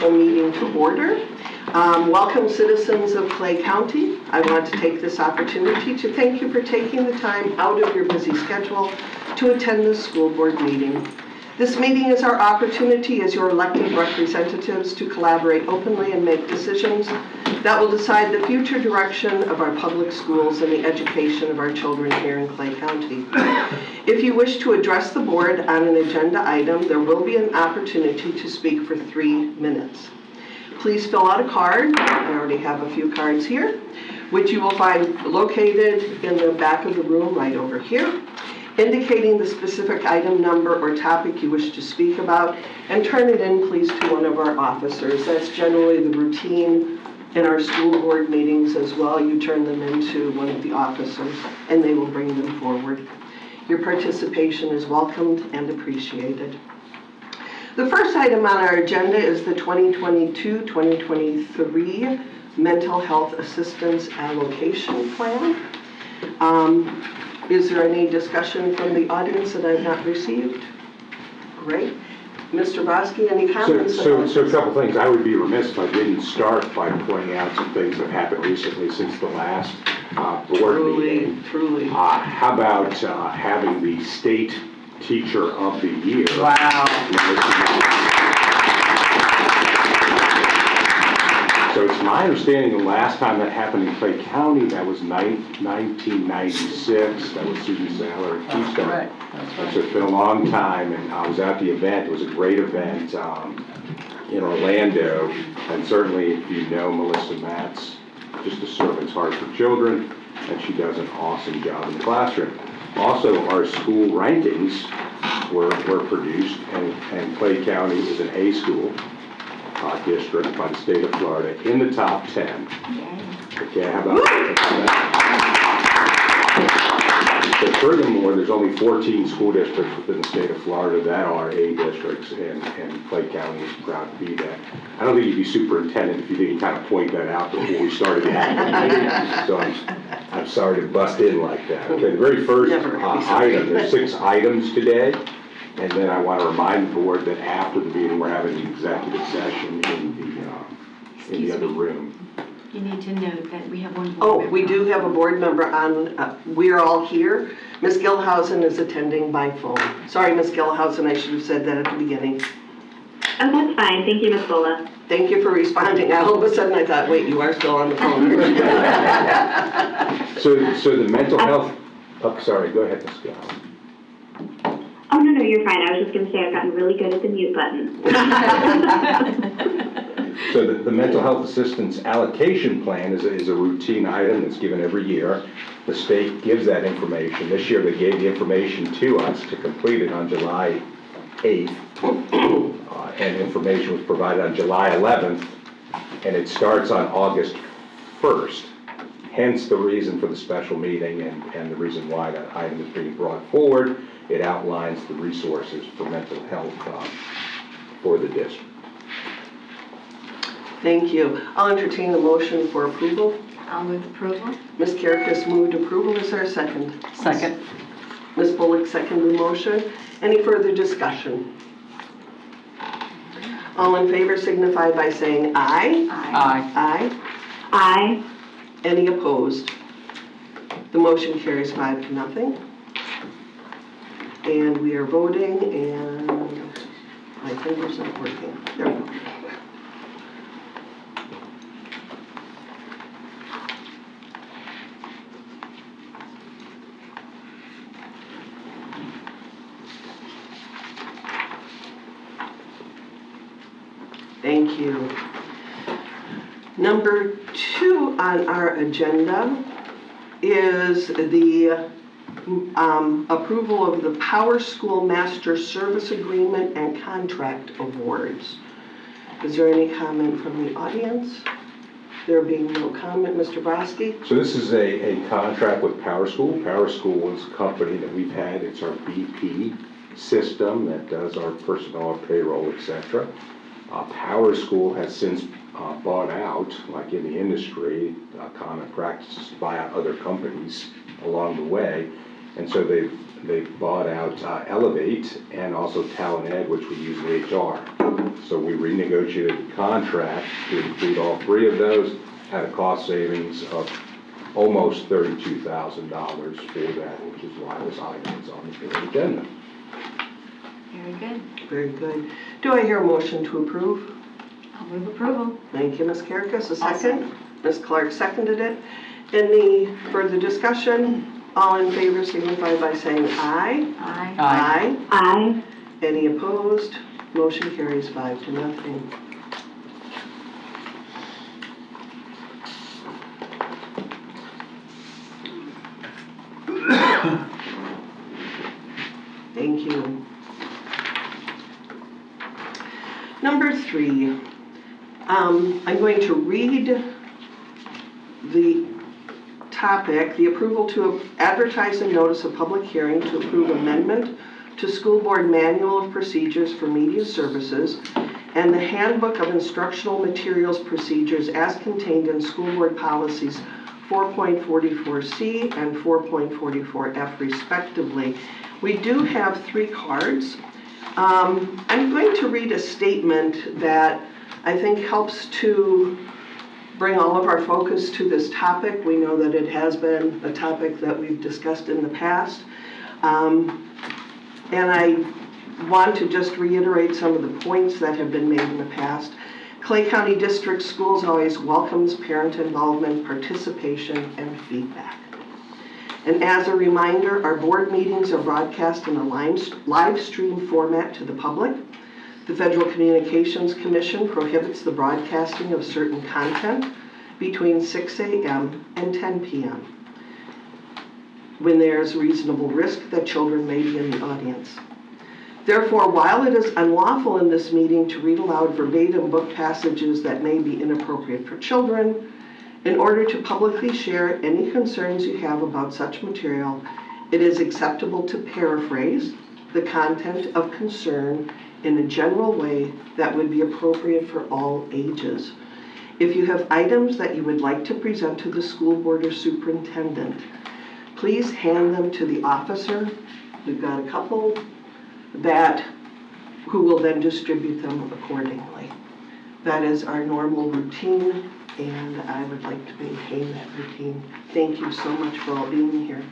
Meeting to order. Welcome, citizens of Clay County. I want to take this opportunity to thank you for taking the time out of your busy schedule to attend this school board meeting. This meeting is our opportunity as your elected representatives to collaborate openly and make decisions that will decide the future direction of our public schools and the education of our children here in Clay County. If you wish to address the board on an agenda item, there will be an opportunity to speak for 3 minutes. Please fill out a card. I already have a few cards here, which you will find located in the back of the room right over here, indicating the specific item number or topic you wish to speak about, and turn it in, please, to one of our officers. That's generally the routine in our school board meetings as well. You turn them into one of the officers, and they will bring them forward. Your participation is welcomed and appreciated. The first item on our agenda is the 2022-2023 Mental Health Assistance Allocation Plan. Is there any discussion from the audience that I've not received? Great. Mr. Bosky, any comments? So a couple things. I would be remiss if I didn't start by pointing out some things that happened recently since the last board meeting. Truly. How about having the State Teacher of the Year? Wow. So it's my understanding the last time that happened in Clay County, that was 1996. That was Susan Salaries. That's right. So it's been a long time, and I was at the event. It was a great event in Orlando, and certainly if you know Melissa Matz, just a servant's heart for children, and she does an awesome job in the classroom. Also, our school rankings were produced, and Clay County is an A school district by the state of Florida in the top 10. Okay, how about that? So furthermore, there's only 14 school districts within the state of Florida that are A districts, and Clay County is proud to be that. I don't think you'd be superintendent if you didn't kind of point that out before we started the meeting. So I'm sorry to bust in like that. Okay, the very first item, there's 6 items today. And then I want to remind the board that after the meeting, we're having an executive session in the other room. You need to note that we have one board member. We do have a board member on. We're all here. Ms. Gilhausen is attending by phone. Sorry, Ms. Gilhausen, I should have said that at the beginning. Oh, that's fine. Thank you, Ms. Bola. Thank you for responding. All of a sudden I thought, wait, you are still on the phone. So the mental health, sorry, go ahead, Ms. Gilhausen. Oh, no, you're fine. I was just going to say I've gotten really good at the mute button. So the mental health assistance allocation plan is a routine item that's given every year. The state gives that information. This year they gave the information to us to complete it on July 8th. And information was provided on July 11th, and it starts on August 1st. Hence the reason for the special meeting and the reason why that item is being brought forward. It outlines the resources for mental health for the district. Thank you. I'll entertain a motion for approval. I'll move approval. Ms. Kierkegaard moved approval. Is there a second? Second. Ms. Bullock seconded the motion. Any further discussion? All in favor signify by saying aye. Aye. Aye. Aye. Any opposed? The motion carries 5-0. And we are voting, and my finger's not working. There we go. Thank you. Number 2 on our agenda is the approval of the Power School Master Service Agreement and Contract Awards. Is there any comment from the audience? There being no comment, Mr. Bosky? So this is a contract with Power School. Power School is a company that we've had. It's our BP system that does our personnel, our payroll, etc. Power School has since bought out, like in the industry, common practices to buy out other companies along the way. And so they've bought out Elevate and also Talent Ed, which we use in HR. So we renegotiated the contract to include all three of those at a cost savings of almost $32,000 for that, which is why this item is on the board agenda. Very good. Very good. Do I hear a motion to approve? I'll move approval. Thank you, Ms. Karakis. A I'll second? Ms. Clark seconded it. Any further discussion? All in favor signify by saying aye. Aye. Aye. Aye. Any opposed? Motion carries 5-0. Thank you. Number 3, I'm going to read the topic, the approval to advertise and notice a public hearing to approve amendment to School Board Manual of Procedures for Media Services and the Handbook of Instructional Materials Procedures as contained in School Board Policies 4.44C and 4.44F respectively. We do have 3 cards. I'm going to read a statement that I think helps to bring all of our focus to this topic. We know that it has been a topic that we've discussed in the past. And I want to just reiterate some of the points that have been made in the past. Clay County District Schools always welcomes parent involvement, participation, and feedback. And as a reminder, our board meetings are broadcast in a live stream format to the public. The Federal Communications Commission prohibits the broadcasting of certain content between 6 a.m. and 10 p.m. when there is reasonable risk that children may be in the audience. Therefore, while it is unlawful in this meeting to read aloud verbatim book passages that may be inappropriate for children, in order to publicly share any concerns you have about such material, it is acceptable to paraphrase the content of concern in a general way that would be appropriate for all ages. If you have items that you would like to present to the school board or superintendent, please hand them to the officer. We've got a couple who will then distribute them accordingly. That is our normal routine, and I would like to maintain that routine. Thank you so much for all being here.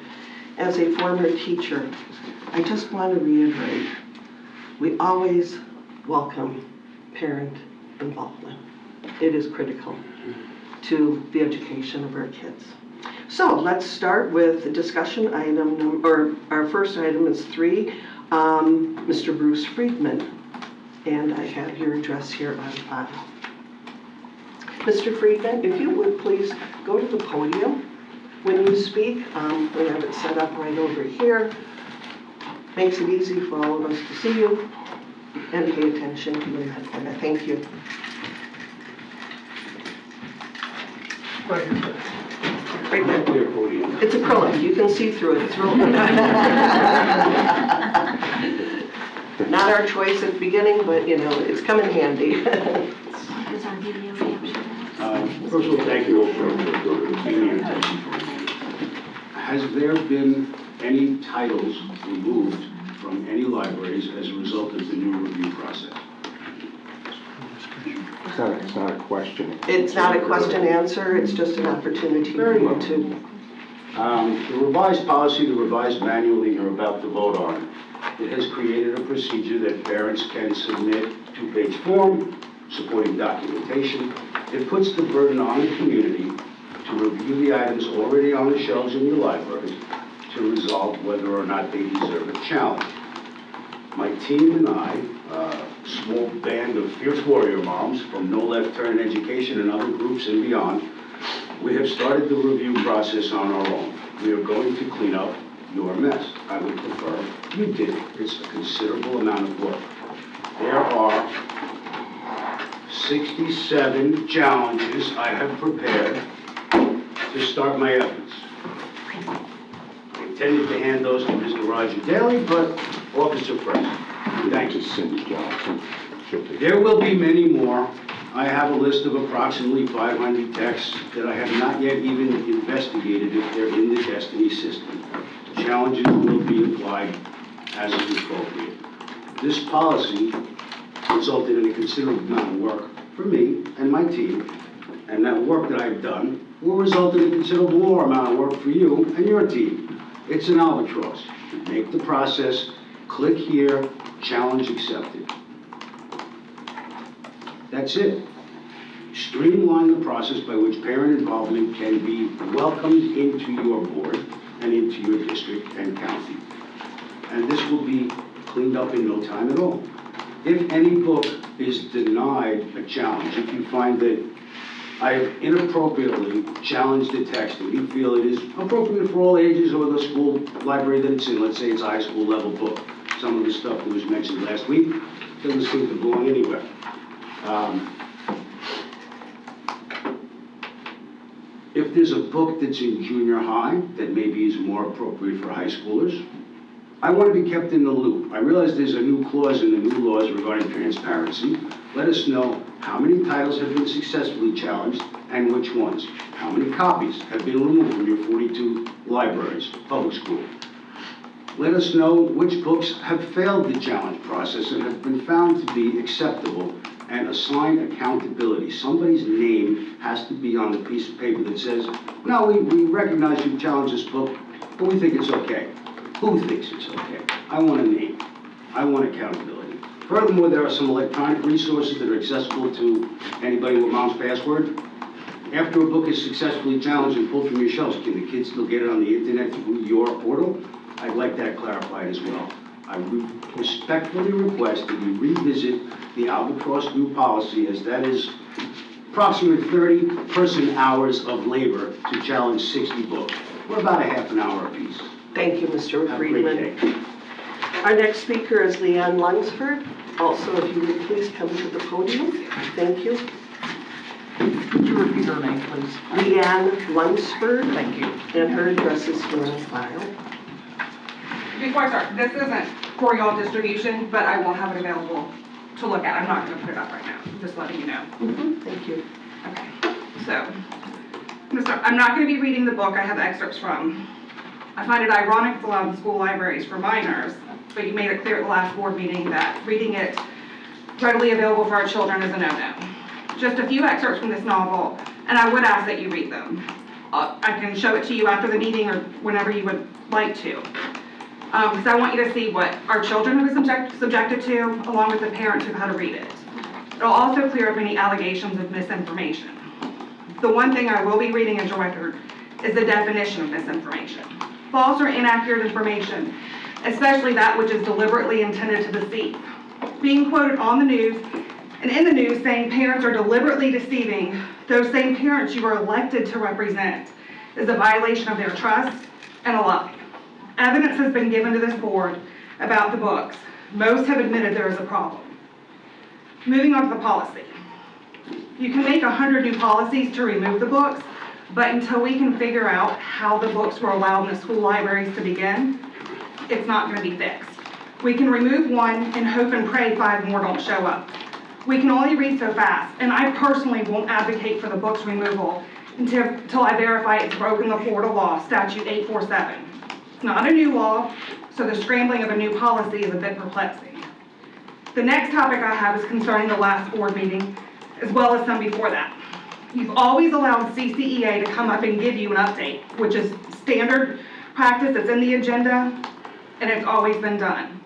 As a former teacher, I just want to reiterate, we always welcome parent involvement. It is critical to the education of our kids. So let's start with the discussion item, our first item is 3, Mr. Bruce Friedman. And I have your address here on file. Mr. Friedman, if you would please go to the podium. When you speak, we have it set up right over here. Makes it easy for all of us to see you and pay attention to the agenda. Thank you. Right there. It's acrylic. You can see through it. It's real. Not our choice at the beginning, but you know, it's come in handy. It's on video. First of all, thank you for being here. Has there been any titles removed from any libraries as a result of the new review process? It's not a question. It's not a question answer. It's just an opportunity for Very you well. to. The revised policy, the revised manual that you're about to vote on, it has created a procedure that parents can submit 2-page form supporting documentation. It puts the burden on the community to review the items already on the shelves in your library to resolve whether or not they deserve a challenge. My team and I, a small band of fierce warrior moms from No Left Turn Education and other groups and beyond, we have started the review process on our own. We are going to clean up your mess. I would prefer you did. It's a considerable amount of work. There are 67 challenges I have prepared to start my efforts. I intended to hand those to Mr. Roger Daly, but Officer first. Thank you. Cindy Johnson. There will be many more. I have a list of approximately 500 texts that I have not yet even investigated if they're in the Destiny system. Challenges will be applied as is appropriate. This policy resulted in a considerable amount of work for me and my team, and that work that I've done will result in a considerable more amount of work for you and your team. It's an albatross. Make the process, click here, challenge accepted. That's it. Streamline the process by which parent involvement can be welcomed into your board and into your district and county. And this will be cleaned up in no time at all. If any book is denied a challenge, if you find that I have inappropriately challenged the text and you feel it is appropriate for all ages or the school library that it's in, let's say it's a high school level book, some of the stuff that was mentioned last week doesn't seem to belong anywhere. If there's a book that's in junior high that maybe is more appropriate for high schoolers, I want to be kept in the loop. I realize there's a new clause in the new laws regarding transparency. Let us know how many titles have been successfully challenged and which ones. How many copies have been removed from your 42 libraries, public school. Let us know which books have failed the challenge process and have been found to be acceptable, and assign accountability. Somebody's name has to be on the piece of paper that says, no, we recognize you challenged this book, but we think it's okay. Who thinks it's okay? I want a name. I want accountability. Furthermore, there are some electronic resources that are accessible to anybody with mom's password. After a book is successfully challenged and pulled from your shelves, can the kids still get it on the internet through your portal? I'd like that clarified as well. I respectfully request that you revisit the Albatross new policy, as that is approximately 30 person hours of labor to challenge 60 books. We're about a half an hour apiece. Thank you, Mr. Have a great Friedman. day. Our next speaker is Leanne Lunsford. Also, if you would please come to the podium. Thank you. Could you repeat her name, please? Leanne Lunsford. Thank you. And her address is here on file. Before I start, this isn't for y'all distribution, but I will have it available to look at. I'm not going to put it up right now, just letting you know. Thank you. Okay, so I'm not going to be reading the book I have excerpts from. I find it ironic it's allowed in school libraries for minors, but you made it clear at the last board meeting that reading it readily available for our children is a no-no. Just a few excerpts from this novel, and I would ask that you read them. I can show it to you after the meeting or whenever you would like to. Because I want you to see what our children have been subjected to, along with the parents who how to read it. It'll also clear up any allegations of misinformation. The one thing I will be reading into record is the definition of misinformation. False or inaccurate information, especially that which is deliberately intended to deceive. Being quoted on the news and in the news saying parents are deliberately deceiving those same parents you are elected to represent is a violation of their trust and a lie. Evidence has been given to this board about the books. Most have admitted there is a problem. Moving on to the policy. You can make 100 new policies to remove the books, but until we can figure out how the books were allowed in the school libraries to begin, it's not going to be fixed. We can remove one and hope and pray 5 more don't show up. We can only read so fast, and I personally won't advocate for the books removal until I verify it's broken the Florida law, statute 847. It's not a new law, so the scrambling of a new policy is a bit perplexing. The next topic I have is concerning the last board meeting, as well as some before that. You've always allowed CCEA to come up and give you an update, which is standard practice that's in the agenda, and it's always been done.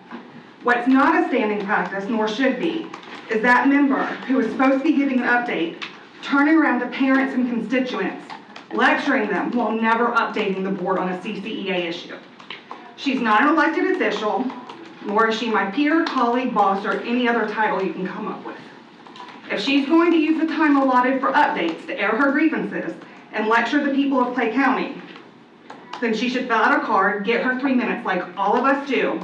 What's not a standing practice, nor should be, is that member who is supposed to be giving an update, turning around to parents and constituents, lecturing them while never updating the board on a CCEA issue. She's not an elected official, nor is she my peer, colleague, boss, or any other title you can come up with. If she's going to use the time allotted for updates to air her grievances and lecture the people of Clay County, then she should fill out a card, get her 3 minutes like all of us do,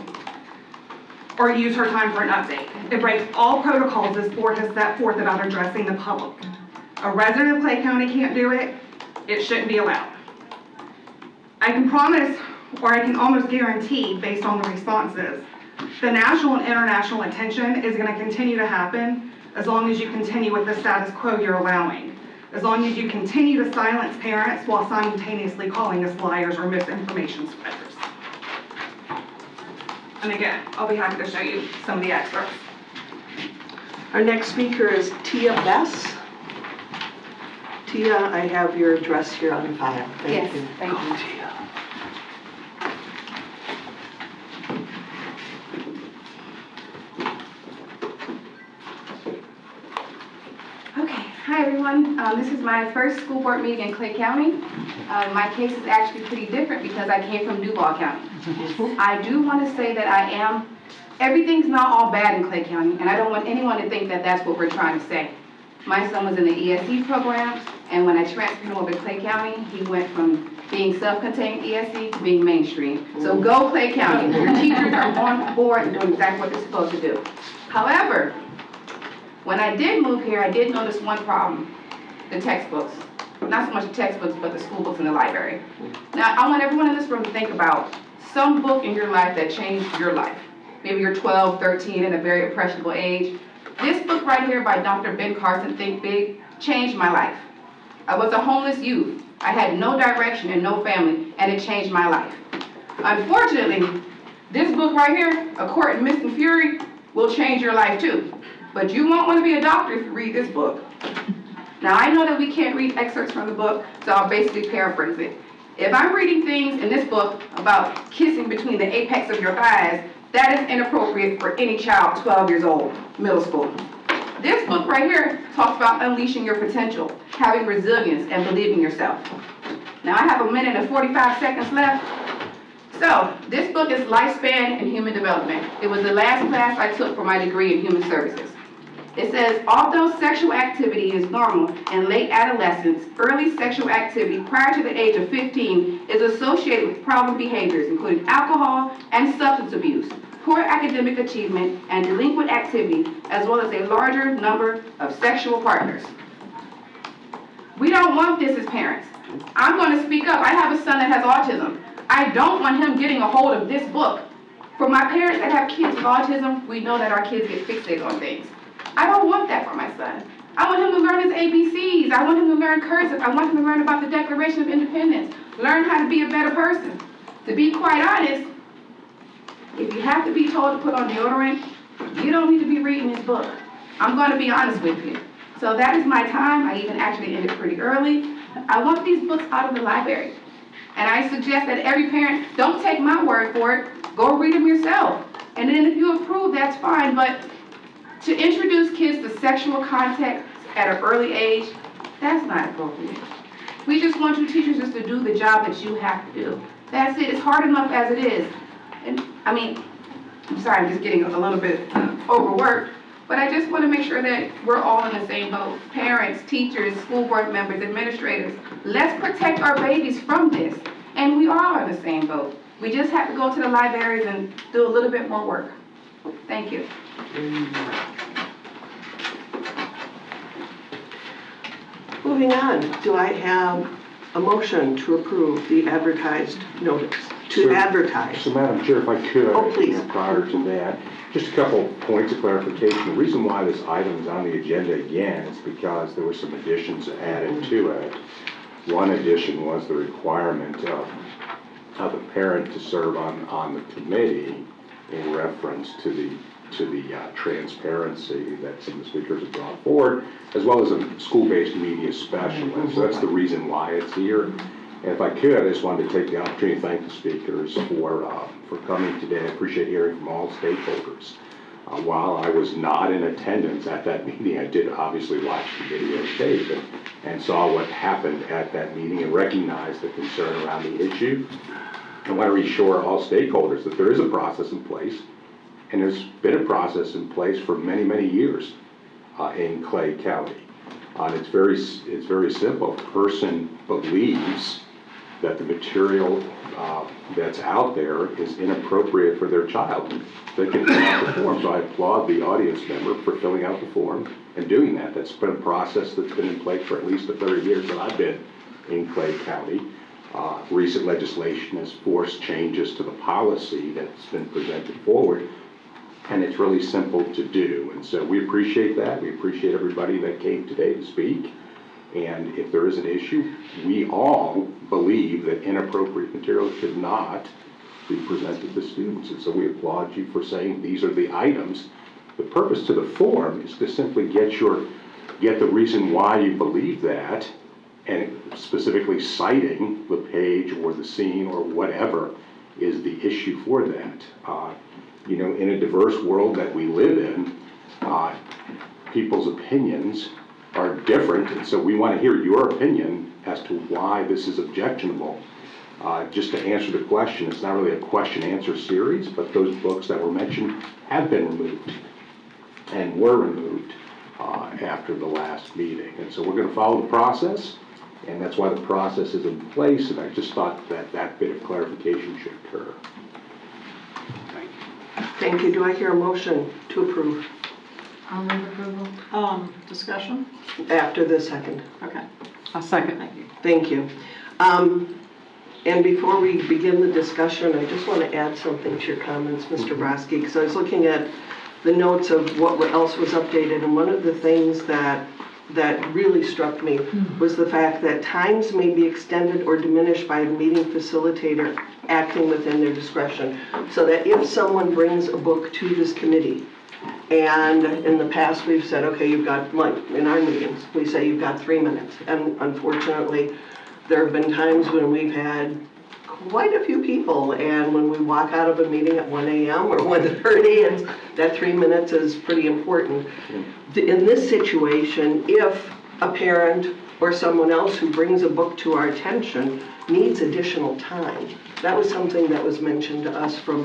or use her time for an update. It breaks all protocols this board has set forth about addressing the public. A resident of Clay County can't do it. It shouldn't be allowed. I can promise, or I can almost guarantee, based on the responses, the national and international attention is going to continue to happen as long as you continue with the status quo you're allowing, as long as you continue to silence parents while simultaneously calling us liars or misinformation spreaders. And again, I'll be happy to show you some of the excerpts. Our next speaker is Tia Bess. Tia, I have your address here on file. Thank you. Thank you. Tia. Okay, hi everyone. This is my first school board meeting in Clay County. My case is actually pretty different because I came from Duval County. I do want to say that everything's not all bad in Clay County, and I don't want anyone to think that that's what we're trying to say. My son was in the ESE program, and when I transferred him over to Clay County, he went from being self-contained ESE to being mainstream. So go Clay County. Your teachers are on board and doing exactly what they're supposed to do. However, when I did move here, I did notice one problem: the textbooks. Not so much the textbooks, but the school books in the library. Now, I want everyone in this room to think about some book in your life that changed your life. Maybe you're 12, 13, at a very impressionable age. This book right here by Dr. Ben Carson, Think Big, changed my life. I was a homeless youth. I had no direction and no family, and it changed my life. Unfortunately, this book right here, A Court in Mist and Fury, will change your life too. But you won't want to be a doctor if you read this book. Now, I know that we can't read excerpts from the book, so I'll basically paraphrase it. If I'm reading things in this book about kissing between the apex of your thighs, that is inappropriate for any child 12 years old, middle school. This book right here talks about unleashing your potential, having resilience, and believing yourself. Now, I have 1 minute and 45 seconds left. So, this book is Lifespan and Human Development. It was the last class I took for my degree in Human Services. It says, although sexual activity is normal in late adolescence, early sexual activity prior to the age of 15 is associated with problem behaviors, including alcohol and substance abuse, poor academic achievement, and delinquent activity, as well as a larger number of sexual partners. We don't want this as parents. I'm going to speak up. I have a son that has autism. I don't want him getting a hold of this book. For my parents that have kids with autism, we know that our kids get fixated on things. I don't want that for my son. I want him to learn his ABCs. I want him to learn cursive. I want him to learn about the Declaration of Independence. Learn how to be a better person. To be quite honest, if you have to be told to put on deodorant, you don't need to be reading this book. I'm going to be honest with you. So that is my time. I even actually ended pretty early. I want these books out of the library. And I suggest that every parent, don't take my word for it. Go read them yourself. And then if you approve, that's fine. But to introduce kids to sexual contact at an early age, that's not appropriate. We just want you teachers just to do the job that you have to do. That's it. It's hard enough as it is. And I mean, I'm sorry, I'm just getting a little bit overworked, but I just want to make sure that we're all in the same boat. Parents, teachers, school board members, administrators, let's protect our babies from this. And we all are in the same boat. We just have to go to the libraries and do a little bit more work. Thank you. Moving on, do I have a motion to approve the advertised notice, to Sure. advertise? So Madam Chair, if I could, Oh, please. prior to that, just a couple points of clarification. The reason why this item is on the agenda again is because there were some additions added to it. One addition was the requirement of a parent to serve on the committee in reference to the transparency that some of the speakers have brought forward, as well as a school-based media specialist. So that's the reason why it's here. And if I could, I just wanted to take the opportunity to thank the speakers for coming today. I appreciate hearing from all stakeholders. While I was not in attendance at that meeting, I did obviously watch the videotape and saw what happened at that meeting and recognized the concern around the issue. I want to reassure all stakeholders that there is a process in place, and there's been a process in place for many, many years in Clay County. It's very simple. If a person believes that the material that's out there is inappropriate for their child, they can fill out the form. So I applaud the audience member for filling out the form and doing that. That's been a process that's been in place for at least the 30 years that I've been in Clay County. Recent legislation has forced changes to the policy that's been presented forward, and it's really simple to do. And so we appreciate that. We appreciate everybody that came today to speak. And if there is an issue, we all believe that inappropriate material should not be presented to students. And so we applaud you for saying these are the items. The purpose to the form is to simply get the reason why you believe that, and specifically citing the page or the scene or whatever is the issue for that. You know, in a diverse world that we live in, people's opinions are different, and so we want to hear your opinion as to why this is objectionable. Just to answer the question, it's not really a question-answer series, but those books that were mentioned have been removed and were removed after the last meeting. And so we're going to follow the process, and that's why the process is in place, and I just thought that that bit of clarification should occur. Thank you. Do I hear a motion to approve I'll move approval. Discussion? after the second? Okay, A second. thank you. Thank you. And before we begin the discussion, I just want to add something to your comments, Mr. Brodsky, because I was looking at the notes of what else was updated, and one of the things that really struck me was the fact that times may be extended or diminished by the meeting facilitator acting within their discretion. So that if someone brings a book to this committee, and in the past we've said, okay, you've got, like in our meetings, we say you've got 3 minutes. And unfortunately, there have been times when we've had quite a few people, and when we walk out of a meeting at 1 a.m. or 1:30, and that 3 minutes is pretty important. In this situation, if a parent or someone else who brings a book to our attention needs additional time, that was something that was mentioned to us from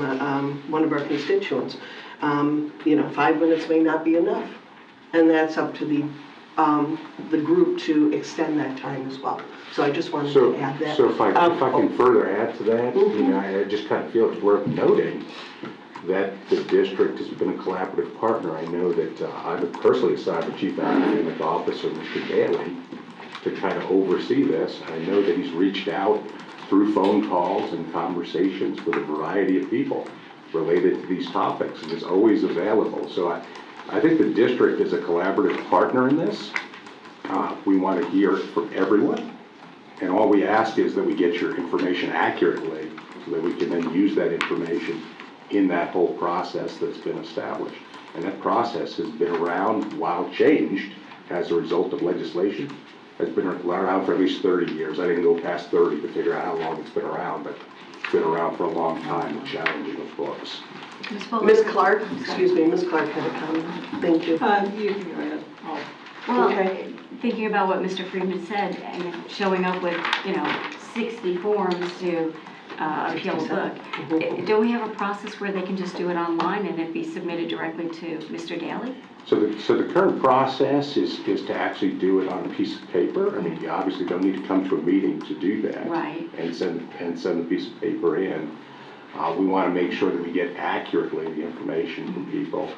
one of our constituents. 5 minutes may not be enough, and that's up to the group to extend that time as well. So I just wanted to add that. So if I can further add to that, I just kind of feel it's worth noting that the district has been a collaborative partner. I know that I've personally assigned the Chief Academic Officer, Mr. Daly, to kind of oversee this. I know that he's reached out through phone calls and conversations with a variety of people related to these topics, and is always available. So I think the district is a collaborative partner in this. We want to hear from everyone, and all we ask is that we get your information accurately so that we can then use that information in that whole process that's been established. And that process has been around, while changed as a result of legislation, has been around for at least 30 years. I didn't go past 30 to figure out how long it's been around, but it's been around for a long time, and challenging of books. Ms. Clark, excuse me, Ms. Clark had a comment. Thank you. You can go ahead. Well, Okay. thinking about what Mr. Friedman said, and showing up with, 60 forms to appeal a book, don't we have a process where they can just do it online and it be submitted directly to Mr. Daly? So the current process is to actually do it on a piece of paper. I mean, you obviously don't need to come to a meeting to do that. Right. And send the piece of paper in. We want to make sure that we get accurately the information from people.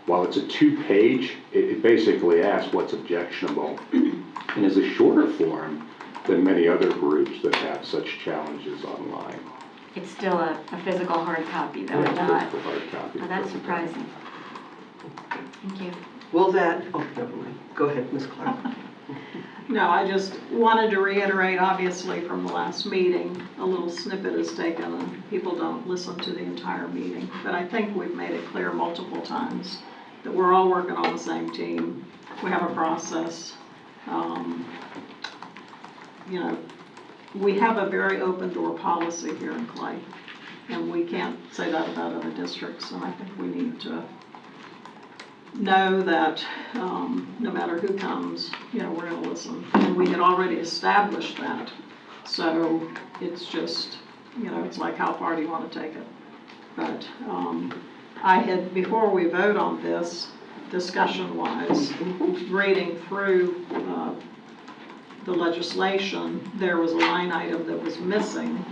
While it's a 2-page, it basically asks what's objectionable, and is a shorter form than many other groups that have such challenges online. It's still a physical hard copy, though, Yeah, not. physical hard copy. Oh, that's surprising. Thank you. Will that, never mind. Go ahead, Ms. Clark. No, I just wanted to reiterate, obviously, from the last meeting, a little snippet is taken and people don't listen to the entire meeting. But I think we've made it clear multiple times that we're all working on the same team. We have a process. We have a very open door policy here in Clay, and we can't say that about other districts. And I think we need to know that no matter who comes, we're going to listen. And we had already established that. So it's just, it's like, how far do you want to take it? But I had, before we vote on this, discussion-wise, reading through the legislation, there was a line item that was missing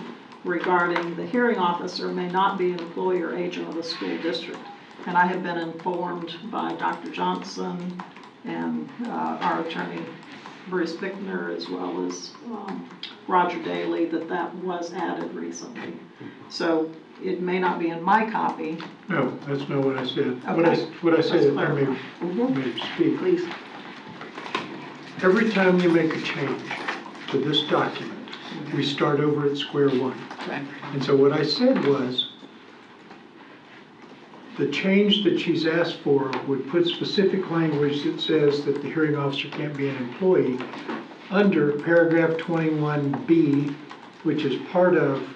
regarding the hearing officer may not be an employee or agent of the school district. And I have been informed by Dr. Johnson and our attorney, Bruce Bickner, as well as Roger Daly, that was added recently. So it may not be in my copy. No, that's not what I said. Okay. What I said, if I Let's may speak. Please. Every time you make a change to this document, we start over at square one. And so what I said was, the change that she's asked for would put specific language that says that the hearing officer can't be an employee under paragraph 21B, which is part of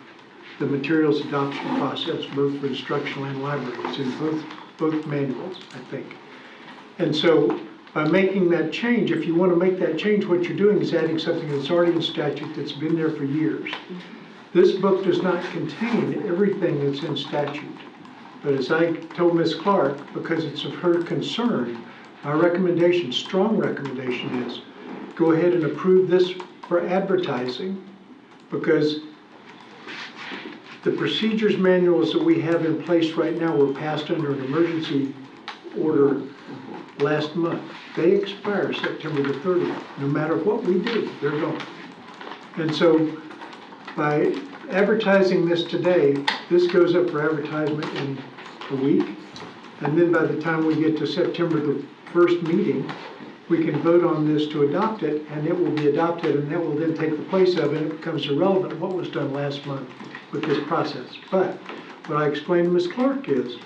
the materials adoption process, both for instructional and library. It's in both manuals, I think. And so by making that change, if you want to make that change, what you're doing is adding something that's already in statute that's been there for years. This book does not contain everything that's in statute. But as I told Ms. Clark, because it's of her concern, our recommendation, strong recommendation is, go ahead and approve this for advertising, because the procedures manuals that we have in place right now were passed under an emergency order last month. They expire September the 30th. No matter what we do, they're gone. And so by advertising this today, this goes up for advertisement in a week. And then by the time we get to September the 1st meeting, we can vote on this to adopt it, and it will be adopted, and that will then take the place of it, and it becomes irrelevant what was done last month with this process. But what I explained to Ms. Clark is,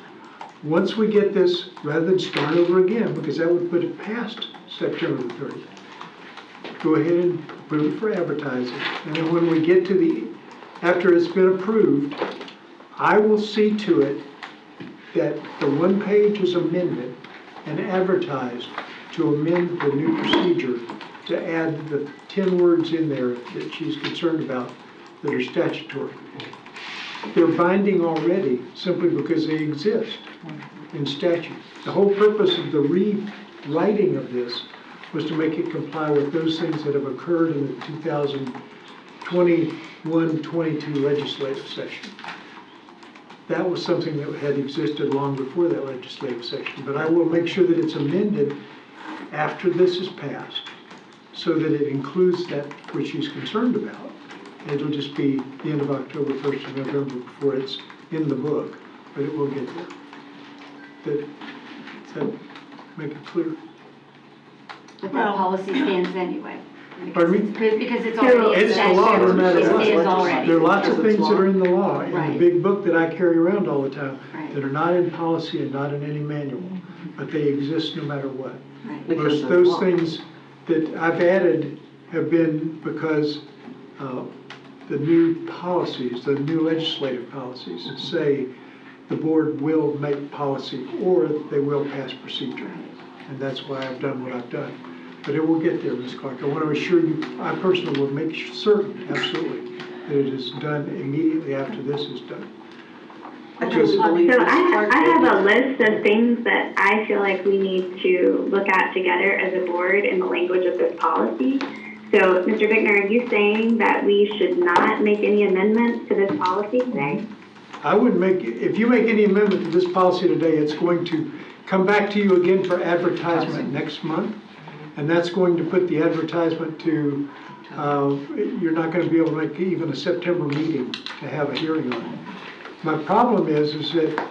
once we get this, rather than start over again, because that would put it past September the 30th, go ahead and approve it for advertising. And then when we get to after it's been approved, I will see to it that the one page is amended and advertised to amend the new procedure to add the 10 words in there that she's concerned about that are statutory. They're binding already simply because they exist in statute. The whole purpose of the rewriting of this was to make it comply with those things that have occurred in the 2021-22 legislative session. That was something that had existed long before that legislative session. But I will make sure that it's amended after this is passed so that it includes that which she's concerned about. It'll just be the end of October, 1st of November before it's in the book, but it will get there. Does that make it clear? But that policy stands anyway. Pardon me? Because it's already in It's the law no matter statute. what. It is already. There are lots of things that are in the law, in the Right. big book that I carry around all the time, Right. that are not in policy and not in any manual, but they exist no matter what. Right. Because Most of those law. things that I've added have been because the new policies, the new legislative policies say the board will make policy or they will pass procedure. And that's why I've done what I've done. But it will get there, Ms. Clark. I want to assure you, I personally will make certain, absolutely, that it is done immediately after this is done. I truly believe So Ms. Clark I have will a list of things that I feel like we need to look at together as a board in the language of this policy. So, Mr. Bickner, are you saying that we should not make any amendments to this policy today? I wouldn't if you make any amendment to this policy today, it's going to come back to you again for advertisement next month. And that's going to put the advertisement to, you're not going to be able to make even a September meeting to have a hearing on it. My problem is that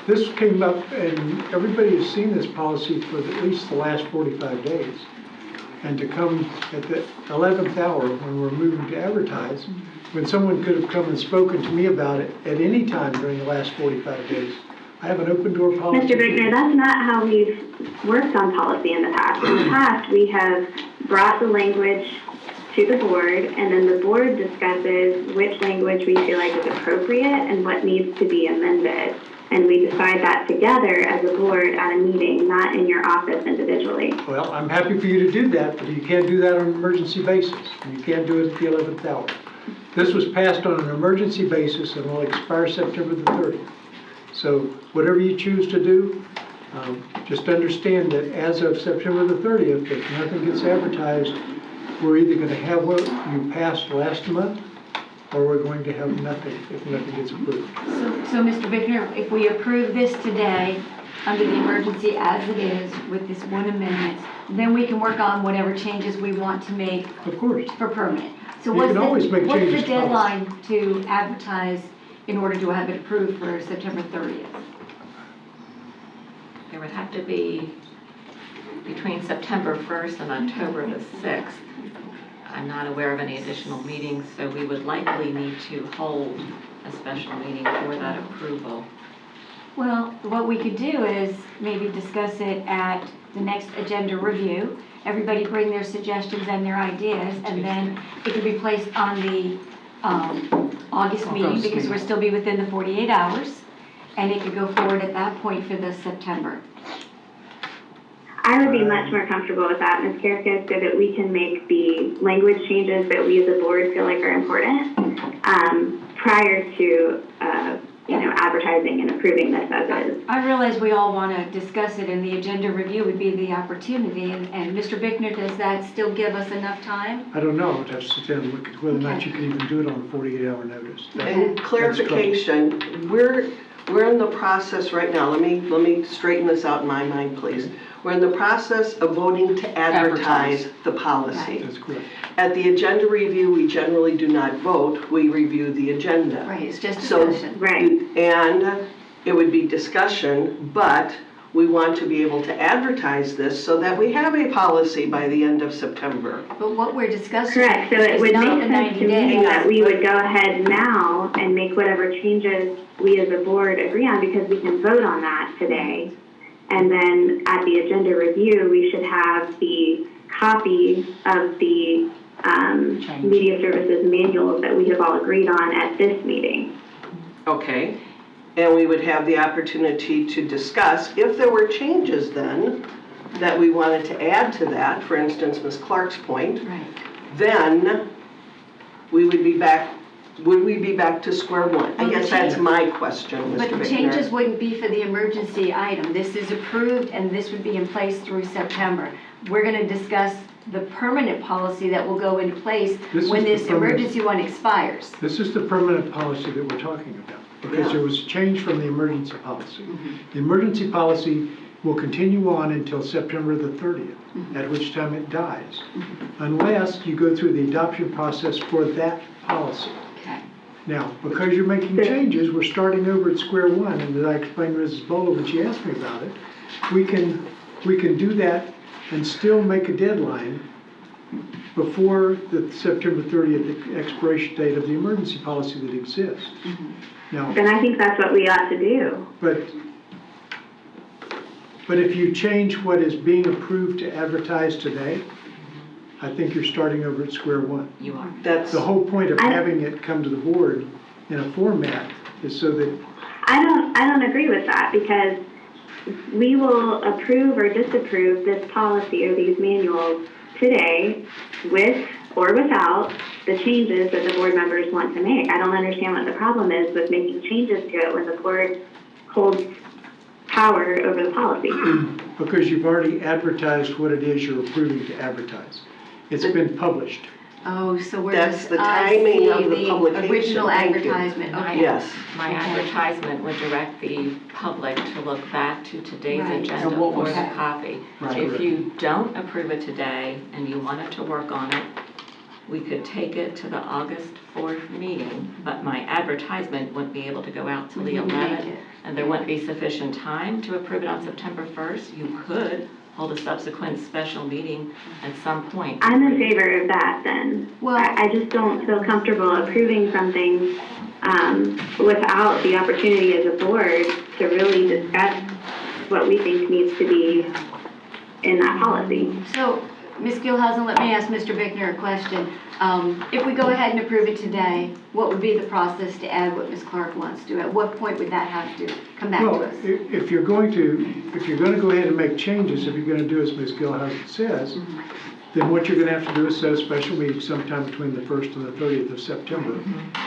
this came up, and everybody has seen this policy for at least the last 45 days. And to come at the 11th hour when we're moving to advertise, when someone could have come and spoken to me about it at any time during the last 45 days. I have an open door policy. Mr. Bickner, that's not how we've worked on policy in the past. In the past, we have brought the language to the board, and then the board discusses which language we feel like is appropriate and what needs to be amended. And we decide that together as a board at a meeting, not in your office individually. Well, I'm happy for you to do that, but you can't do that on an emergency basis. And you can't do it at the 11th hour. This was passed on an emergency basis and will expire September the 30th. So whatever you choose to do, just understand that as of September the 30th, if nothing gets advertised, we're either going to have what you passed last month, or we're going to have nothing if nothing gets approved. So Mr. Bickner, if we approve this today under the emergency as it is with this one amendment, then we can work on whatever changes we want to make Of course. for permanent. So You can always make what's changes the to policy. deadline to advertise in order to have it approved for September 30th? There would have to be between September 1st and October the 6th. I'm not aware of any additional meetings, so we would likely need to hold a special meeting for that approval. Well, what we could do is maybe discuss it at the next agenda review. Everybody bring their suggestions and their ideas, and then it could be placed on the August meeting, because we'll still be within the 48 hours, and it could go forward at that point for the September. I would be much more comfortable with that, Ms. Kirkus, so that we can make the language changes that we as a board feel like are important prior to, advertising and approving this as is. I realize we all want to discuss it, and the agenda review would be the opportunity, and Mr. Bickner, does that still give us enough time? I don't know, I would have to sit down and look at whether or not you can even do it on a 48-hour notice. And clarification, we're in the process right now, let me straighten this out in my mind, please. We're in the process of voting to advertise the policy. That's correct. At the agenda review, we generally do not vote, we review the agenda. Right, it's just So, discussion. Right. And it would be discussion, but we want to be able to advertise this so that we have a policy by the end of September. But what we're discussing Correct, so it is would not make the sense 90 to me days. that we would go ahead now and make whatever changes we as a board agree on, because we can vote on that today. And then at the agenda review, we should have the copy of the media services manuals that we have all agreed on at this meeting. Okay, and we would have the opportunity to discuss if there were changes then that we wanted to add to that, for instance, Ms. Clark's point, Right. then we would be back, would we be back to square one? I Well, guess the that's change- my question, Mr. But the Bickner. changes wouldn't be for the emergency item. This is approved, and this would be in place through September. We're going to discuss the permanent policy that will go into place This when is the this permanent- emergency one expires. This is the permanent policy that we're talking about, because there was a change from the emergency policy. The emergency policy will continue on until September the 30th, at which time it dies, unless you go through the adoption process for that policy. Okay. Now, because you're making changes, we're starting over at square one, and as I explained to Mrs. Bowler when she asked me about it, we can do that and still make a deadline before the September 30th expiration date of the emergency policy that exists. Now, Then I think that's what we ought to do. but if you change what is being approved to advertise today, I think you're starting over at square one. You are. That's, The whole point of having it come to the board in a format is so that I don't agree with that, because we will approve or disapprove this policy or these manuals today with or without the changes that the board members want to make. I don't understand what the problem is with making changes to it when the board holds power over the policy. because you've already advertised what it is you're approving to advertise. It's been published. Oh, so we're That's just, the I timing see, of the publication. original Thank you. advertisement, okay. yes. My advertisement would direct the public to look back to today's Right. agenda So what for was- the copy. Right. If you don't approve it today and you wanted to work on it, we could take it to the August 4th meeting, but my advertisement wouldn't be able to go out till the We wouldn't make 11th. it. And there wouldn't be sufficient time to approve it on September 1st. You could hold a subsequent special meeting at some point. I'm in favor of that then. Well- I just don't feel comfortable approving something without the opportunity as a board to really discuss what we think needs to be in that policy. So, Ms. Gilhousen, let me ask Mr. Bickner a question. If we go ahead and approve it today, what would be the process to add what Ms. Clark wants to? At what point would that have to come back Well, to us? if you're going to go ahead and make changes, if you're going to do as Ms. Gilhousen says, then what you're going to have to do is set a special meeting sometime between the 1st and the 30th of September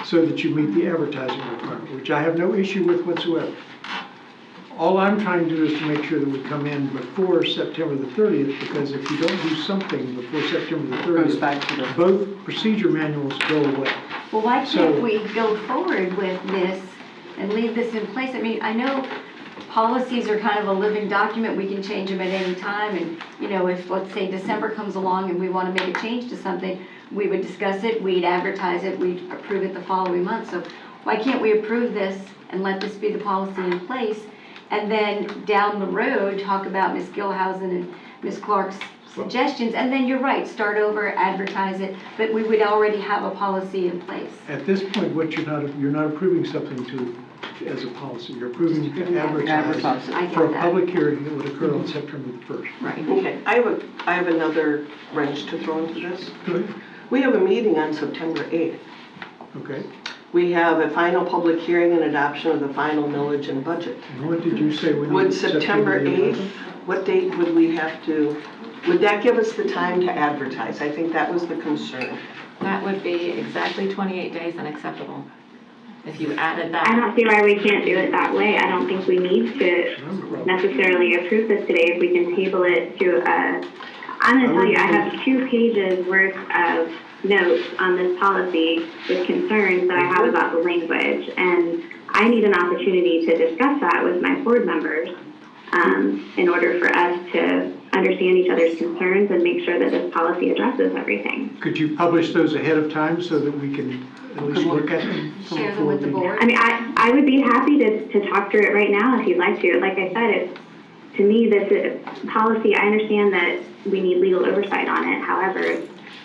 so that you meet the advertising requirement, which I have no issue with whatsoever. All I'm trying to do is to make sure that we come in before September the 30th, because if you don't do something before September the 30th, both procedure manuals go away. Well, why So- can't we go forward with this and leave this in place? I mean, I know policies are kind of a living document. We can change them at any time. And, if, let's say, December comes along and we want to make a change to something, we would discuss it, we'd advertise it, we'd approve it the following month. So why can't we approve this and let this be the policy in place? And then down the road, talk about Ms. Gilhousen and Ms. Clark's suggestions, and then you're right, start over, advertise it, but we would already have a policy in place. At this point, what you're not approving something as a policy, you're approving to advertise I get for a that. public hearing that would occur on September the 1st. Right. Okay, I have another wrench to throw into this. Go ahead. We have a meeting on September 8th. Okay. We have a final public hearing and adoption of the final millage and budget. And what did you say? Would September 8th, what date would we have to, would that give us the time to advertise? I think that was the concern. That would be exactly 28 days unacceptable. If you added that. I don't see why we can't do it that way. I don't think we need to necessarily approve this today if we can table it to, I'm gonna tell you, I have 2 pages worth of notes on this policy with concerns that I have about the language, and I need an opportunity to discuss that with my board members in order for us to understand each other's concerns and make sure that this policy addresses everything. Could you publish those ahead of time so that we can at least look at them? Share them with the board. I mean, I would be happy to talk through it right now if you'd like to. Like I said, to me, this is policy. I understand that we need legal oversight on it. However,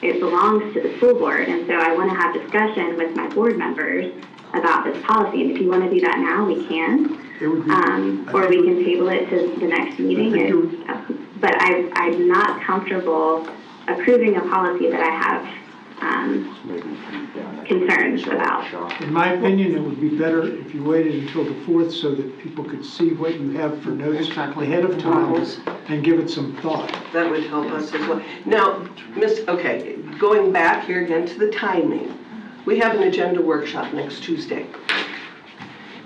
it belongs to the school board, and so I want to have discussion with my board members about this policy. And if you want to do that now, we can. It would be, Or we can table it to the next meeting. But I'm not comfortable approving a policy that I have concerns about. in my opinion, it would be better if you waited until the 4th so that people could see what you have for notes ahead of time and give it some thought. That would help us as well. Now, okay, going back here again to the timing, we have an agenda workshop next Tuesday.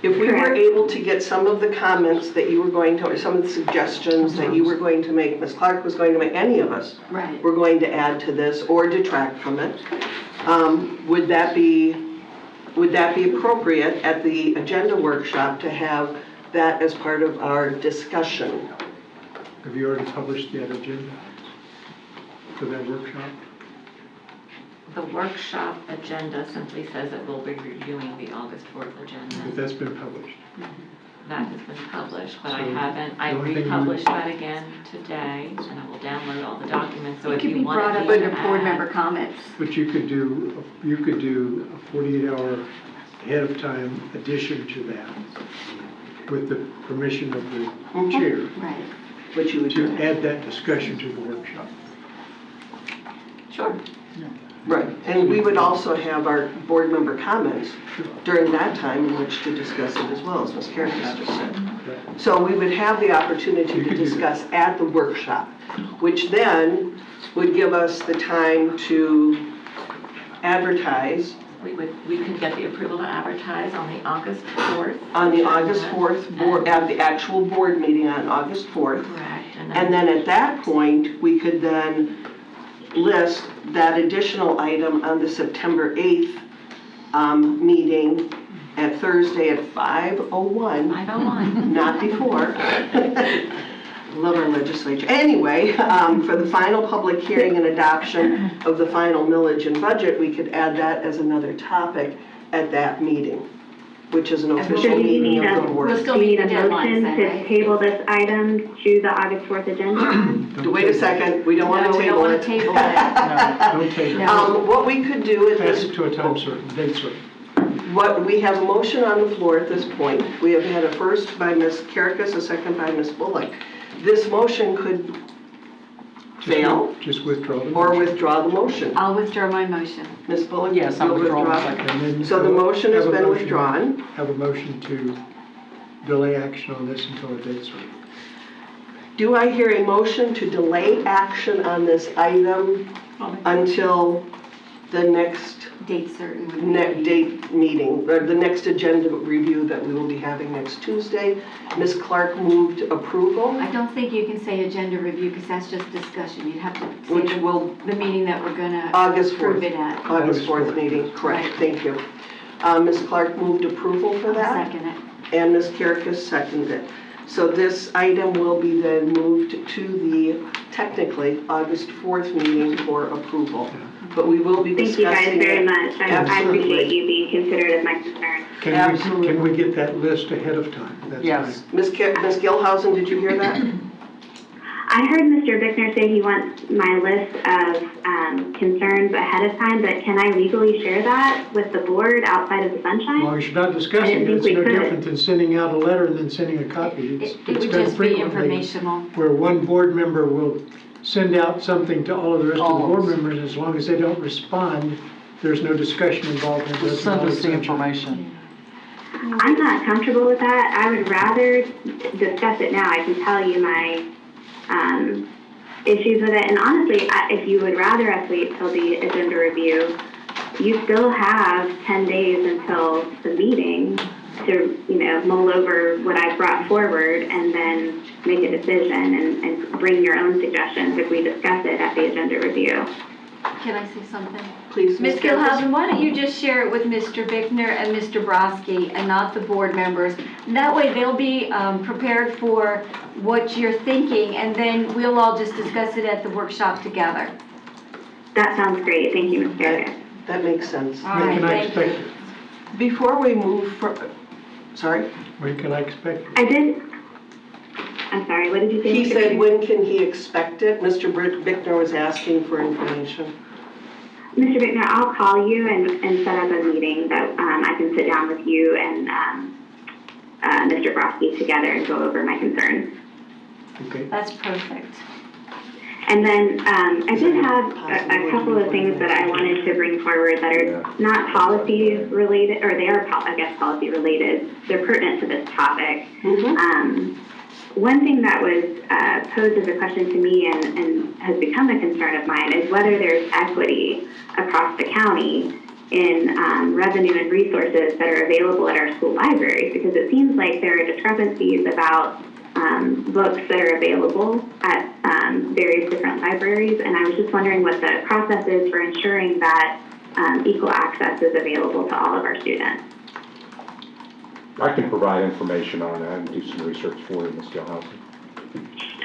If we were able to get some of the comments that you were going to, or some of the suggestions that you were going to make, Ms. Clark was going to make, any of us Right. were going to add to this or detract from it, would that be appropriate at the agenda workshop to have that as part of our discussion? Have you already published that agenda for that workshop? The workshop agenda simply says that we'll be reviewing the August 4th But agenda. that's been published. That has been published, but I So, haven't, I the only thing you- republished that again today, and I will download all the documents, so It if could you be want brought to up be under to board add- member comments. But you could do a 48-hour ahead of time addition to that with the permission of the chair Right. Which you would to do. add that discussion to the workshop. Sure. Right, and we would also have our board member comments during that time in which to discuss it as well, as Ms. Karakis just said. So we would have the opportunity You to could do discuss at the workshop, which then would give us the time to advertise We can get the approval to advertise on the August 4th. on the August agenda. 4th, board, at the actual board meeting on August 4th. Correct. And then at that point, we could then list that additional item on the September 8th meeting at Thursday at 5:01. 501. Not before. Love our legislature. Anyway, for the final public hearing and adoption of the final millage and budget, we could add that as another topic at that meeting, which is an official So do you meeting need of the a, board. We'll still do you meet need the a motion deadlines then, to right? table this item to the August 4th agenda? Wait a second, we don't want No, to we don't table want it. to table it. Don't take it. No. What we could do at Pass this, it to a time certain, date certain. we have a motion on the floor at this point. We have had a first by Ms. Karakis, a second by Ms. Bullock. This motion could fail Just withdraw the or motion. withdraw the motion. I'll withdraw my motion. Ms. Bullock? Yes, I'll you'll withdraw my second. And then So the motion has have a been motion- withdrawn. Have a motion to delay action on this until a date certain. Do I hear a motion to delay action on this item until the next Date certain. would be- date meeting, or the next agenda review that we will be having next Tuesday? Ms. Clark moved approval, I don't think you can say agenda review because that's just discussion. You'd have to which say will, the meeting that we're gonna August approve 4th. it at. August 4th meeting, correct, Right. thank you. Ms. Clark moved approval for I'll that, second it. and Ms. Karakis seconded it. So this item will be then moved to the, technically, August 4th meeting for approval. But we will be Thank you discussing guys very it. much. I Absolutely. appreciate you being considerate of my concerns. Can we get that list ahead of time? That's Yes. fine. Ms. Gilhausen, did you hear that? I heard Mr. Bickner say he wants my list of concerns ahead of time, but can I legally share that with the board outside of the As sunshine? long as you're not discussing it, it's no different than sending out a letter and then sending a copy. It It's would done just be frequently, informational. where one board member will send out something to all of the rest of the board Almost. members, as long as they don't respond, there's no discussion involved. and it Just doesn't send us the sunshine. information. I'm not comfortable with that. I would rather discuss it now. I can tell you my issues with it. And honestly, if you would rather us wait till the agenda review, you still have 10 days until the meeting to, mull over what I brought forward and then make a decision and bring your own suggestions if we discuss it at the agenda review. Can I say something? Please, Ms. Ms. Gilhousen, why don't you just share it with Mr. Bickner and Mr. Broski and not the board members? That way they'll be prepared for what you're thinking, and then we'll all just discuss it at the workshop together. That sounds great. Thank you, Ms. Garrett. That makes sense. All When right, can I thank you. expect it? Before we move, sorry? When can I expect it? I did. I'm sorry, what did you say? He Mr. said, Chair? when can he expect it? Mr. Bickner was asking for information. Mr. Bickner, I'll call you and set up a meeting that I can sit down with you and Mr. Broski together and go over my concerns. Okay. That's perfect. And then I did have a couple of things that I wanted to bring forward that are not policy related, or they are, I guess, policy related. They're pertinent to this topic. One thing that was posed as a question to me and has become a concern of mine is whether there's equity across the county in revenue and resources that are available at our school libraries, because it seems like there are discrepancies about books that are available at various different libraries, and I was just wondering what the process is for ensuring that equal access is available to all of our students. I can provide information on that and do some research for you, Ms. Gilhousen.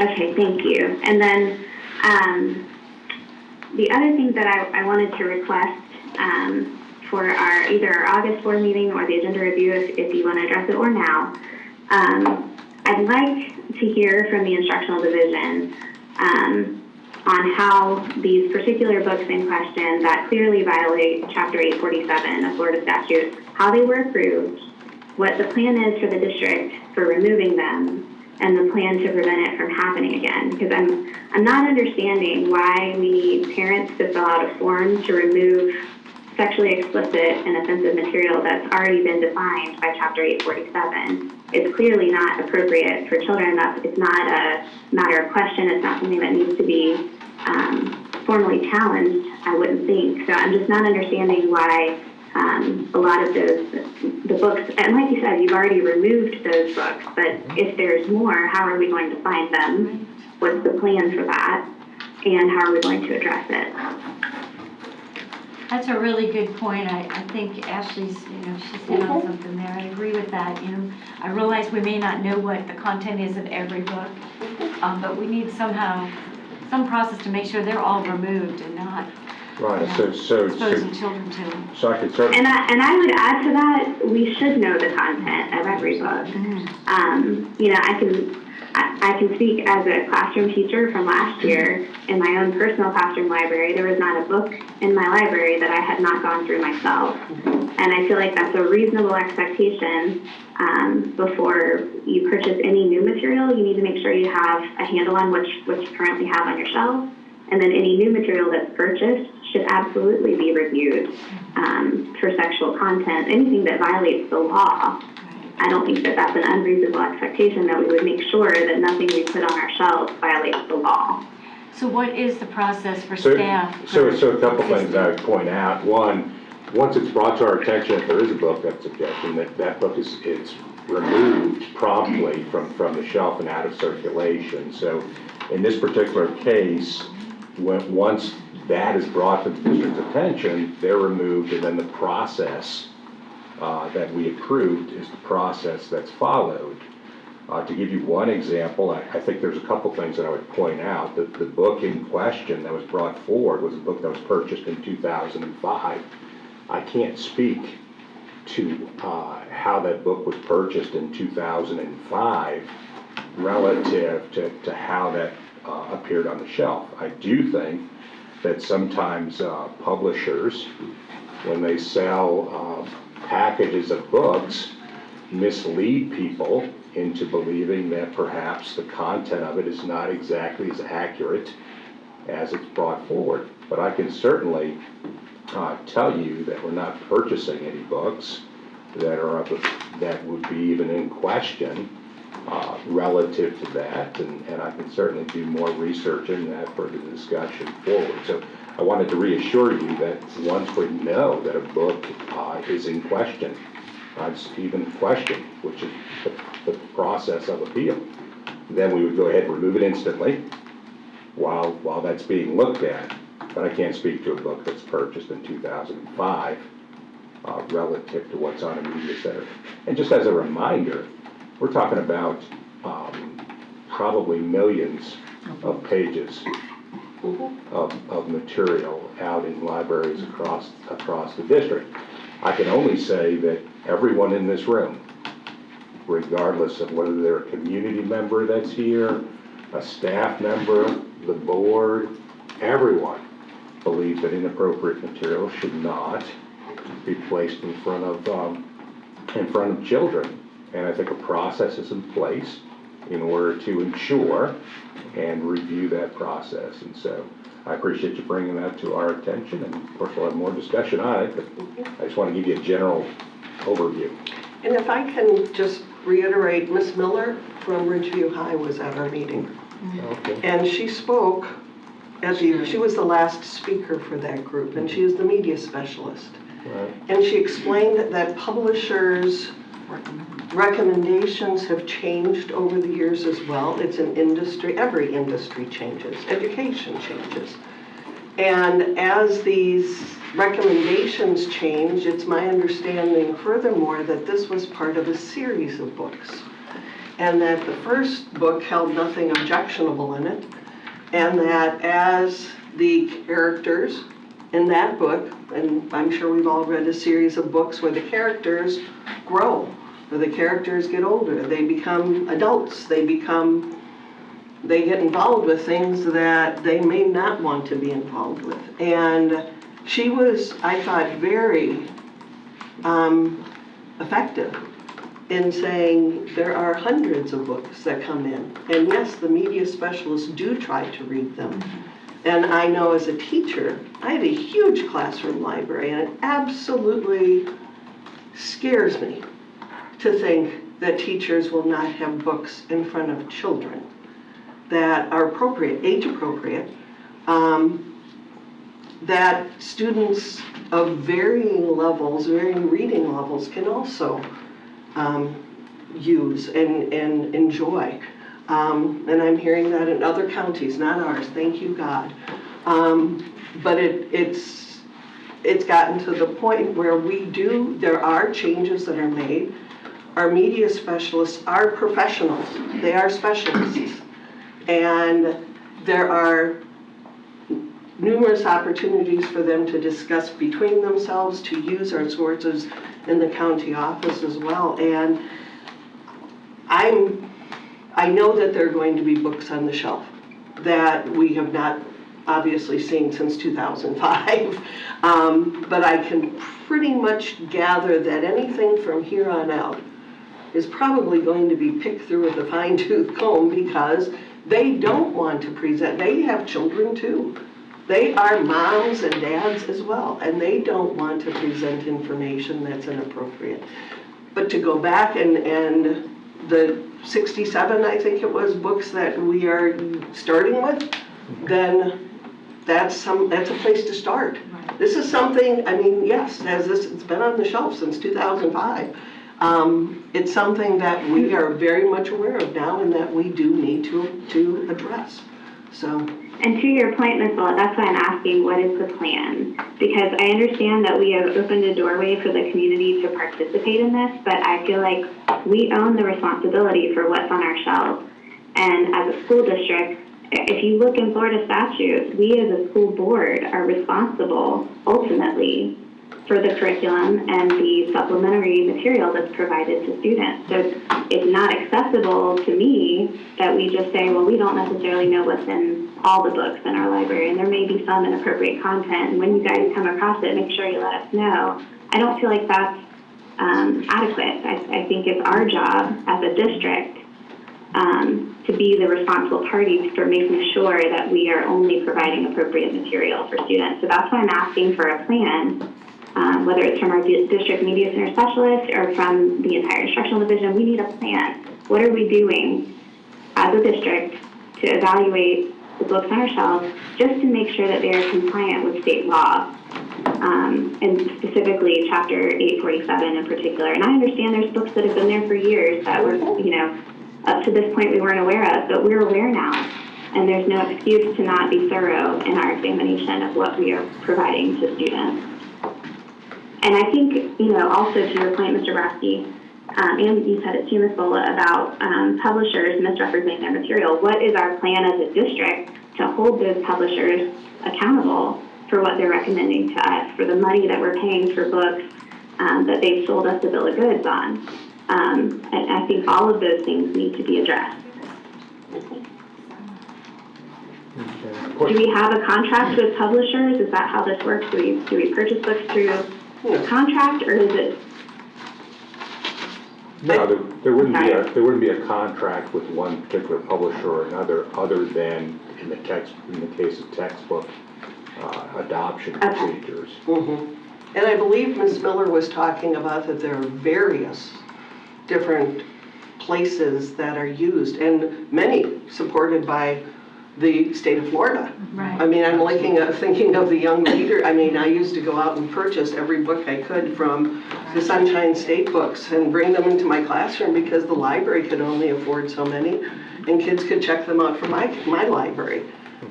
Okay, thank you. And then the other thing that I wanted to request for either our August board meeting or the agenda review, if you want to address it, or now, I'd like to hear from the instructional division on how these particular books in question that clearly violate Chapter 847 of Florida statute, how they were approved, what the plan is for the district for removing them, and the plan to prevent it from happening again. Because I'm not understanding why we need parents to fill out a form to remove sexually explicit and offensive material that's already been defined by Chapter 847. It's clearly not appropriate for children. It's not a matter of question. It's not something that needs to be formally challenged, I wouldn't think. So I'm just not understanding why a lot of the books, and like you said, you've already removed those books, but if there's more, how are we going to find them? What's the plan for that? And how are we going to address it? That's a really good point. I think Ashley's, she's hit on something there. I agree with that. I realize we may not know what the content is of every book, but we need some process to make sure they're all removed and not Right, exposing children to them. so I could certainly. And I would add to that, we should know the content of every book. I can speak as a classroom teacher from last year. In my own personal classroom library, there was not a book in my library that I had not gone through myself. And I feel like that's a reasonable expectation. Before you purchase any new material, you need to make sure you have a handle on what you currently have on your shelf. And then any new material that's purchased should absolutely be reviewed for sexual content, anything that violates the law. I don't think that that's an unreasonable expectation, that we would make sure that nothing we put on our shelves violates the law. So what is the process for So staff? a couple things I would point out. One, once it's brought to our attention, if there is a book that's suggestion, that book it's removed promptly from the shelf and out of circulation. So in this particular case, once that is brought to the district's attention, they're removed, and then the process that we approved is the process that's followed. To give you one example, I think there's a couple things that I would point out. The book in question that was brought forward was a book that was purchased in 2005. I can't speak to how that book was purchased in 2005 relative to how that appeared on the shelf. I do think that sometimes publishers, when they sell packages of books, mislead people into believing that perhaps the content of it is not exactly as accurate as it's brought forward. But I can certainly tell you that we're not purchasing any books that are that would be even in question relative to that, and I can certainly do more research in that for the discussion forward. So I wanted to reassure you that once we know that a book is in question, it's even questioned, which is the process of appeal, then we would go ahead and remove it instantly while that's being looked at. But I can't speak to a book that's purchased in 2005 relative to what's on a media center. And just as a reminder, we're talking about probably millions of pages of material out in libraries across the district. I can only say that everyone in this room, regardless of whether they're a community member that's here, a staff member, the board, everyone believes that inappropriate material should not be placed in front of children. And I think a process is in place in order to ensure and review that process. And so I appreciate you bringing that to our attention, and of course we'll have more discussion on it, but I just want to give you a general overview. And if I can just reiterate, Miss Miller from Ridgeview High was at our meeting. Okay. And she spoke, she was the last speaker for that group, and she is the media specialist. Right. And she explained that publishers' recommendations have changed over the years as well. It's an industry, every industry changes, education changes. And as these recommendations change, it's my understanding furthermore that this was part of a series of books, and that the first book held nothing objectionable in it, and that as the characters in that book, and I'm sure we've all read a series of books where the characters grow, or the characters get older, they become adults, they get involved with things that they may not want to be involved with. And she was, I thought, very effective in saying there are hundreds of books that come in. And yes, the media specialists do try to read them. And I know as a teacher, I have a huge classroom library, and it absolutely scares me to think that teachers will not have books in front of children that are appropriate, age appropriate, that students of varying levels, varying reading levels can also use and enjoy. And I'm hearing that in other counties, not ours, thank you God. But it's gotten to the point where there are changes that are made. Our media specialists are professionals, they are specialists. And there are numerous opportunities for them to discuss between themselves, to use our sources in the county office as well. And I know that there are going to be books on the shelf that we have not obviously seen since 2005, but I can pretty much gather that anything from here on out is probably going to be picked through with a fine-tooth comb, because they don't want to present. They have children too. They are moms and dads as well, and they don't want to present information that's inappropriate. But to go back and the 67, I think it was, books that we are starting with, then that's a place to start. Right. This is something, I mean, yes, it's been on the shelf since 2005. It's something that we are very much aware of now, and that we do need to address. So. And to your point, Ms. Wall, that's why I'm asking, what is the plan? Because I understand that we have opened a doorway for the community to participate in this, but I feel like we own the responsibility for what's on our shelves. And as a school district, if you look in Florida statute, we as a school board are responsible ultimately for the curriculum and the supplementary material that's provided to students. So it's not acceptable to me that we just say, well, we don't necessarily know what's in all the books in our library, and there may be some inappropriate content, and when you guys come across it, make sure you let us know. I don't feel like that's adequate. I think it's our job as a district to be the responsible parties for making sure that we are only providing appropriate material for students. So that's why I'm asking for a plan, whether it's from our district media center specialist or from the entire instructional division. We need a plan. What are we doing as a district to evaluate the books on our shelves just to make sure that they are compliant with state law? And specifically Chapter 847 in particular. And I understand there's books that have been there for years that were, up to this point we weren't aware of, but we're aware now. And there's no excuse to not be thorough in our examination of what we are providing to students. And I think, also to your point, Mr. Brasky, and you said it too, Ms. Bola, about publishers misrepresenting their material. What is our plan as a district to hold those publishers accountable for what they're recommending to us, for the money that we're paying for books that they've sold us a bill of goods on? And I think all of those things need to be addressed. Do we have a contract with publishers? Is that how this works? Do we purchase books through a contract, or is it? No, there wouldn't be a contract with one particular publisher or another, other than in the case of textbook adoption procedures. Mm-hmm. And I believe Ms. Miller was talking about that there are various different places that are used, and many supported by the state of Florida. Right. I mean, I'm thinking of the young reader. I mean, I used to go out and purchase every book I could from the Sunshine State books and bring them into my classroom because the library could only afford so many, and kids could check them out from my library.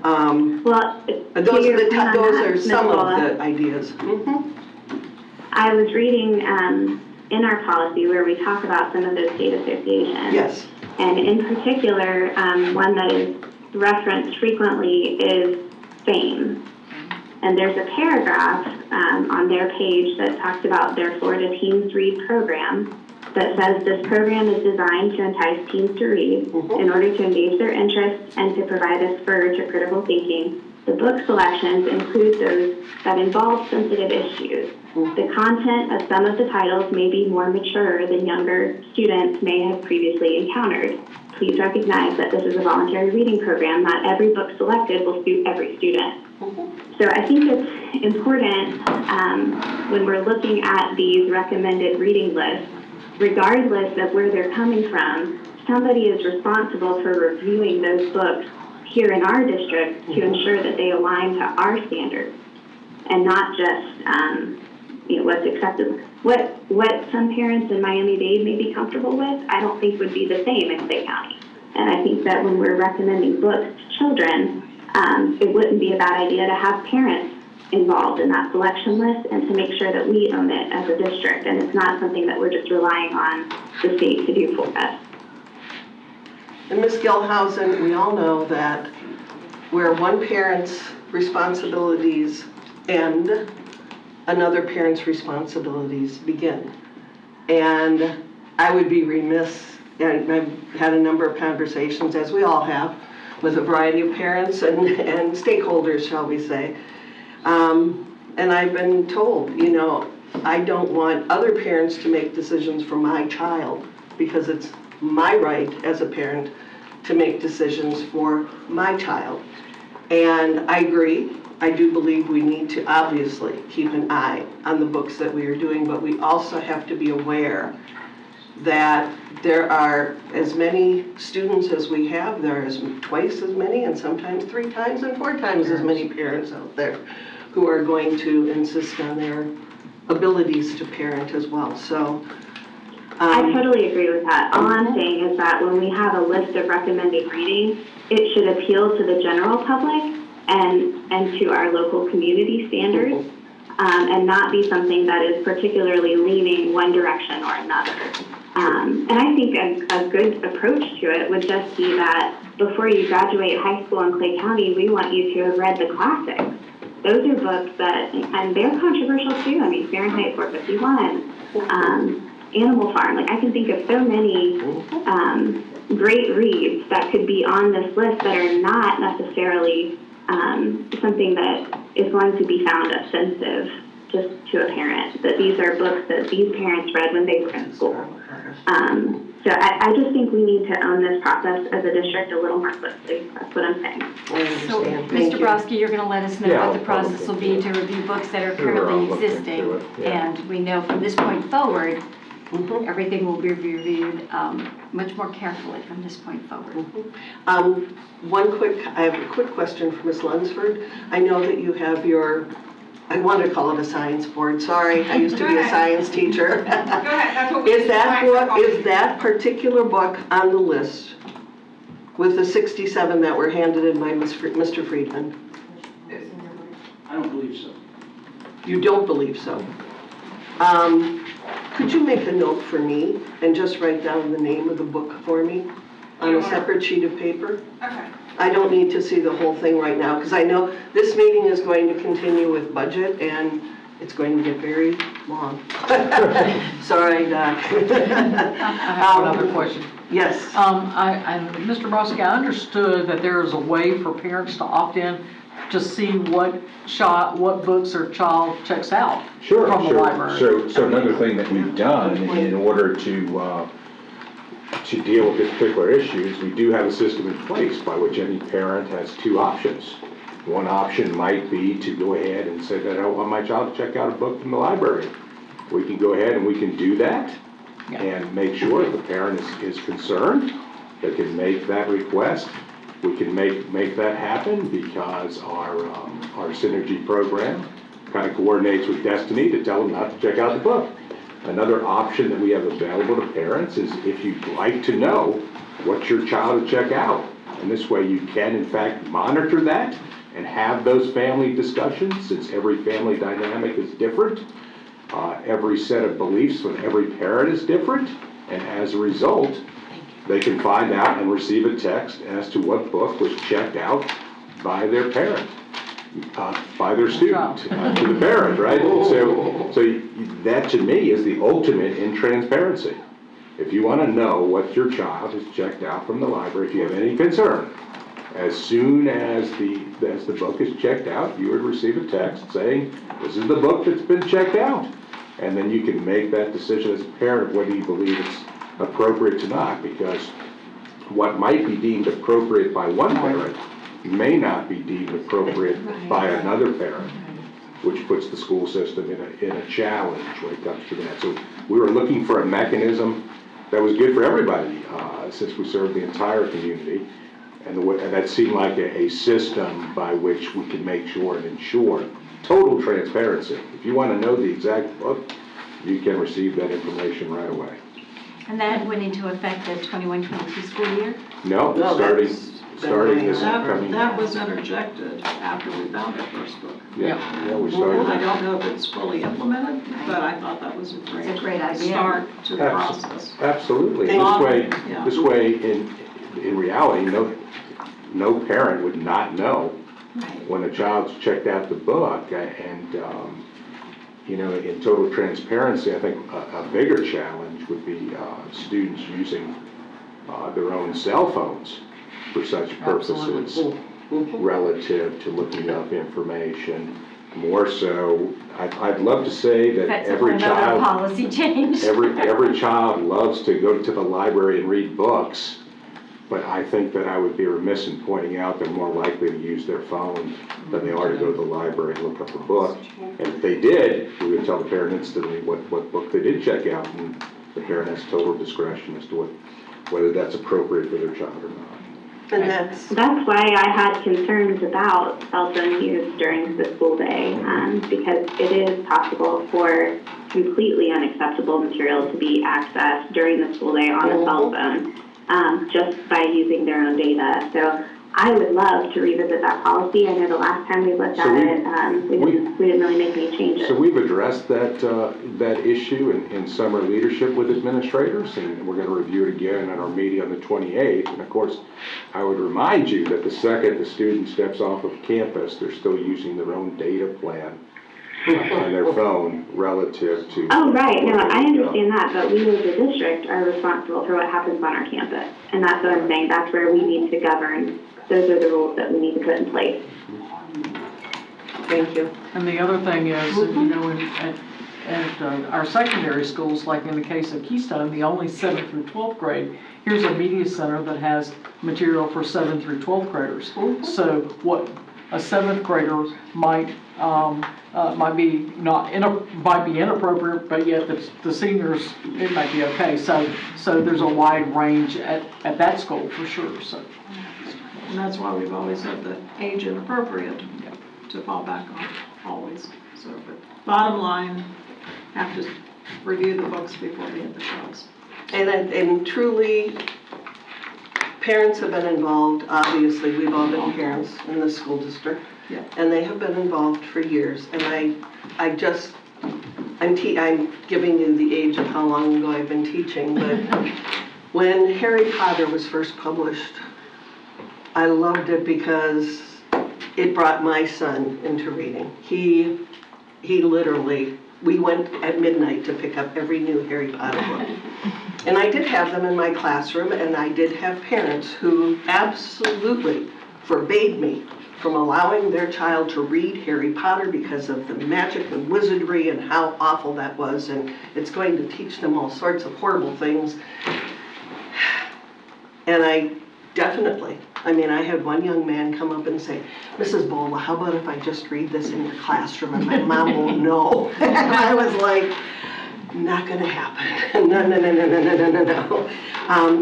Those are some of the ideas. Mm-hmm. I was reading in our policy where we talk about some of those state associations. Yes. And in particular, one that is referenced frequently is FAME. And there's a paragraph on their page that talks about their Florida Teens Read program that says this program is designed to entice teens to read in order to engage their interests and to provide a spur to critical thinking. The book selections include those that involve sensitive issues. The content of some of the titles may be more mature than younger students may have previously encountered. Please recognize that this is a voluntary reading program. Not every book selected will suit every student. So I think it's important when we're looking at these recommended reading lists, regardless of where they're coming from, somebody is responsible for reviewing those books here in our district to ensure that they align to our standards and not just what's acceptable. What some parents in Miami-Dade may be comfortable with, I don't think would be the same in Clay County. And I think that when we're recommending books to children, it wouldn't be a bad idea to have parents involved in that selection list and to make sure that we own it as a district, and it's not something that we're just relying on the state to do for us. And Ms. Gilhausen, we all know that where one parent's responsibilities end, another parent's responsibilities begin. And I would be remiss, and I've had a number of conversations, as we all have, with a variety of parents and stakeholders, shall we say. And I've been told, I don't want other parents to make decisions for my child because it's my right as a parent to make decisions for my child. And I agree. I do believe we need to obviously keep an eye on the books that we are doing, but we also have to be aware that there are as many students as we have, there are twice as many and sometimes 3 times and 4 times as many parents out there who are going to insist on their abilities to parent as well. So I totally agree with that. All I'm saying is that when we have a list of recommended reading, it should appeal to the general public and to our local community standards, and not be something that is particularly leaning one direction or another. And I think a good approach to it would just be that before you graduate high school in Clay County, we want you to have read the classics. those are books that, and they're controversial too. I mean, Fahrenheit 451, Animal Farm. Like, I can think of so many great reads that could be on this list that are not necessarily something that is going to be found offensive just to a parent, that these are books that these parents read when they were in school. So I just think we need to own this process as a district a little more closely. That's what I'm saying. I understand. So, Thank Mr. you. Broski, you're gonna let us know Yeah, what the I'll process look will into be it. to review books that are Sure, I'll currently look into existing. it, yeah. And we know from this point forward, Mhm. everything will be reviewed much more carefully from this point forward. I have a quick question for Ms. Lunsford. I know that you have your, I want to call it a science board, sorry, I used to be a science teacher. Go ahead, that's what we. Is that particular book on the list with the 67 that were handed in by Mr. Friedman? I don't believe so. You don't believe so? Could you make a note for me and just write down the name of the book for me on a separate sheet of paper? Okay. I don't need to see the whole thing right now, because I know this meeting is going to continue with budget, and it's going to get very long. Sorry, Doc. I have another question. Yes. Mr. Broski, I understood that there is a way for parents to opt in to see what books their child checks out Sure, from the sure. library. So another thing that we've done in order to deal with this particular issue is we do have a system in place by which any parent has two options. One option might be to go ahead and say that I want my child to check out a book from the library. We can go ahead and we can do that and make sure if the parent is concerned, they can make that request. We can make that happen because our Synergy program kind of coordinates with Destiny to tell them not to check out the book. Another option that we have available to parents is if you'd like to know what your child will check out. And this way you can in fact monitor that and have those family discussions, since every family dynamic is different. Every set of beliefs from every parent is different. And as a result, they can find out and receive a text as to what book was checked out by their parent, by their student, to the parent, right? So that to me is the ultimate in transparency. If you want to know what your child has checked out from the library, if you have any concern, as soon as the book is checked out, you would receive a text saying, this is the book that's been checked out. And then you can make that decision as a parent of whether you believe it's appropriate to not, because what might be deemed appropriate by one parent may not be deemed appropriate by another parent, which puts the school system in a challenge when it comes to that. So we were looking for a mechanism that was good for everybody, since we serve the entire community, and that seemed like a system by which we could make sure and ensure total transparency. If you want to know the exact book, you can receive that information right away. And that went into effect the 21-22 school year? No, Starting this That upcoming. that was interjected after we found our first book. Yeah, we I started. don't know if it's fully implemented, but I thought that was a great idea. start to the process. Absolutely. Yeah. This way, in reality, no parent would not know when a child's checked out the book. And in total transparency, I think a bigger challenge would be students using their own cell phones for such purposes, relative to looking up information. More so, I'd love to say that That's every another child, policy change. every child loves to go to the library and read books, but I think that I would be remiss in pointing out they're more likely to use their phone than they are to go to the library and look up a book. And if they did, we would tell the parent instantly what book they did check out, and the parent has total discretion as to whether that's appropriate for their child or not. And that's why I had concerns about cell phone use during the school day, because it is possible for completely unacceptable material to be accessed during the school day on a cell phone, just by using their own data. So I would love to revisit that policy. I know the last time we looked So at we- it, we didn't really make any changes. So we've addressed that issue in summer leadership with administrators, and we're going to review it again at our meeting on the 28th. And of course, I would remind you that the second the student steps off of campus, they're still using their own data plan on their phone relative to. Oh, right, no, I understand that, but we as a district are responsible for what happens on our campus. And that's what I'm saying, that's where we need to govern. Those are the rules that we need to put in place. Thank you. And the other thing is, you know, at our secondary schools, like in the case of Keystone, the only 7th through 12th grade, here's a media center that has material for 7th through 12th graders. So what a 7th grader might be might be inappropriate, but yet the seniors, it might be okay. So there's a wide range at that school for sure, so. And that's why we've always had the age inappropriate to fall back on, always. So, but bottom line, have to review the books before we hit the shelves. And truly, parents have been involved. Obviously, we've all been parents in the school district. Yeah. And they have been involved for years. And I'm giving you the age of how long ago I've been teaching, but when Harry Potter was first published, I loved it because it brought my son into reading. He literally, we went at midnight to pick up every new Harry Potter book. And I did have them in my classroom, and I did have parents who absolutely forbade me from allowing their child to read Harry Potter because of the magic and wizardry and how awful that was, and it's going to teach them all sorts of horrible things. And I had one young man come up and say, Mrs. Bola, how about if I just read this in your classroom and my mom won't know? And I was like, not gonna happen. No.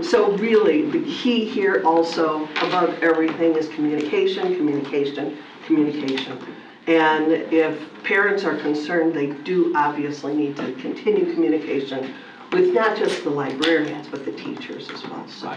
So really, the key here also above everything is communication, communication, communication. And if parents are concerned, they do obviously need to continue communication with not just the librarians, but the teachers as well. So,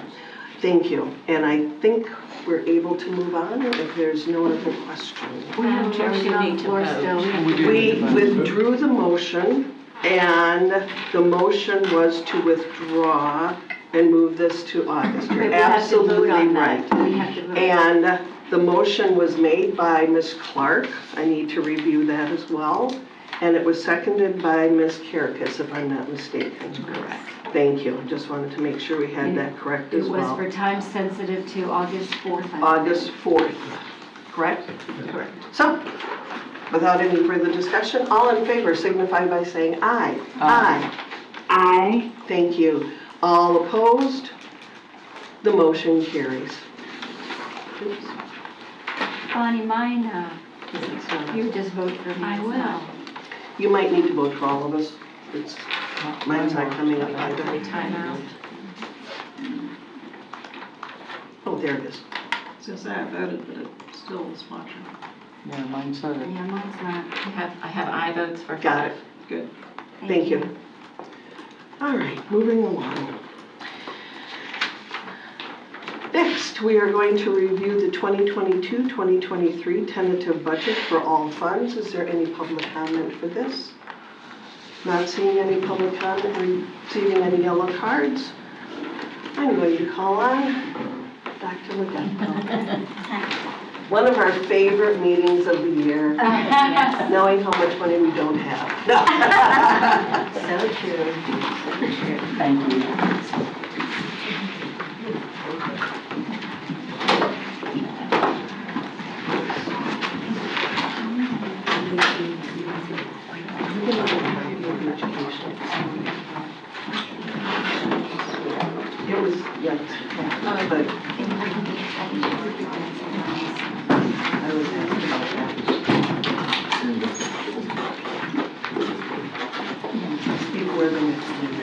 thank you. And I think we're able to move on if there's no other questions. We have a motion on the floor still. We withdrew the motion, and the motion was to withdraw and move this to August. You're absolutely right. We have to vote. And the motion was made by Ms. Clark. I need to review that as well. And it was seconded by Ms. Karakis, if I'm not mistaken. Correct. Thank you. I just wanted to make sure we had that correct as well. It was for time sensitive to August 4th. August 4th, correct? Correct. So, without any further discussion, all in favor signify by saying aye. Aye. Aye. Thank you. All opposed? The motion carries. Oops. Bonnie, mine, you just vote for me. I will. You might need to vote for all of us. Mine's not coming up either. Timeout. Oh, there it is. I was gonna say I voted, but it still is flashing. Yeah, mine said it. Yeah, mine's not. I have I votes for. Got it. Good. Thank you. All right, moving along. Next, we are going to review the 2022-2023 tentative budget for all funds. Is there any public comment for this? Not seeing any public comment, receiving any yellow cards. I'm going to call on Dr. Legato. One of our favorite meetings of the year, knowing how much money we don't have. No. So true. So true. Thank you. It was, yes, but I was asked about that. Before the next meeting.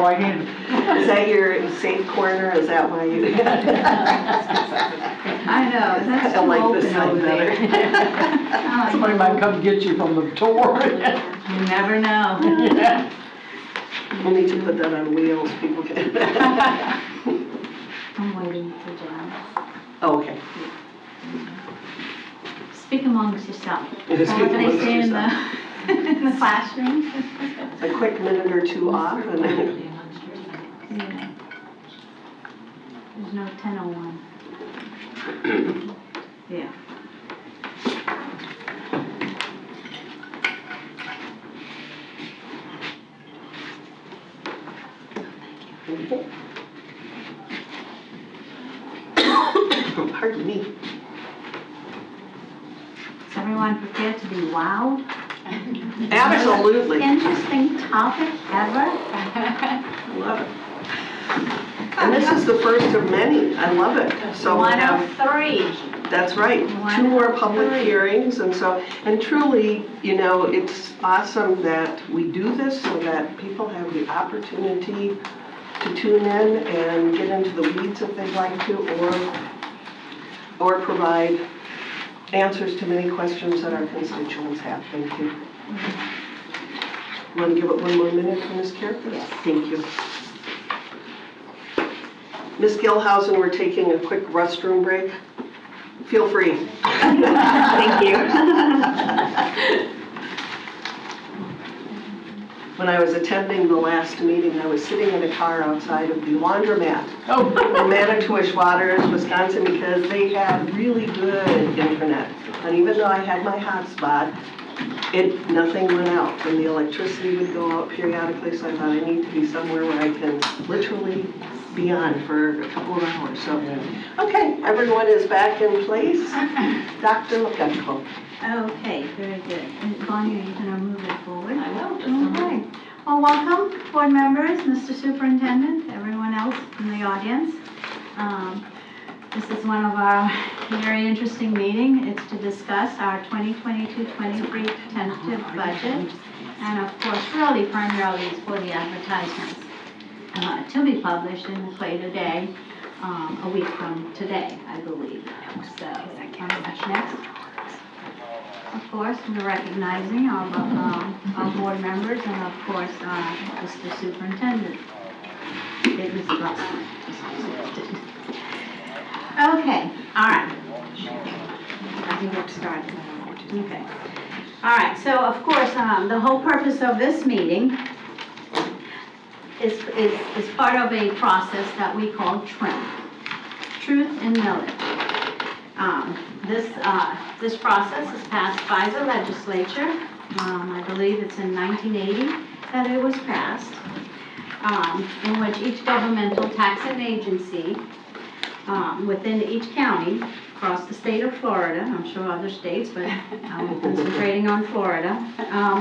I handed. Is that your safe corner? Is that why you? I know, that's I too like this open side over there. better. Somebody might come get you from the tour. You never know. Yeah. We'll need to put that on wheels, people can. I'm waiting for Janice. Oh, okay. Speak amongst yourself. Speak What do they amongst say in yourself. in the classroom? A quick minute or two off and then. Yeah. There's no 10:01. Yeah. Pardon me. Is everyone prepared to be wowed? Absolutely. Interesting topic ever. I love it. And this is the first of many. I love it. So we One have, of three. that's right, One 2 more of public 3. hearings. And truly, you know, it's awesome that we do this so that people have the opportunity to tune in and get into the weeds if they'd like to, or provide answers to many questions that our constituents have. Thank you. Want to give it one more minute for Ms. Carey? Yes. Thank you. Ms. Gilhousen, we're taking a quick restroom break. Feel free. Thank you. When I was attending the last meeting, I was sitting in a car outside of the laundromat Oh. in Manitowish Waters, Wisconsin, because they had really good internet. And even though I had my hotspot, nothing went out, and the electricity would go out periodically, so I thought I need to be somewhere where I can literally be on for a couple of hours. So, okay, everyone is back in place. Dr. Lepetko. Okay, very good. And Bonnie, are you going to move it forward? I will, just a moment. Okay. Well, welcome, board members, Mr. Superintendent, everyone else in the audience. This is one of our very interesting meetings. It's to discuss our 2022-23 tentative budget. And of course, really primarily is for the advertisements to be published in the Clay today, a week from today, I believe. So, next. Of course, we're recognizing our board members and of course, Mr. Superintendent. It was Okay, all right. I think we're started. Okay. All right, so of course, the whole purpose of this meeting is part of a process that we call TRIM, Truth in Millage. This process is passed by the legislature. I believe it's in 1980 that it was passed, in which each governmental taxing agency within each county across the state of Florida, I'm sure other states, but I'm concentrating on Florida,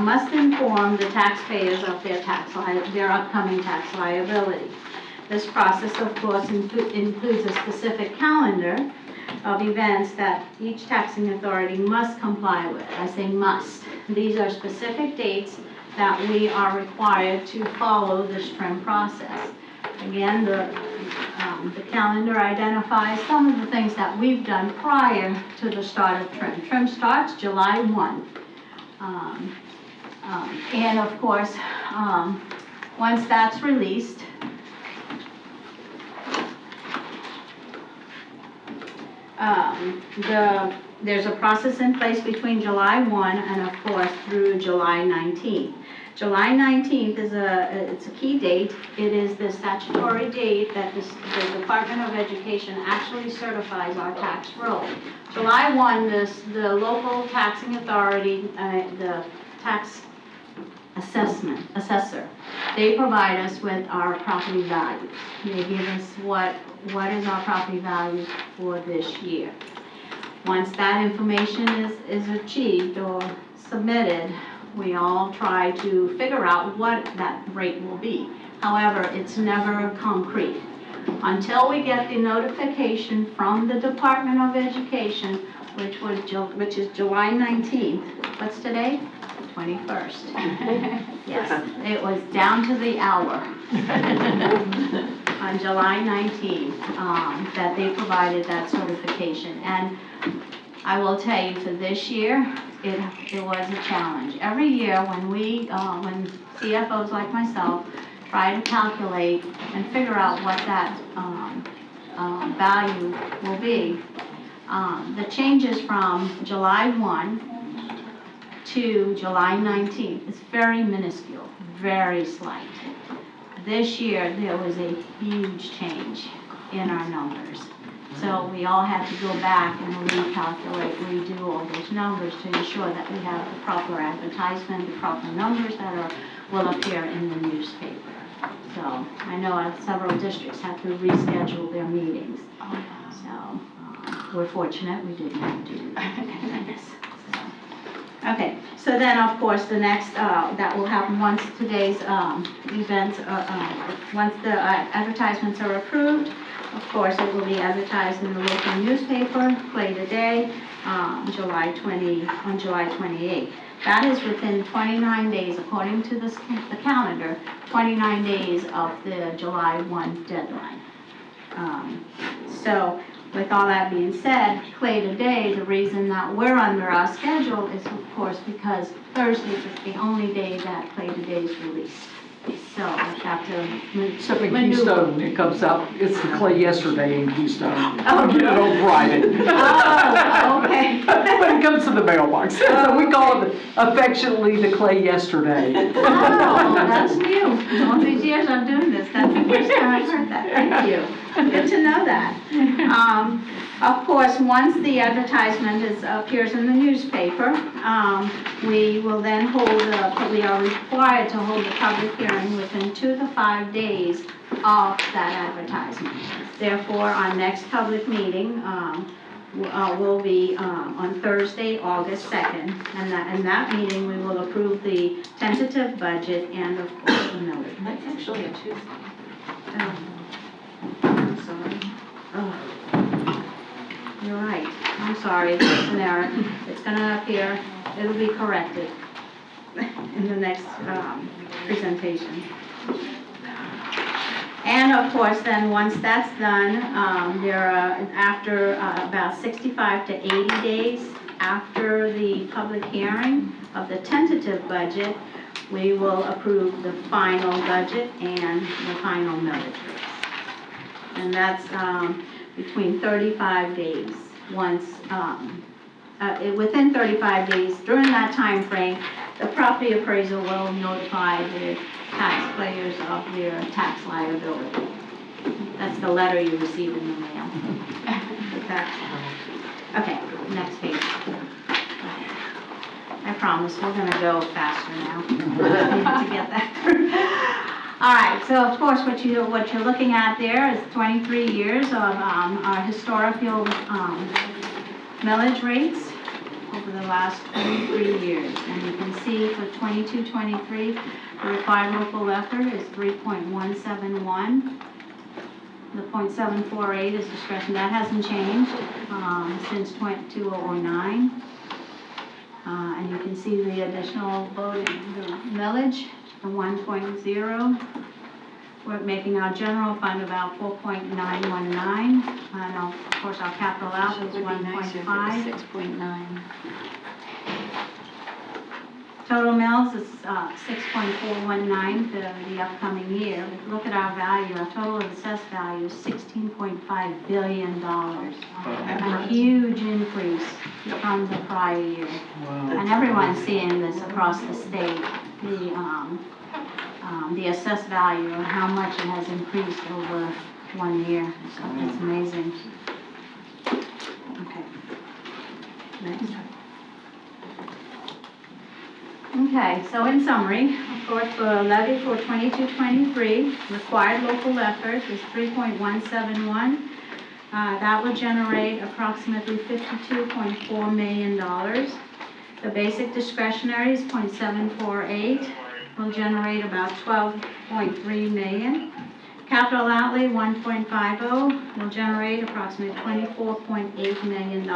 must inform the taxpayers of their upcoming tax liability. This process, of course, includes a specific calendar of events that each taxing authority must comply with. I say must. These are specific dates that we are required to follow this TRIM process. Again, the calendar identifies some of the things that we've done prior to the start of TRIM. TRIM starts July 1. And of course, once that's released, there's a process in place between July 1 and of course through July 19th. July 19th is it's a key date. It is the statutory date that the Department of Education actually certifies our tax roll. July 1, the local taxing authority, the tax assessor, they provide us with our property values. They give us what is our property value for this year. Once that information is achieved or submitted, we all try to figure out what that rate will be. However, it's never concrete. Until we get the notification from the Department of Education, which is July 19th. What's today? 21st. Yes, it was down to the hour on July 19th that they provided that certification. And I will tell you, for this year, it was a challenge. Every year when when CFOs like myself try to calculate and figure out what that value will be, the changes from July 1 to July 19th is very minuscule, very slight. This year, there was a huge change in our numbers. So we all had to go back and recalculate, redo all those numbers to ensure that we have the proper advertisement, the proper numbers that will appear in the newspaper. So I know several districts had to reschedule their meetings. So we're fortunate we didn't have to do this. Okay, so then of course the next, that will happen once today's events, once the advertisements are approved. Of course, it will be advertised in the local newspaper, Play Today, on July 28th. That is within 29 days, according to the calendar, 29 days of the July 1 deadline. So with all that being said, Play Today, the reason that we're under our schedule is of course because Thursday is the only day that Play Today is released. So I have to Except in maneuver. Keystone, it comes out, it's the Clay yesterday in Keystone. Oh, You don't write it. Oh, okay. But it comes to the mailbox. So we call it affectionately the Clay yesterday. Oh, that's new. All these years I'm doing this, that's the first time I've heard that. Thank you. Good to know that. Of course, once the advertisement appears in the newspaper, we will then we are required to hold a public hearing within 2 to 5 days of that advertisement. Therefore, our next public meeting will be on Thursday, August 2nd. And in that meeting, we will approve the tentative budget and of course the millage. That's actually a Tuesday. I'm sorry. Oh. You're right. I'm sorry. It's an error. It's going to appear. It'll be corrected in the next presentation. And of course, then once that's done, there are after about 65 to 80 days after the public hearing of the tentative budget, we will approve the final budget and the final millage rates. And that's between 35 days. Once, within 35 days, during that time frame, the property appraiser will notify the taxpayers of their tax liability. That's the letter you receive in the mail. Okay, next page. I promise we're going to go faster now to get that through. All right, so of course what you're looking at there is 23 years of our historical millage rates over the last 23 years. And you can see for 22-23, the required local effort is 3.171. The 0.748 is discretion. That hasn't changed since 2009. And you can see the additional voted millage, the 1.0. We're making our general fund about 4.919, and of course our capital outlay is 1.5. 6.9. Total mills is 6.419 for the upcoming year. But look at our value. Our total assessed value is $16.5 billion. A huge increase from the prior year. Wow. And everyone's seeing this across the state. The assessed value and how much it has increased over 1 year. So it's amazing. Okay. Next. Okay, so in summary, of course, for levy for 22-23, required local effort is 3.171. That would generate approximately $52.4 million. The basic discretionary is 0.748. Will generate about 12.3 million. Capital outlay 1.50 will generate approximately $24.8 million.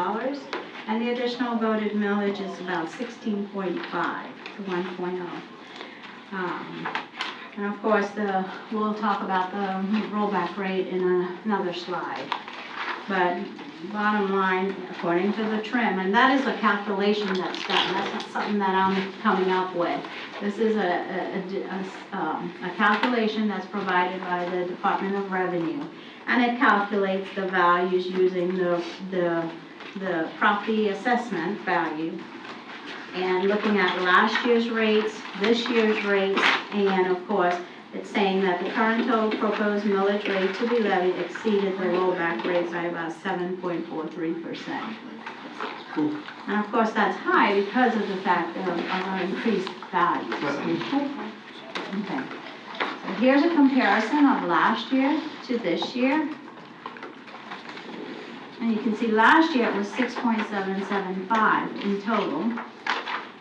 And the additional voted millage is about 16.5. 1.0. And of course, we'll talk about the rollback rate in another slide. But bottom line, according to the trim, and that is a calculation that's done. That's not something that I'm coming up with. This is a calculation that's provided by the Department of Revenue. And it calculates the values using the property assessment value, and looking at last year's rates, this year's rates, and of course, it's saying that the current total proposed millage rate to be levied exceeded the rollback rate by about 7.43%. And of course, that's high because of the fact of our increased values. Okay. So here's a comparison of last year to this year. And you can see last year it was 6.775 in total.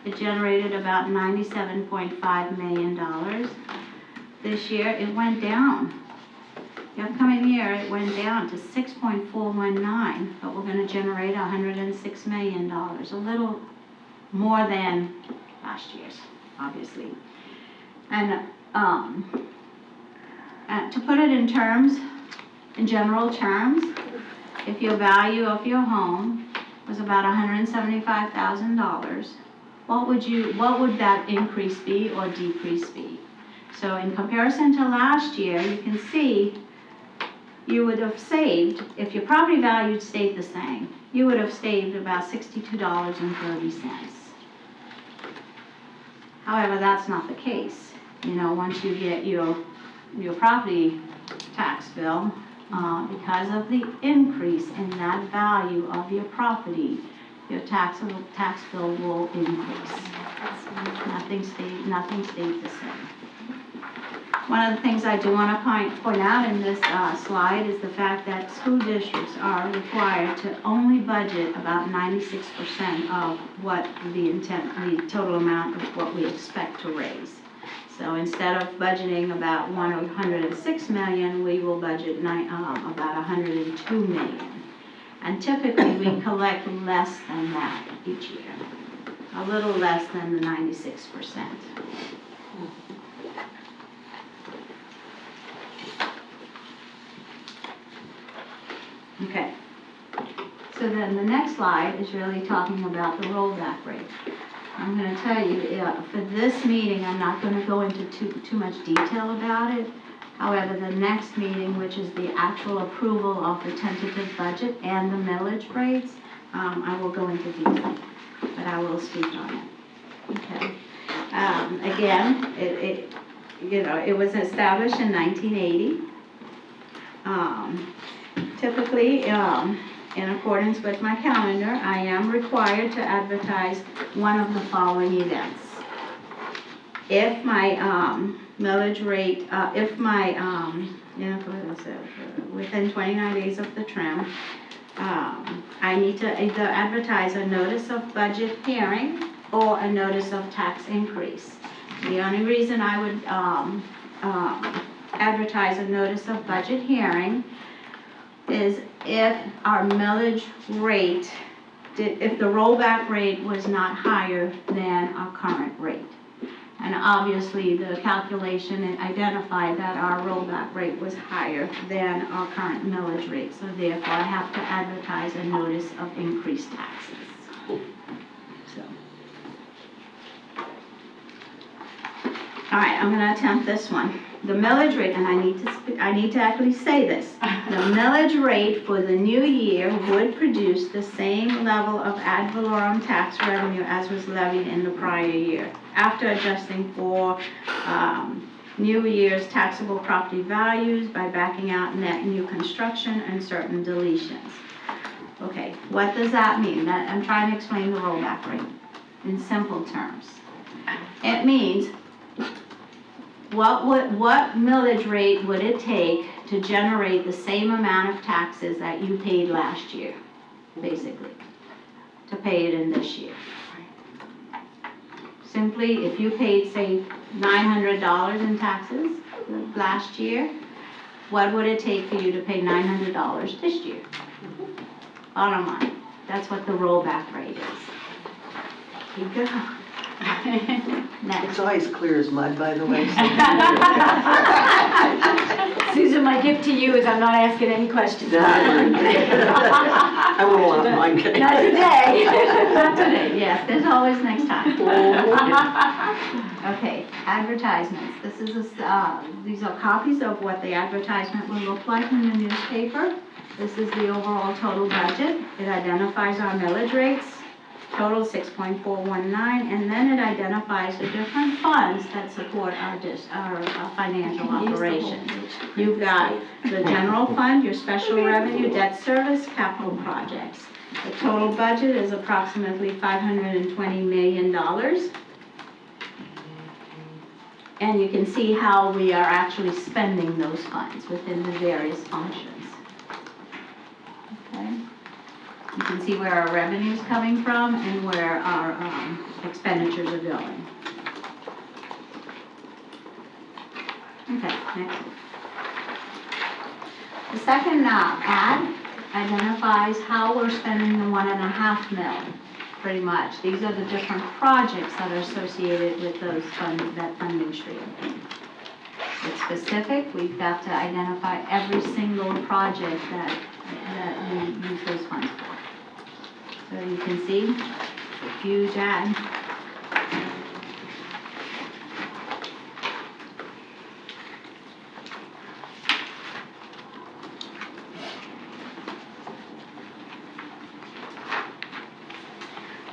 It generated about $97.5 million. This year it went down. The upcoming year it went down to 6.419, but we're going to generate $106 million, a little more than last year's, obviously. And to put it in terms, in general terms, if your value of your home was about $175,000, what would that increase be or decrease be? So in comparison to last year, you can see you would have saved, if your property value stayed the same, you would have saved about $62.30. However, that's not the case. You know, once you get your property tax bill, because of the increase in that value of your property, your tax bill will increase. Nothing stayed the same. One of the things I do want to point out in this slide is the fact that school districts are required to only budget about 96% of what the total amount of what we expect to raise. So instead of budgeting about 106 million, we will budget about 102 million. And typically we collect less than that each year, a little less than the 96%. Okay, so then the next slide is really talking about the rollback rate. I'm going to tell you, for this meeting, I'm not going to go into too much detail about it. However, the next meeting, which is the actual approval of the tentative budget and the millage rates, I will go into detail, but I will speak on it. Okay. Again, it was established in 1980. Typically, in accordance with my calendar, I am required to advertise one of the following events. If my millage rate, within 29 days of the trim, I need to either advertise a notice of budget hearing or a notice of tax increase. The only reason I would advertise a notice of budget hearing is if our millage rate, if the rollback rate was not higher than our current rate. And obviously the calculation identified that our rollback rate was higher than our current millage rate. So therefore I have to advertise a notice of increased taxes. So. All right, I'm going to attempt this one. The millage rate, and I need to actually say this. The millage rate for the new year would produce the same level of ad valorem tax revenue as was levied in the prior year, after adjusting for new year's taxable property values by backing out net new construction and certain deletions. Okay, what does that mean? I'm trying to explain the rollback rate in simple terms. It means what millage rate would it take to generate the same amount of taxes that you paid last year, basically, to pay it in this year? Simply, if you paid, say, $900 in taxes last year, what would it take for you to pay $900 this year? Bottom line, that's what the rollback rate is. Keep going. Next. It's always clear as mud, by the way. Susan, my gift to you is I'm not asking any questions. I won't allow mine. Not today. Not today, yes, there's always next time. Okay, advertisements. This is, these are copies of what the advertisement will look like in the newspaper. This is the overall total budget. It identifies our millage rates, total 6.419, and then it identifies the different funds that support our financial operations. You've got the general fund, your special revenue, debt service, capital projects. The total budget is approximately $520 million. And you can see how we are actually spending those funds within the various functions. Okay. You can see where our revenue is coming from and where our expenditures are going. Okay, next. The second ad identifies how we're spending the $1.5 million, pretty much. These are the different projects that are associated with those that funding stream. It's specific. We've got to identify every single project that we use those funds for. So you can see, it's a huge ad.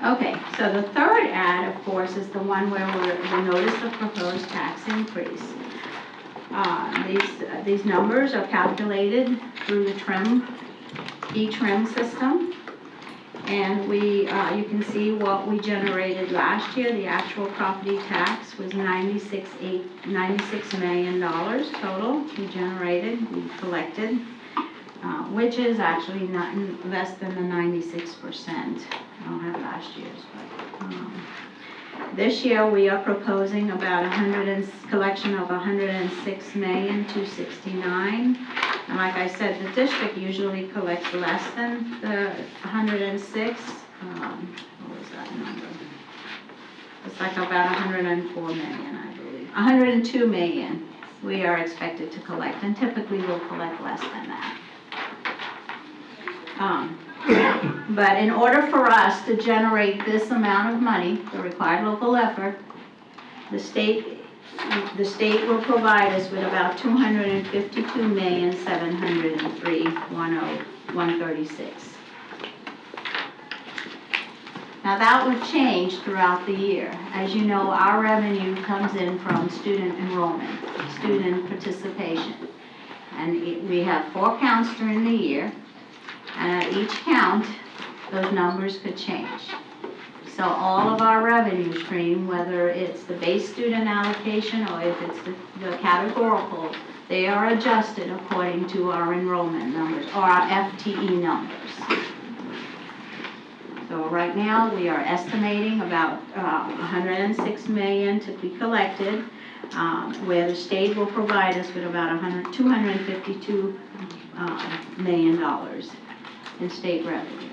Okay, so the third ad, of course, is the one where the notice of proposed tax increase. These numbers are calculated through the e-trim system. And you can see what we generated last year. The actual property tax was $96 million total we generated, we collected, which is actually not less than the 96%. I don't have last year's, but this year we are proposing about collection of $106,269,000. And like I said, the district usually collects less than the 106. What was that number? It's like about 104 million, I believe. 102 million we are expected to collect, and typically we'll collect less than that. But in order for us to generate this amount of money, the required local effort, the state will provide us with about $252,703,136. Now that would change throughout the year. As you know, our revenue comes in from student enrollment, student participation. And we have 4 counts during the year, and at each count, those numbers could change. So all of our revenue stream, whether it's the base student allocation or if it's the categorical, they are adjusted according to our enrollment numbers or our FTE numbers. So right now we are estimating about 106 million to be collected, where the state will provide us with about $252 million in state revenue.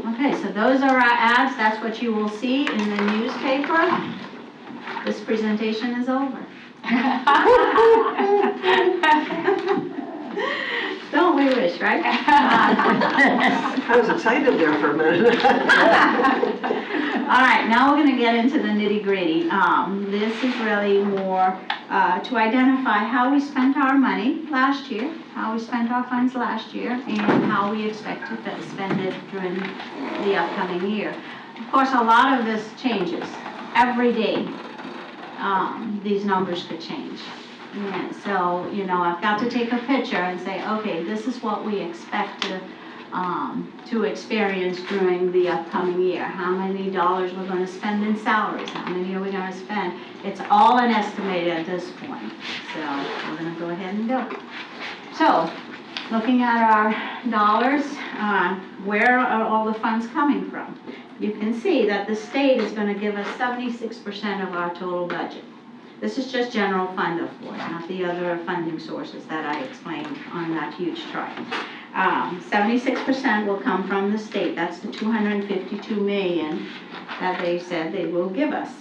Okay, so those are our ads. That's what you will see in the newspaper. This presentation is over. Don't we wish, right? I was excited there for a minute. All right, now we're going to get into the nitty-gritty. This is really more to identify how we spent our money last year, how we spent our funds last year, and how we expect to spend it during the upcoming year. Of course, a lot of this changes every day. These numbers could change. Yeah, so, you know, I've got to take a picture and say, okay, this is what we expect to experience during the upcoming year. How many dollars we're going to spend in salaries? How many are we going to spend? It's all an estimate at this point. So we're going to go ahead and do it. So, looking at our dollars, where are all the funds coming from? You can see that the state is going to give us 76% of our total budget. This is just general fund, of course, not the other funding sources that I explained on that huge chart. 76% will come from the state. That's the 252 million that they said they will give us.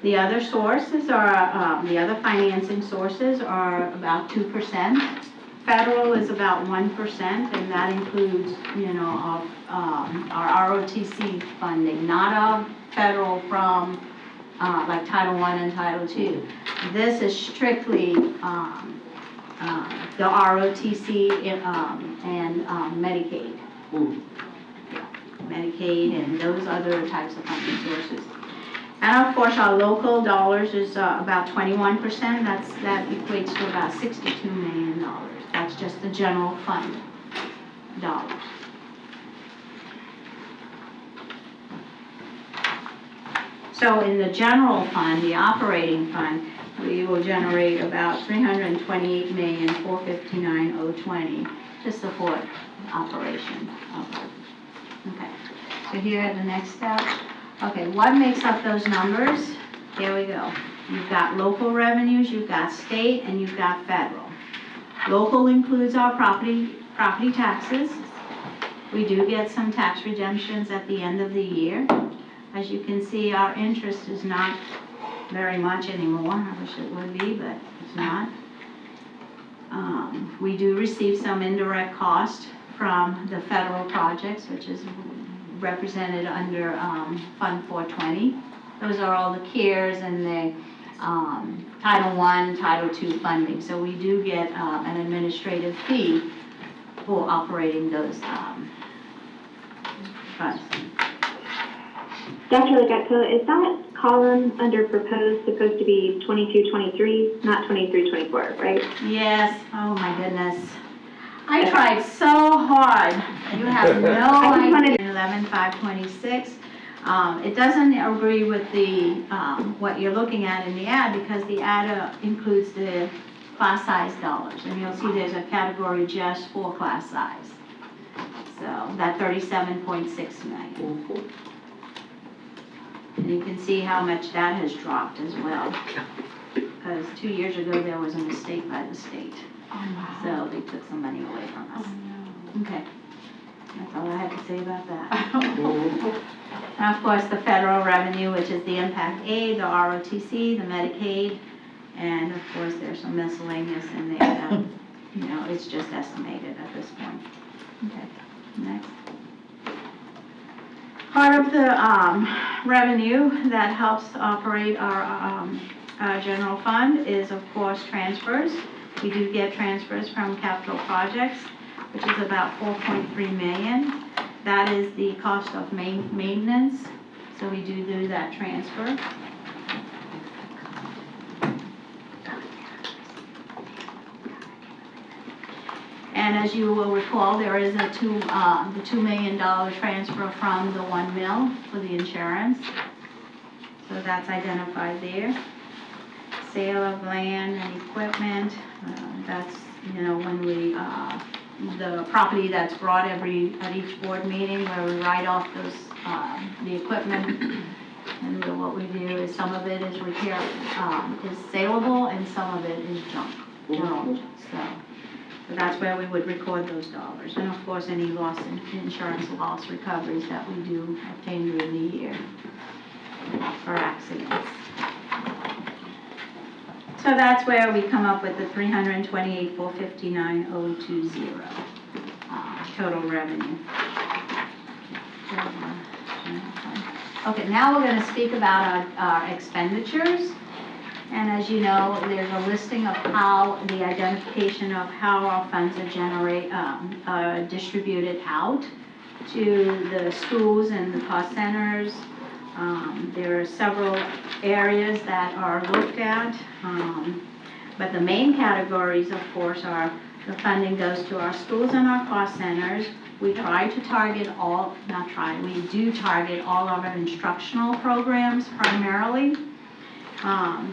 The other sources are, the other financing sources are about 2%. Federal is about 1%, and that includes, you know, our ROTC funding, not of federal from like Title I and Title II. This is strictly the ROTC and Medicaid. Medicaid and those other types of funding sources. And of course, our local dollars is about 21%. That equates to about $62 million. That's just the general fund dollars. So in the general fund, the operating fund, we will generate about $328,459,020 to support operation of it. Okay, so here are the next steps. Okay, what makes up those numbers? Here we go. You've got local revenues, you've got state, and you've got federal. Local includes our property taxes. We do get some tax redemptions at the end of the year. As you can see, our interest is not very much anymore. I wish it would be, but it's not. We do receive some indirect cost from the federal projects, which is represented under Fund 420. Those are all the CARES and the Title I, Title II funding. So we do get an administrative fee for operating those funds. Dr. Legato, is that column under proposed supposed to be 22-23, not 23-24, right? Yes, oh my goodness. I tried so hard. You have no idea. 11,526. It doesn't agree with the what you're looking at in the ad because the ad includes the class size dollars. And you'll see there's a category just for class size. So that 37.6 million. And you can see how much that has dropped as well. Because 2 years ago, there was a mistake by the state. Oh, wow. So they took some money away from us. Oh, no. Okay. That's all I have to say about that. And of course, the federal revenue, which is the impact aid, the ROTC, the Medicaid, and of course, there's some miscellaneous in there that, you know, it's just estimated at this point. Okay, next. Part of the revenue that helps operate our general fund is, of course, transfers. We do get transfers from capital projects, which is about 4.3 million. That is the cost of maintenance, so we do that transfer. And as you will recall, there is the $2 million transfer from the 1 mil for the insurance. So that's identified there. Sale of land and equipment, that's, you know, when we, the property that's brought at each board meeting where we write off those, the equipment. And what we do is some of it is repair, is saleable and some of it is junk. So that's where we would record those dollars. And of course, any loss in insurance loss recoveries that we do obtain during the year for accidents. So that's where we come up with the 328,459,020 total revenue. Okay, now we're going to speak about our expenditures. And as you know, there's a listing of how the identification of how our funds are distributed out to the schools and the cost centers. There are several areas that are looked at, but the main categories, of course, are the funding goes to our schools and our cost centers. We try to target we do target all of our instructional programs primarily.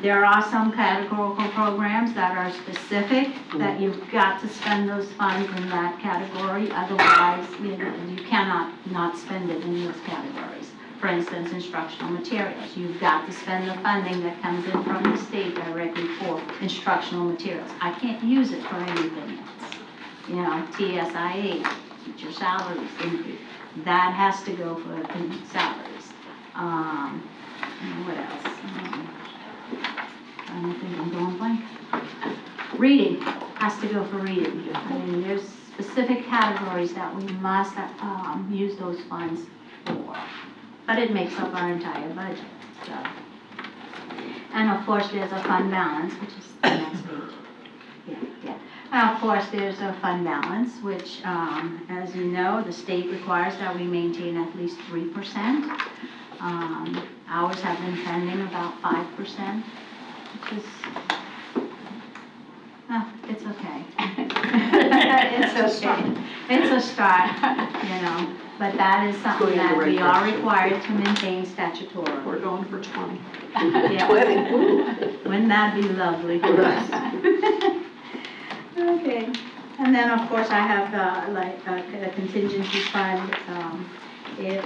There are some categorical programs that are specific that you've got to spend those funds in that category. Otherwise, you cannot not spend it in those categories. For instance, instructional materials. You've got to spend the funding that comes in from the state directly for instructional materials. I can't use it for anything else. you know, TSIA, teacher salaries increase. That has to go for salaries. And what else? I don't think I'm going blank. Reading has to go for reading. I mean, there's specific categories that we must use those funds for. But it makes up our entire budget, so. And of course, there's a fund balance, which is the next page. Yeah. And of course, there's a fund balance, which, as you know, the state requires that we maintain at least 3%. Ours have been trending about 5%, which is, it's okay. It's okay. It's a start, you know, but that is something that we are required to maintain statutorily. We're going for 20. Yeah. 20. Wouldn't that be lovely? Okay, and then of course I have a contingency fund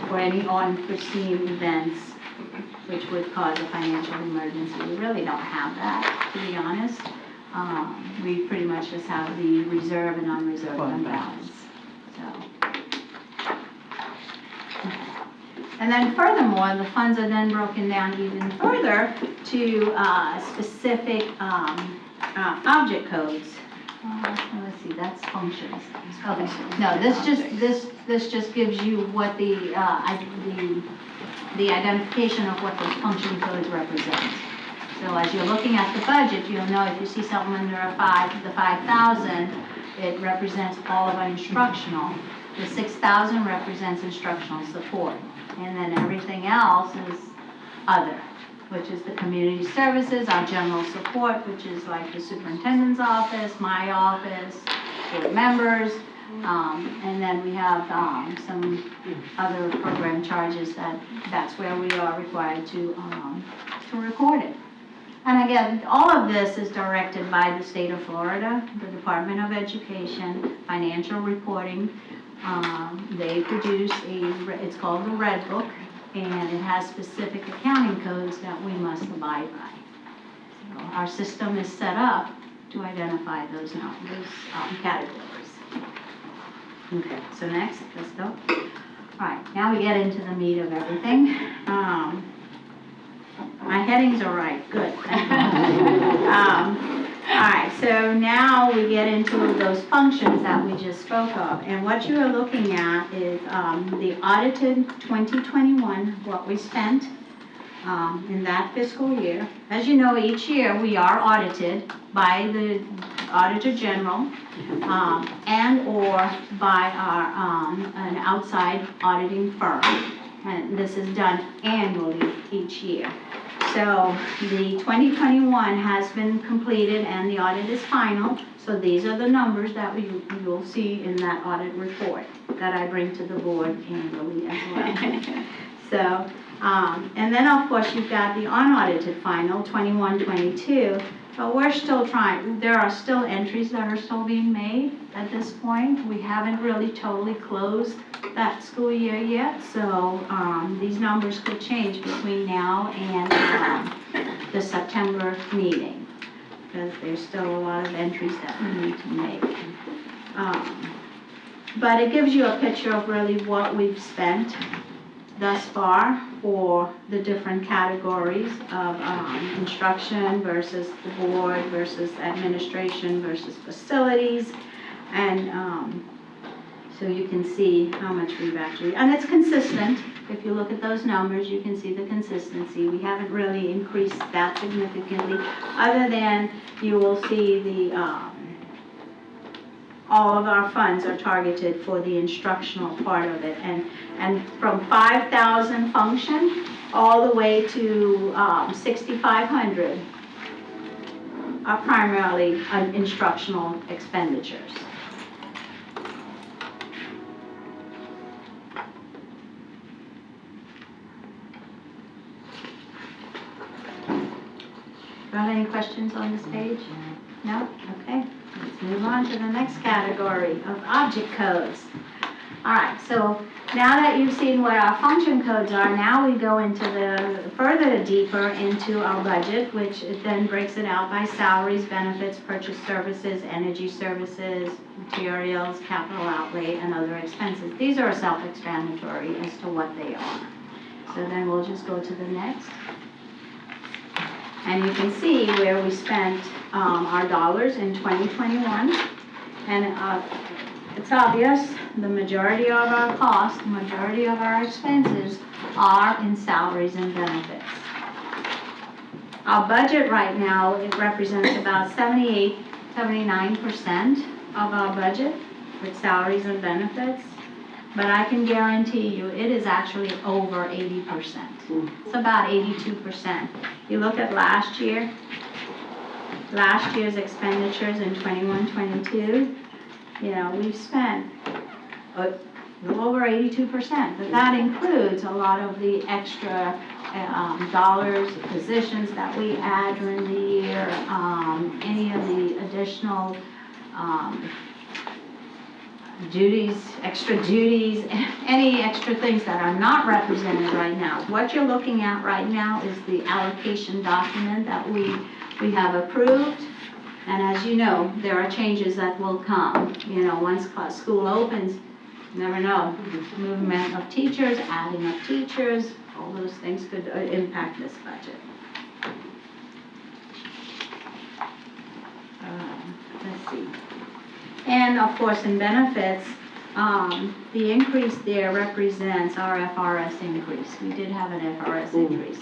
for any unforeseen events which would cause a financial emergency. We really don't have that, to be honest. We pretty much just have the reserve and unreserved fund balance. So. And then furthermore, the funds are then broken down even further to specific object codes. Let's see, that's functions. Okay, no, this just gives you what the identification of what those function codes represent. So as you're looking at the budget, you'll know if you see something under the 5,000, it represents all of our instructional. The 6,000 represents instructional support. And then everything else is other, which is the community services, our general support, which is like the superintendent's office, my office, board members, and then we have some other program charges that's where we are required to record it. And again, all of this is directed by the state of Florida, the Department of Education, financial reporting. They produce it's called the Red Book, and it has specific accounting codes that we must abide by. So our system is set up to identify those categories. Okay, so next, let's go. All right, now we get into the meat of everything. My headings are right, good. All right, so now we get into those functions that we just spoke of. And what you are looking at is the audited 2021, what we spent in that fiscal year. As you know, each year we are audited by the Auditor General and or by an outside auditing firm. And this is done annually each year. So the 2021 has been completed and the audit is final. So these are the numbers that you'll see in that audit report that I bring to the board annually as well. So, and then of course you've got the unaudited final, 21-22. But we're still trying, there are still entries that are still being made at this point. We haven't really totally closed that school year yet, so these numbers could change between now and the September meeting, because there's still a lot of entries that we need to make. But it gives you a picture of really what we've spent thus far for the different categories of instruction versus the board versus administration versus facilities. And so you can see how much we've actually, and it's consistent. If you look at those numbers, you can see the consistency. We haven't really increased that significantly, other than you will see the all of our funds are targeted for the instructional part of it, and from 5,000 function all the way to 6,500 are primarily instructional expenditures. Got any questions on this page? No? Okay. Let's move on to the next category of object codes. All right, so now that you've seen what our function codes are, now we go into further deeper into our budget, which it then breaks it out by salaries, benefits, purchase services, energy services, materials, capital outlay, and other expenses. These are self-explanatory as to what they are. So then we'll just go to the next. And you can see where we spent our dollars in 2021. And it's obvious, the majority of our costs, the majority of our expenses are in salaries and benefits. Our budget right now, it represents about 79% of our budget with salaries and benefits. But I can guarantee you, it is actually over 80%. It's about 82%. You look at last year's expenditures in 21-22, you know, we've spent a little over 82%, but that includes a lot of the extra dollars, positions that we add during the year, any of the additional extra duties, any extra things that are not represented right now. What you're looking at right now is the allocation document that we have approved. And as you know, there are changes that will come. You know, once school opens, you never know. Movement of teachers, adding of teachers, all those things could impact this budget. Let's see. And of course, in benefits, the increase there represents our FRS increase. We did have an FRS increase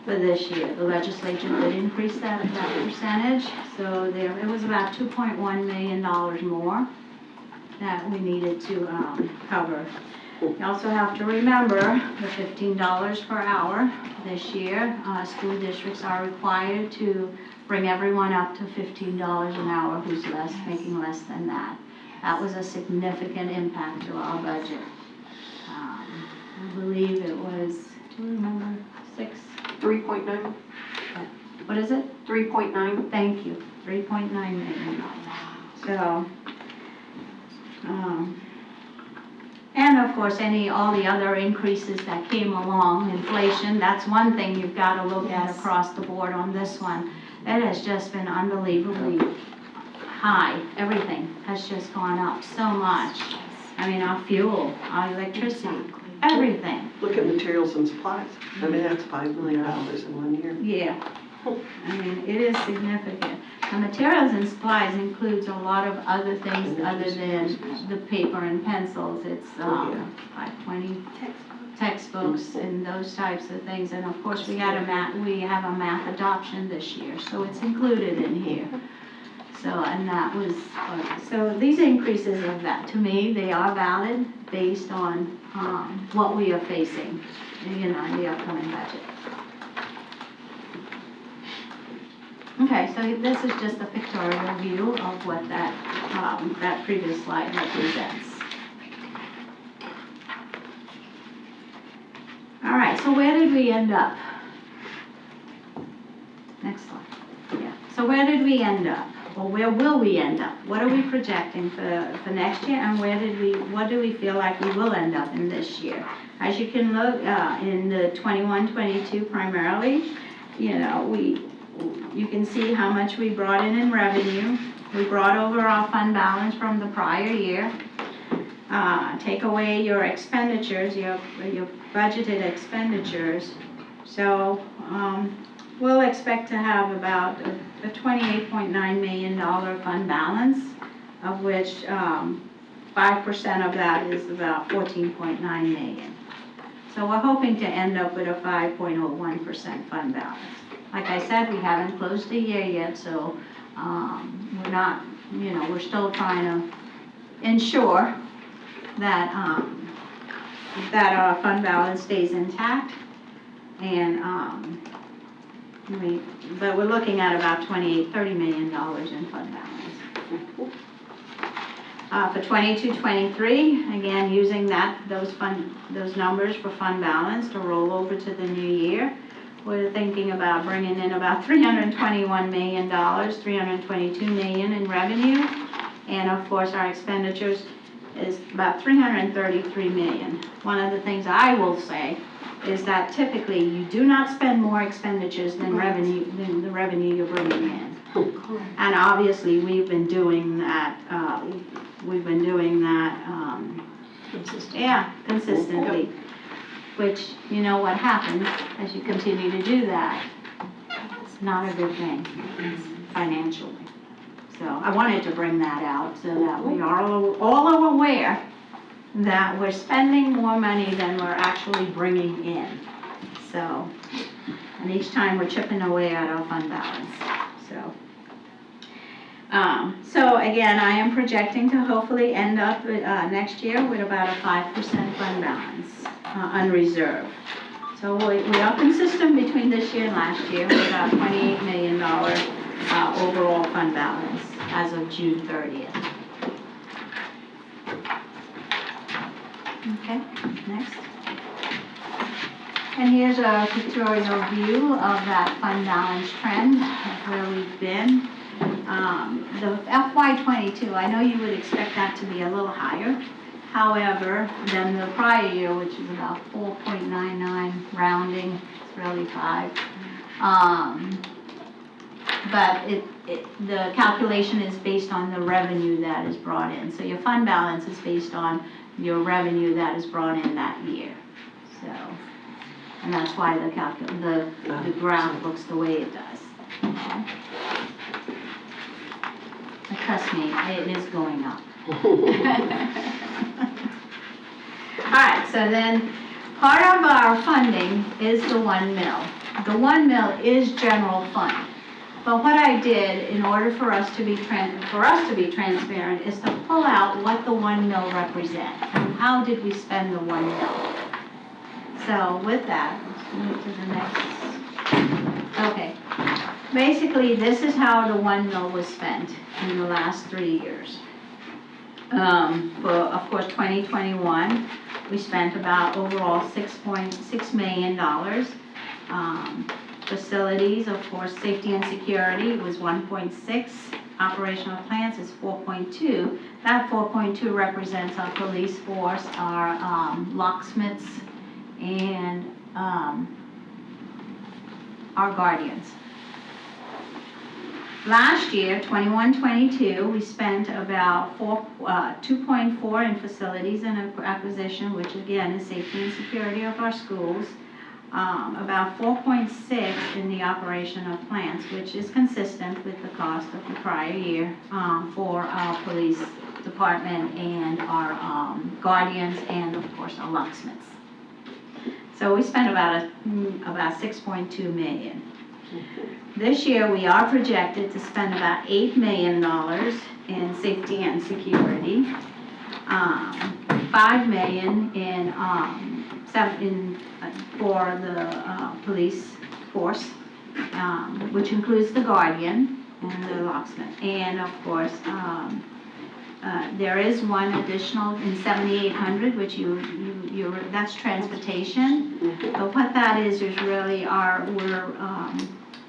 for this year. The legislature did increase that percentage, so it was about $2.1 million more that we needed to cover. You also have to remember the $15 per hour this year. School districts are required to bring everyone up to $15 an hour who's making less than that. That was a significant impact to our budget. I believe it was, do you remember, 3.9. What is it? 3.9. Thank you, $3.9 million. So, and of course, all the other increases that came along, inflation, that's one thing you've got to look at across the board on this one. It has just been unbelievably high. Everything has just gone up so much. I mean, our fuel, our electricity, everything. Look at materials and supplies. I mean, that's $5 million in 1 year. Yeah. I mean, it is significant. The materials and supplies includes a lot of other things other than the paper and pencils. It's like 20 textbooks and those types of things. And of course, we have a math adoption this year, so it's included in here. So, and that was, so these increases of that, to me, they are valid based on what we are facing, you know, in the upcoming budget. Okay, so this is just a pictorial view of what that previous slide represents. All right, so where did we end up? Next slide. Yeah. So where did we end up? Or where will we end up? What are we projecting for next year, and what do we feel like we will end up in this year? As you can look in the 21-22 primarily, you know, you can see how much we brought in revenue. We brought over our fund balance from the prior year. Take away your expenditures, your budgeted expenditures. So we'll expect to have about a $28.9 million fund balance, of which 5% of that is about $14.9 million. So we're hoping to end up with a 5.01% fund balance. Like I said, we haven't closed the year yet, so we're not, you know, we're still trying to ensure that that our fund balance stays intact, and but we're looking at about $30 million in fund balance. For 22-23, again, using those numbers for fund balance to roll over to the new year, we're thinking about bringing in about $321 million, $322 million in revenue, and of course our expenditures is about 333 million. One of the things I will say is that typically you do not spend more expenditures than the revenue you're bringing in. And obviously, we've been doing that, consistently. Which, you know what happens as you continue to do that, it's not a good thing financially. So I wanted to bring that out so that we are all aware that we're spending more money than we're actually bringing in. So, and each time we're chipping away at our fund balance, so. So again, I am projecting to hopefully end up next year with about a 5% fund balance unreserved. So we are consistent between this year and last year with about $28 million overall fund balance as of June 30th. Okay, next. And here's a pictorial view of that fund balance trend of where we've been. The FY22, I know you would expect that to be a little higher. However, than the prior year, which is about 4.99 rounding, it's really 5. But the calculation is based on the revenue that is brought in. So your fund balance is based on your revenue that is brought in that year. So, and that's why the graph looks the way it does. Okay. And trust me, it is going up. Alright, so then part of our funding is the 1 mil. The 1 mil is general fund. But what I did in order for us to be transparent is to pull out what the 1 mil represents. How did we spend the 1 mil? So with that, let's move to the next. Okay. Basically, this is how the 1 mil was spent in the last 3 years. For, of course, 2021, we spent about overall $6.6 million. Facilities, of course, safety and security was 1.6. Operational plans is 4.2. That 4.2 represents our police force, our locksmiths, and our guardians. Last year, 21-22, we spent about 2.4 in facilities and acquisition, which again is safety and security of our schools. About 4.6 in the operation of plants, which is consistent with the cost of the prior year for our police department and our guardians and of course our locksmiths. So we spent about 6.2 million. This year we are projected to spend about $8 million in safety and security, $5 million for the police force, which includes the guardian and the locksmith. And of course, there is one additional in 7,800, which that's transportation. But what that is really we're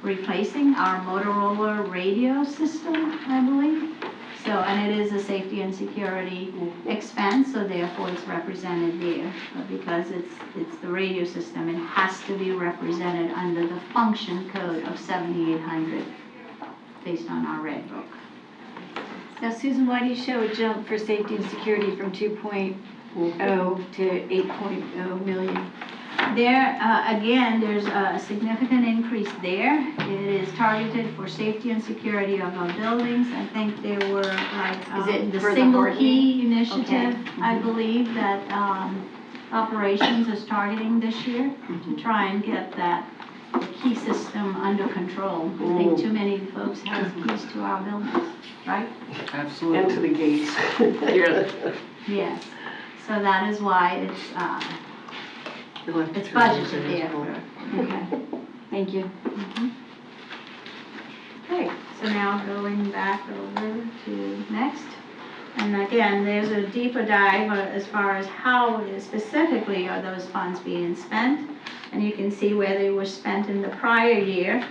replacing our Motorola radio system, I believe. So, and it is a safety and security expense, so therefore it's represented there. But because it's the radio system, it has to be represented under the function code of 7,800 based on our red book. Now, Susan, why do you show a jump for safety and security from 2.0 to 8.0 million? There, again, there's a significant increase there. It is targeted for safety and security of our buildings. I think there were like the single key initiative, I believe, that operations is targeting this year to try and get that key system under control. I think too many folks have keys to our buildings, right? Absolutely. And to the gates. Yes. So that is why it's budgeted there. Okay, thank you. Okay, so now going back over to next. And again, there's a deeper dive as far as how specifically are those funds being spent. And you can see where they were spent in the prior year.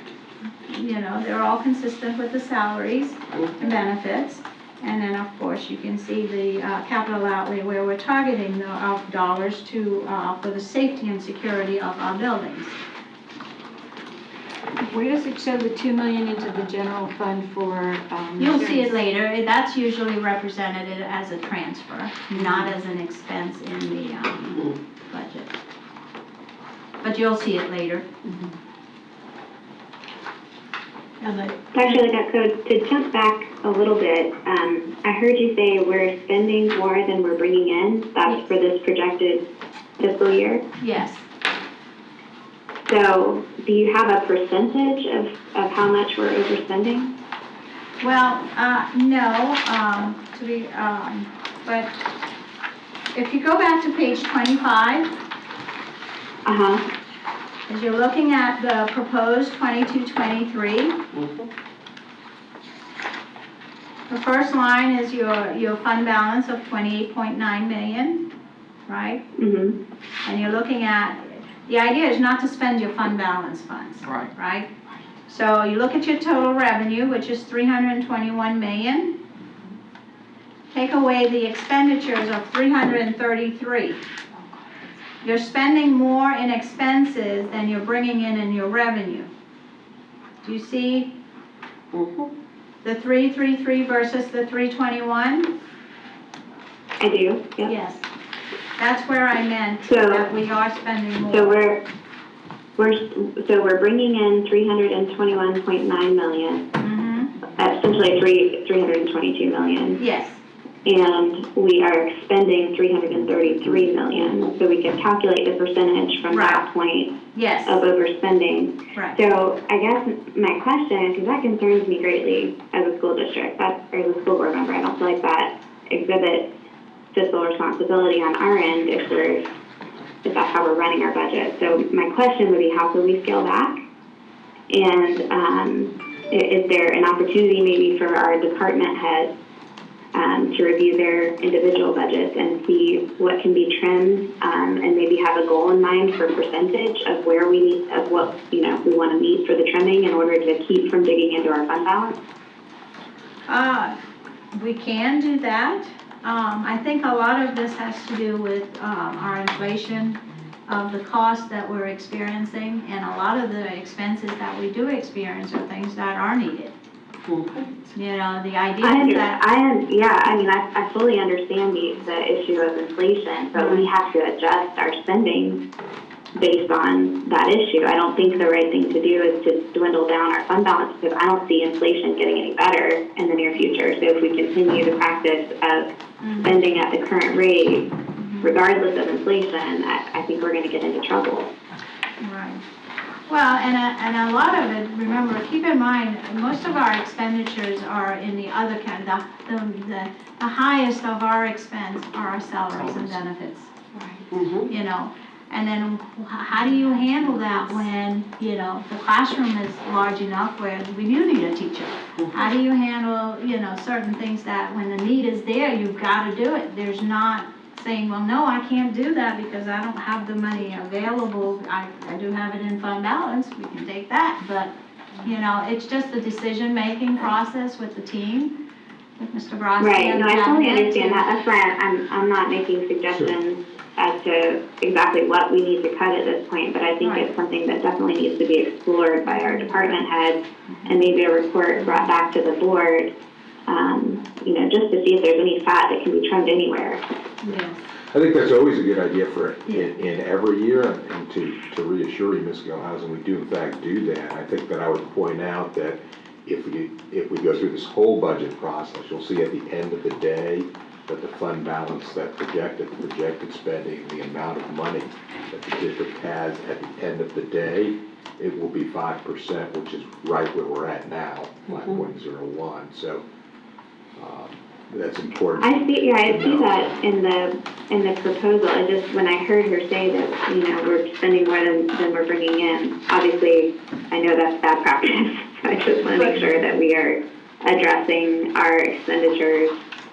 You know, they're all consistent with the salaries and benefits. And then, of course, you can see the capital outlay where we're targeting the dollars to, for the safety and security of our buildings. Where does it show the 2 million into the general fund for? You'll see it insurance? later. That's usually represented as a transfer, not as an expense in the budget. But you'll see it later. And they, Dr. Legato, to jump back a little bit, I heard you say we're spending more than we're bringing in. That's for this projected fiscal year. Yes. So do you have a percentage of how much we're overspending? Well, no, but if you go back to page 25, Uh-huh. as you're looking at the proposed 22-23, the first line is your fund balance of 28.9 million, right? Mm-hmm. And you're looking at, the idea is not to spend your fund balance funds. Right. Right? So you look at your total revenue, which is 321 million. Take away the expenditures of 333. You're spending more in expenses than you're bringing in your revenue. Do you see the 333 versus the 321? I do, yep. Yes. That's where I meant So- that we are spending more. So we're bringing in 321.9 million, essentially 322 million. Yes. And we are expending 333 million, so we can calculate the percentage from that point Yes. of overspending. Right. So I guess my question, because that concerns me greatly as a school district, or as a school board member, I don't feel like that exhibits fiscal responsibility on our end if that's how we're running our budget. So my question would be, how can we scale back? And is there an opportunity maybe for our department heads to review their individual budgets and see what can be trimmed, and maybe have a goal in mind for percentage of where we need, of what we want to meet for the trimming in order to keep from digging into our fund balance? We can do that. I think a lot of this has to do with our inflation of the cost that we're experiencing, and a lot of the expenses that we do experience are things that are needed. The idea is that... I fully understand the issue of inflation, but we have to adjust our spending based on that issue. I don't think the right thing to do is to dwindle down our fund balance, because I don't see inflation getting any better in the near future. So if we continue the practice of spending at the current rate, regardless of inflation, I think we're going to get into trouble. Right. Well, and a lot of it, remember, keep in mind, most of our expenditures are in the other kind. The highest of our expense are our salaries and benefits. Right. And then how do you handle that when, the classroom is large enough where we do need a teacher? How do you handle, certain things that when the need is there, you've got to do it. There's not saying, well, no, I can't do that because I don't have the money available. I do have it in fund balance. We can take that. But, it's just the decision-making process with the team, with Mr. Brodsky. Right. No, I totally understand that. That's why I'm not making suggestions as to exactly what we need to cut at this point, but I think it's something that definitely needs to be explored by our department heads, and maybe a report brought back to the board, just to see if there's any fat that can be trimmed anywhere. Yes. I think that's always a good idea for in every year, and to reassure you, Ms. Gilhousen, we do in fact do that. I think that I would point out that if we go through this whole budget process, you'll see at the end of the day that the fund balance, the projected spending, the amount of money that the district has at the end of the day, it will be 5%, which is right where we're at now, 5.01. So that's important. I see that in the proposal. I just, when I heard her say that, we're spending more than we're bringing in, obviously, I know that's bad practice. So I just want to make sure that we are addressing our expenditures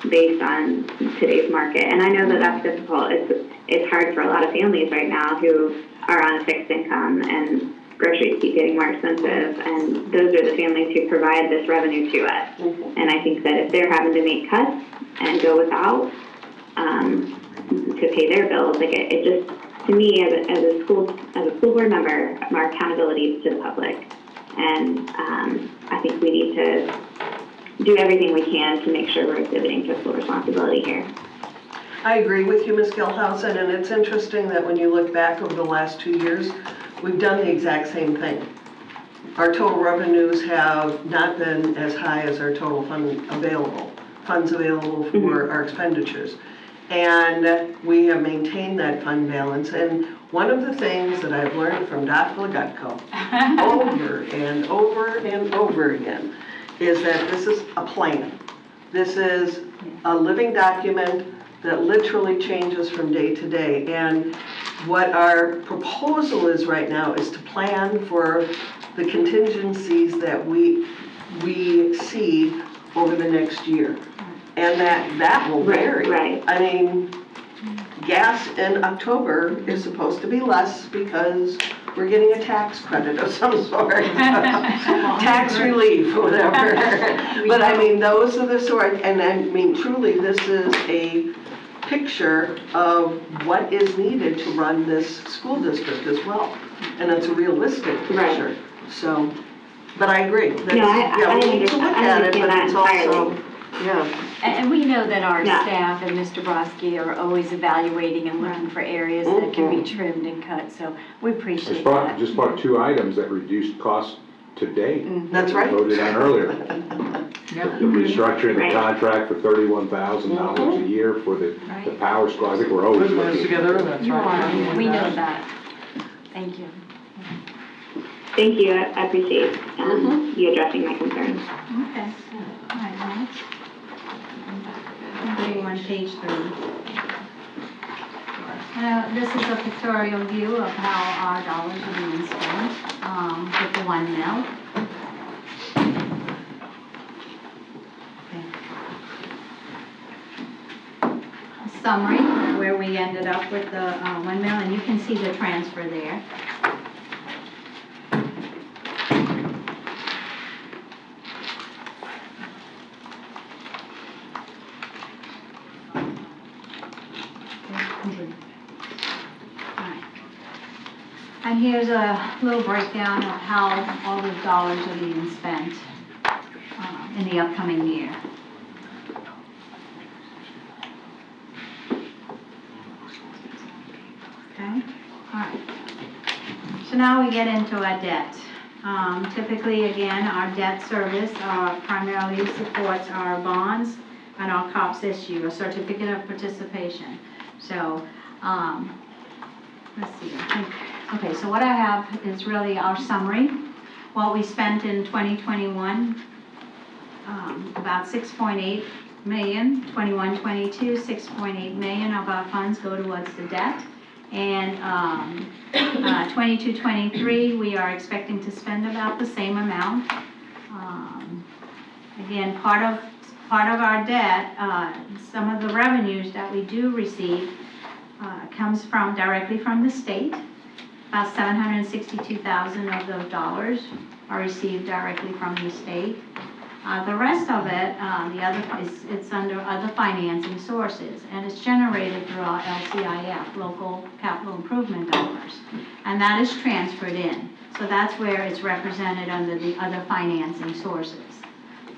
based on today's market. And I know that that's difficult. It's hard for a lot of families right now who are on a fixed income and groceries keep getting more expensive, and those are the families who provide this revenue to us. And I think that if they're having to make cuts and go without to pay their bills, like it just, to me, as a school board member, our accountability is to the public. And I think we need to do everything we can to make sure we're exhibiting fiscal responsibility here. I agree with you, Ms. Gilhousen, and it's interesting that when you look back over the last 2 years, we've done the exact same thing. Our total revenues have not been as high as our total funds available for our expenditures. And we have maintained that fund balance. And one of the things that I've learned from Dr. Legutko over and over and over again is that this is a plan. This is a living document that literally changes from day to day. And what our proposal is right now is to plan for the contingencies that we see over the next year. And that will vary. Right. I mean, gas in October is supposed to be less because we're getting a tax credit of some sort. Tax relief, whatever. But I mean, those are the sort, and I mean, truly, this is a picture of what is needed to run this school district as well. And it's a realistic picture. Right. So, but I agree. That's, No, I we need to look at it, but it's also, entirely. yeah. And we know that our Yeah. staff and Mr. Brodsky are always evaluating and looking for areas that can be trimmed and cut, so we appreciate that. Just brought 2 items that reduced costs to date. That's right. Voted on earlier. Yeah. The restructuring the Right. contract for $31,000 a year for the power squad. I think we're always Putting those looking. together, that's You right. are, we know that. Thank you. Thank you, I appreciate you addressing my concerns. Okay, all right, next. I'll go on page 3. This is a pictorial view of how our dollars are being spent with the 1 mil. A summary where we ended up with the 1 mil, and you can see the transfer there. And here's a little breakdown of how all the dollars are being spent in the upcoming year. Okay, all right. So now we get into our debt. Typically, again, our debt service primarily supports our bonds and our COPS issue, a certificate of participation. So, let's see, I think, okay, so what I have is really our summary. What we spent in 2021, about 6.8 million, 21-22, 6.8 million of our funds go towards the debt. And 22-23, we are expecting to spend about the same amount. Again, part of our debt, some of the revenues that we do receive comes directly from the state. About 762,000 of those dollars are received directly from the state. The rest of it, it's under other financing sources, and it's generated through our LCIF, local capital improvement dollars, and that is transferred in. So that's where it's represented under the other financing sources.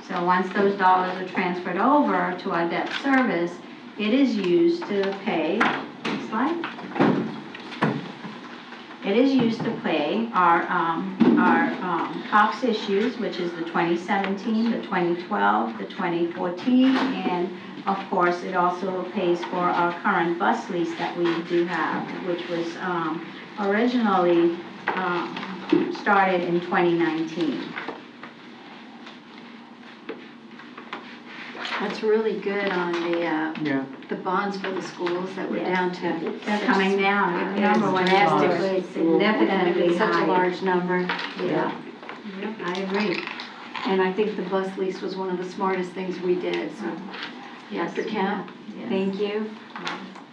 So once those dollars are transferred over to our debt service, it is used to pay, next slide. It is used to pay our COPS issues, which is the 2017, the 2012, the 2014, and of course, it also pays for our current bus lease that we do have, which was originally started in 2019. That's really good on the bonds for the schools that we're down to. They're coming down. Number one, drastically, Significantly it's such a high. large number. Yeah, I agree. And I think the bus lease was one of the smartest things we did, so. Dr. Kemp, Yes. thank you.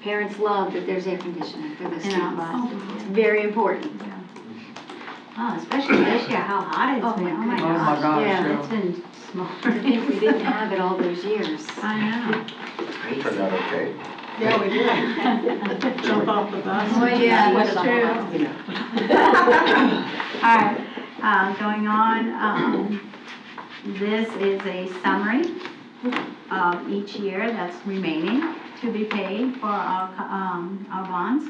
Parents love that there's air conditioning for the In our students. buses. It's very important. Oh, especially this year, how hot it's been. Oh my Oh my gosh, Yeah. yeah. It's been I smoldering. think we didn't have it all those years. I know. Turned out okay. Yeah, we did. Jump off the bus. Well, yeah, What that's the true. hell? All right, going on, this is a summary of each year that's remaining to be paid for our bonds.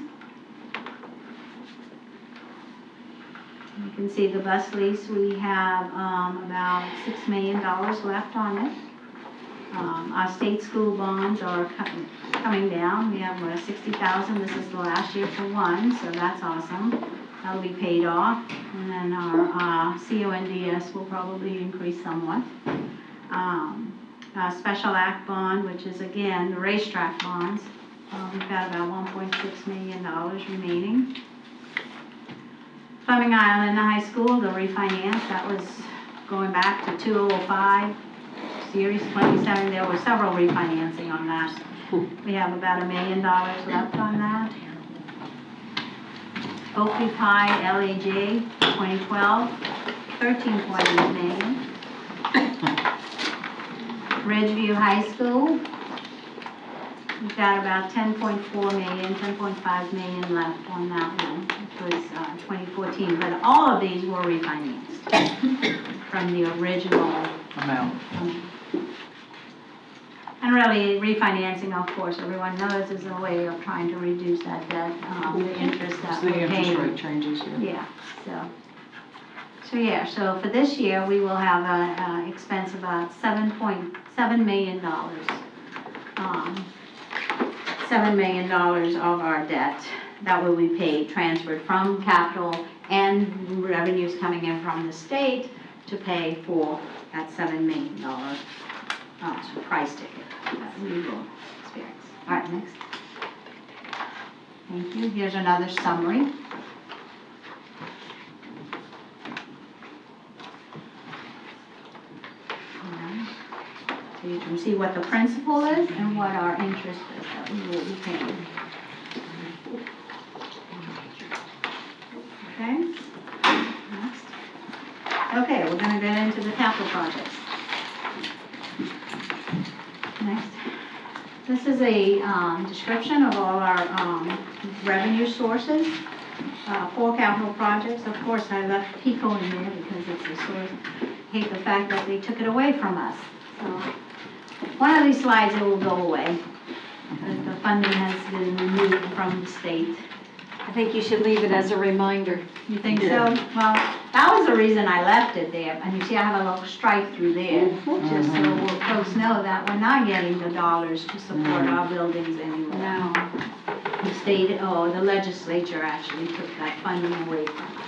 You can see the bus lease, we have about $6 million left on it. Our state school bonds are coming down. We have 60,000. This is the last year for one, so that's awesome. That'll be paid off. And then our CONDS will probably increase somewhat. Our Special Act bond, which is again the racetrack bonds, we've got about $1.6 million remaining. Fleming Island High School, the refinance, that was going back to 2005. Series 27, there were several refinancing on that. We have about $1 million left on that. Oakley Pie LAJ 2012, $13.8 million. Ridgeview High School, we've got about $10.4 million, $10.5 million left on that one. It was 2014, but all of these were refinanced from the original Amount. And really, refinancing, of course, everyone knows is a way of trying to reduce that debt, the interest It's that the we're interest paying. rate changes, yeah. Yeah, so for this year, we will have an expense of about $7.7 million. $7 million of our debt that will be paid, transferred from capital and revenues coming in from the state to pay for that $7 million price ticket that we will experience. All right, next. Thank you. Here's another summary. So you can see what the principal is and what our interest is that we will be paying. Okay? Next. Okay, we're going to get into the capital projects. Next. This is a description of all our revenue sources for capital projects. Of course, I left PICO in there because it's a source. Hate the fact that they took it away from us. So one of these slides, it will go away because the funding has been removed from the state. I think you should leave it as a reminder. You think so? Well, that was the reason I left it there. And you see I have a little stripe through there, just so folks know that we're not getting the dollars to support our buildings anymore. No. The state, the legislature actually took that funding away from us.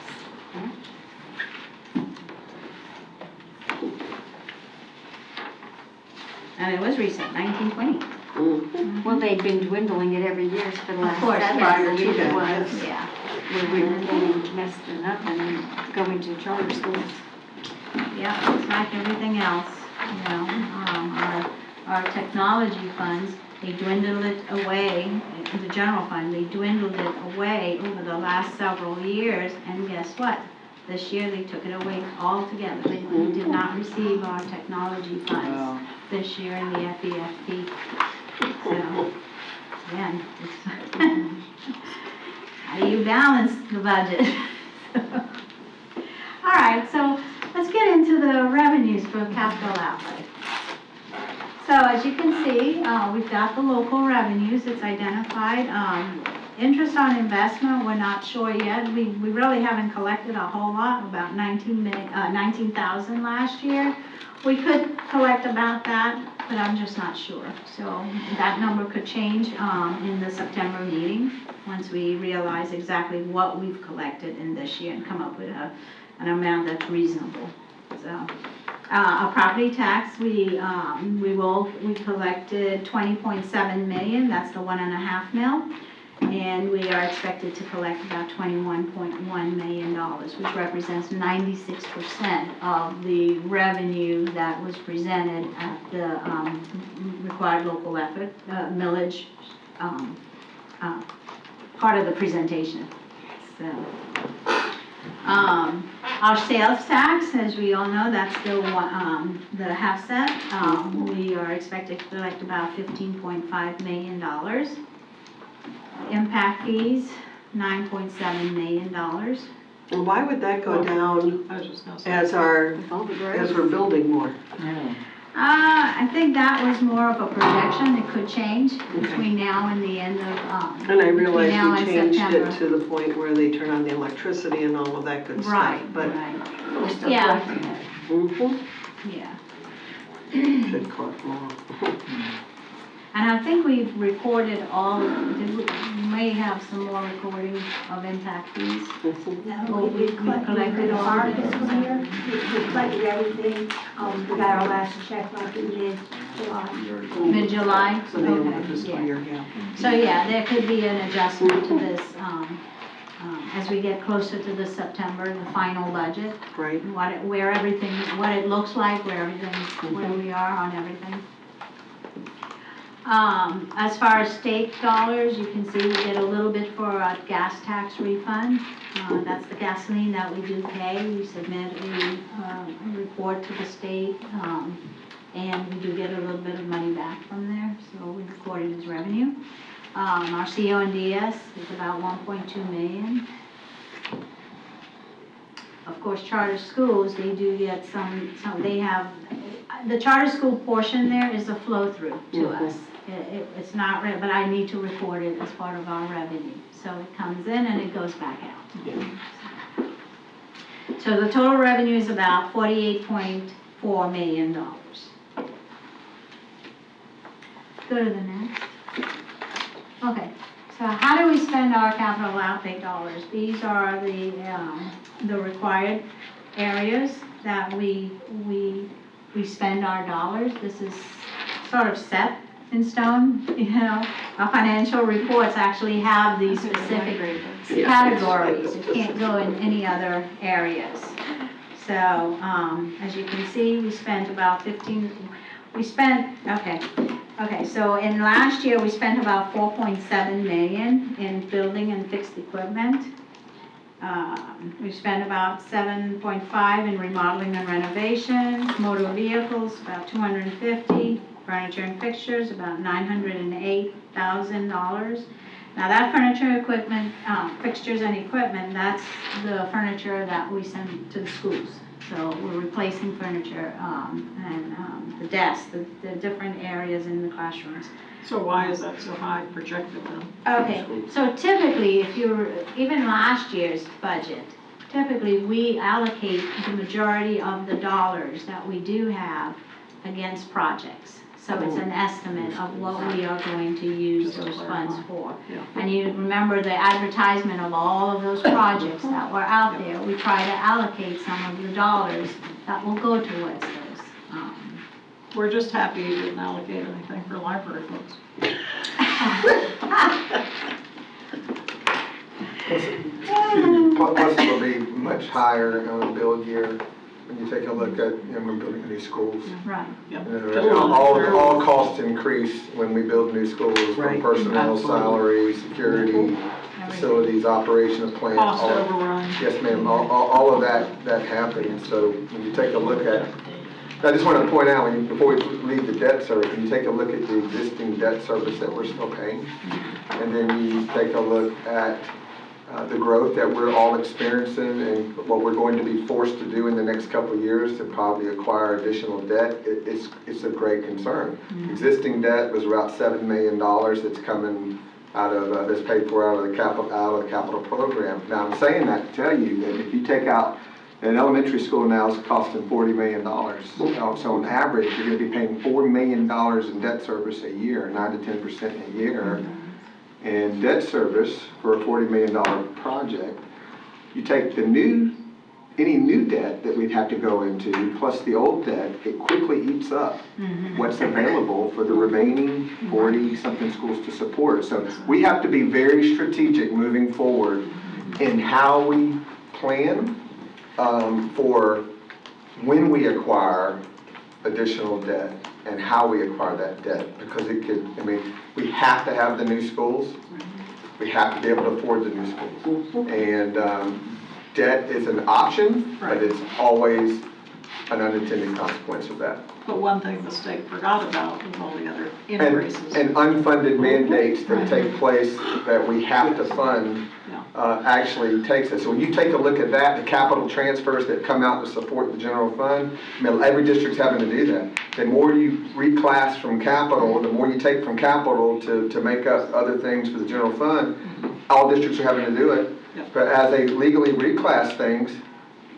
And it was recent, 1920. Well, they've been dwindling it every year for the last course, 7 yes. years. It was. Yeah. We were getting messed up and going to charter schools. Yeah, it's like everything else, you know, our technology funds, they dwindled it away, the general fund, they dwindled it away over the last several years, and guess what? This year, they took it away altogether. We did not receive our technology funds this year in the FEFP. So, again, how do you balance the budget? All right, so let's get into the revenues for capital outlay. So as you can see, we've got the local revenues, it's identified. Interest on investment, we're not sure yet. We really haven't collected a whole lot, about 19,000 last year. We could collect about that, but I'm just not sure. So that number could change in the September meeting, once we realize exactly what we've collected in this year and come up with an amount that's reasonable. So, a property tax, we collected 20.7 million, that's the 1.5 mil. And we are expected to collect about $21.1 million, which represents 96% of the revenue that was presented at the required local effort, millage, part of the presentation. So, Our sales tax, as we all know, that's the half cent. We are expected to collect about $15.5 million. Impact fees, $9.7 million. And why would that go down I was just gonna say. as we're building more? I think that was more of a projection. It could change between now and the end of, And I realize between now we and changed September. it to the point where they turn on the electricity and all of that good stuff. Right, But, right. We're still Yeah. collecting it. Yeah. Should collect more. And I think we've recorded all, we may have some more recordings of impact fees. We collected all our fiscal year, we collected everything, we got our last check like we did July. Mid-July? So the end of the Okay, fiscal yeah. year, yeah. So yeah, there could be an adjustment to this, as we get closer to the September, the final budget. Right. Where everything, what it looks like, where we are on everything. As far as state dollars, you can see we get a little bit for a gas tax refund. That's the gasoline that we do pay. We submit a report to the state, and we do get a little bit of money back from there, so we record it as revenue. Our CONDS is about 1.2 million. Of course, charter schools, they do get they have, the charter school portion there is a flow-through to us. It's not, but I need to record it as part of our revenue. So it comes in and it goes back out. So the total revenue is about $48.4 million. Go to the next. Okay, so how do we spend our capital outlay dollars? These are the required areas that we spend our dollars. This is sort of set in stone, you know. Our financial reports actually have these specific categories. It can't go in any other areas. So, as you can see, we spent about okay, so in last year, we spent about 4.7 million in building and fixed equipment. We spent about 7.5 in remodeling and renovation, motor vehicles, about 250, furniture and fixtures, about $908,000. Now that furniture, equipment, fixtures and equipment, that's the furniture that we send to the schools. So we're replacing furniture and the desks, the different areas in the classrooms. So why is that so high projected then? Okay, so typically, even last year's budget, typically we allocate the majority of the dollars that we do have against projects. So it's an estimate of what we are going to use those funds for. And you remember the advertisement of all of those projects that were out there. We try to allocate some of the dollars that will go towards those. We're just happy you didn't allocate anything for library books. Plus it'll be much higher on a build year when you take a look at, we're building new schools. Right. All costs increase when we build new schools, from personnel, salaries, security, facilities, operation of plants. Cost overrun. Yes, ma'am, all of that happens. So when you take a look at, I just want to point out, before we leave the debt service, when you take a look at the existing debt service that we're still paying, and then you take a look at the growth that we're all experiencing and what we're going to be forced to do in the next couple of years to probably acquire additional debt, it's a great concern. Existing debt was about $7 million that's coming out of, that's paid for out of the capital program. Now I'm saying that to tell you that if you take out, an elementary school now is costing $40 million. So on average, you're going to be paying $4 million in debt service a year, 9 to 10% a year. And debt service for a $40 million project, you take any new debt that we'd have to go into, plus the old debt, it quickly eats up what's available for the remaining 40-something schools to support. So we have to be very strategic moving forward in how we plan for when we acquire additional debt and how we acquire that debt, because we have to have the new schools. We have to be able to afford the new schools. And debt is an option, Right. but it's always an unintended consequence of that. But one thing the state forgot about with all the other And increases. unfunded mandates that take place that we have to fund actually takes us. So when you take a look at that, the capital transfers that come out to support the general fund, I mean, every district's having to do that. The more you reclass from capital, the more you take from capital to make up other things for the general fund, all districts are having to do it. But as they legally reclass things,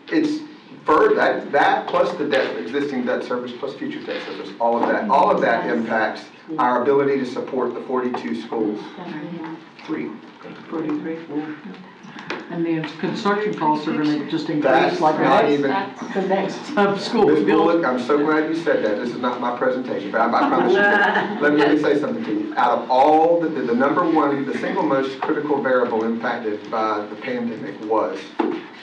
it's for that plus the debt, existing debt service plus future debt service, all of that impacts our ability to support the 42 schools. 43. And the construction costs are gonna just That's increase like not the even, next school Ms. we build. Bullock, I'm so glad you said that. This is not my presentation, but I promise you. Let me say something to you. Out of all, the number one, the single most critical variable impacted by the pandemic was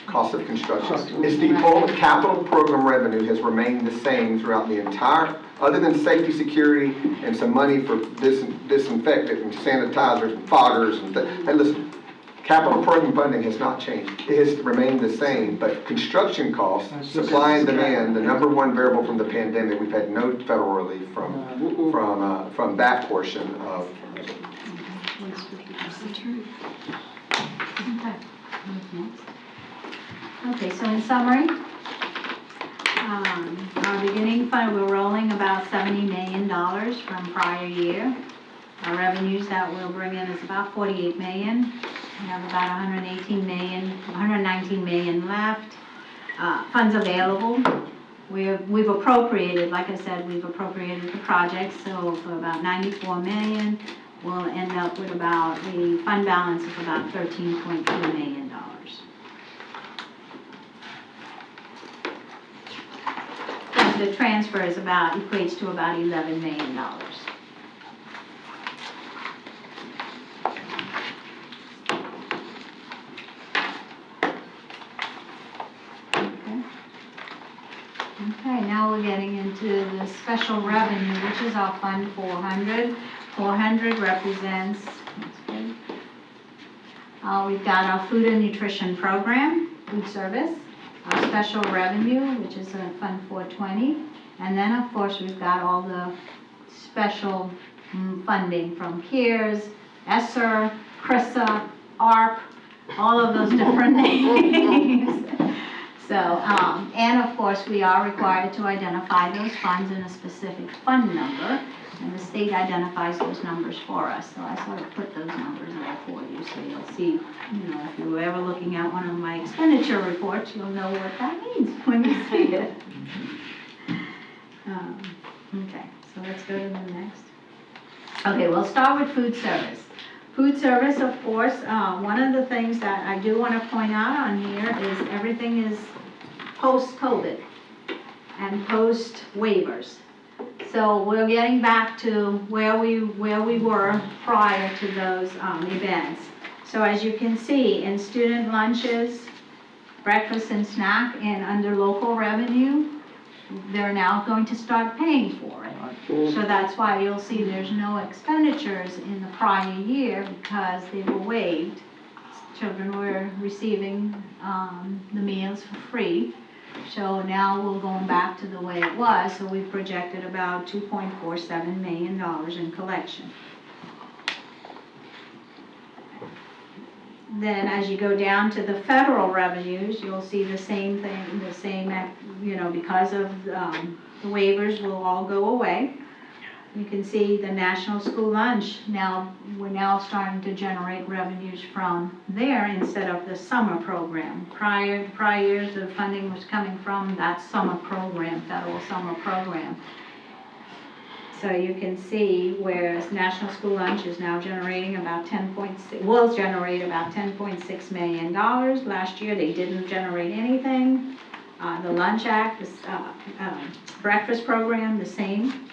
cost of construction. It's the only capital program revenue has remained the same throughout the entire, other than safety, security, and some money for disinfectant and sanitizers and foggers and hey, listen, capital program funding has not changed. It has remained the same, but construction costs, supply and demand, the number one variable from the pandemic, we've had no federal relief from that portion of. Okay, so in summary, our beginning fund, we're rolling about $70 million from prior year. Our revenues that we'll bring in is about $48 million. We have about $119 million left. Funds available. We've appropriated, like I said, we've appropriated the projects, so for about $94 million, we'll end up with about a fund balance of about $13.2 million. The transfer is equates to about $11 million. Okay, now we're getting into the special revenue, which is our Fund 400. 400 represents, we've got our food and nutrition program, food service, our special revenue, which is Fund 420, and then of course we've got all the special funding from CARES, ESSER, CRISA, ARP, all of those different names. So, and of course we are required to identify those funds in a specific fund number, and the state identifies those numbers for us. So I sort of put those numbers there for you, so you'll see, if you were ever looking at one of my expenditure reports, you'll know what that means when you see it. Okay, so let's go to the next. Okay, we'll start with food service. Food service, of course, one of the things that I do want to point out on here is everything is post-COVID and post-waivers. So we're getting back to where we were prior to those events. So as you can see, in student lunches, breakfast and snack, and under local revenue, they're now going to start paying for it. So that's why you'll see there's no expenditures in the prior year because they were waived. Children were receiving the meals for free. So now we're going back to the way it was. So we projected about $2.47 million in collection. Then as you go down to the federal revenues, you'll see the same thing, because of the waivers will all go away. You can see the National School Lunch, we're now starting to generate revenues from there instead of the summer program. Prior years, the funding was coming from that summer program, federal summer program. So you can see whereas National School Lunch is now generating about will generate about $10.6 million. Last year they didn't generate anything. The Lunch Act, the breakfast program, the same.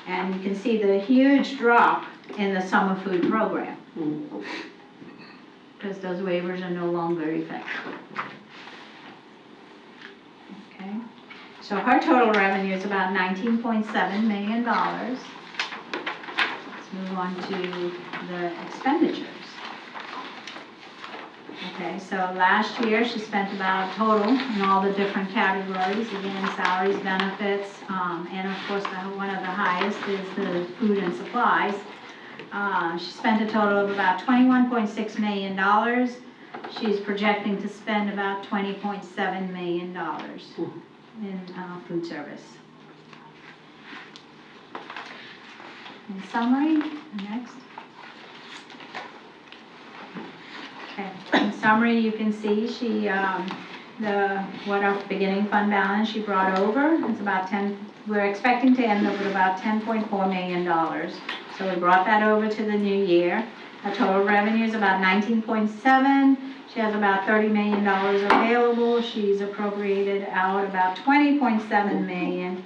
And you can see the huge drop in the summer food program because those waivers are no longer effective. Okay. So her total revenue is about $19.7 million. Let's move on to the expenditures. Okay, so last year, she spent about total in all the different categories, again, salaries, benefits, and of course, one of the highest is the food and supplies. She spent a total of about $21.6 million. She's projecting to spend about $20.7 million in food service. In summary, next. Okay. In summary, you can see she, what our beginning fund balance she brought over, it's about we're expecting to end up with about $10.4 million. So we brought that over to the new year. Her total revenue is about 19.7. She has about $30 million available. She's appropriated out about 20.7 million,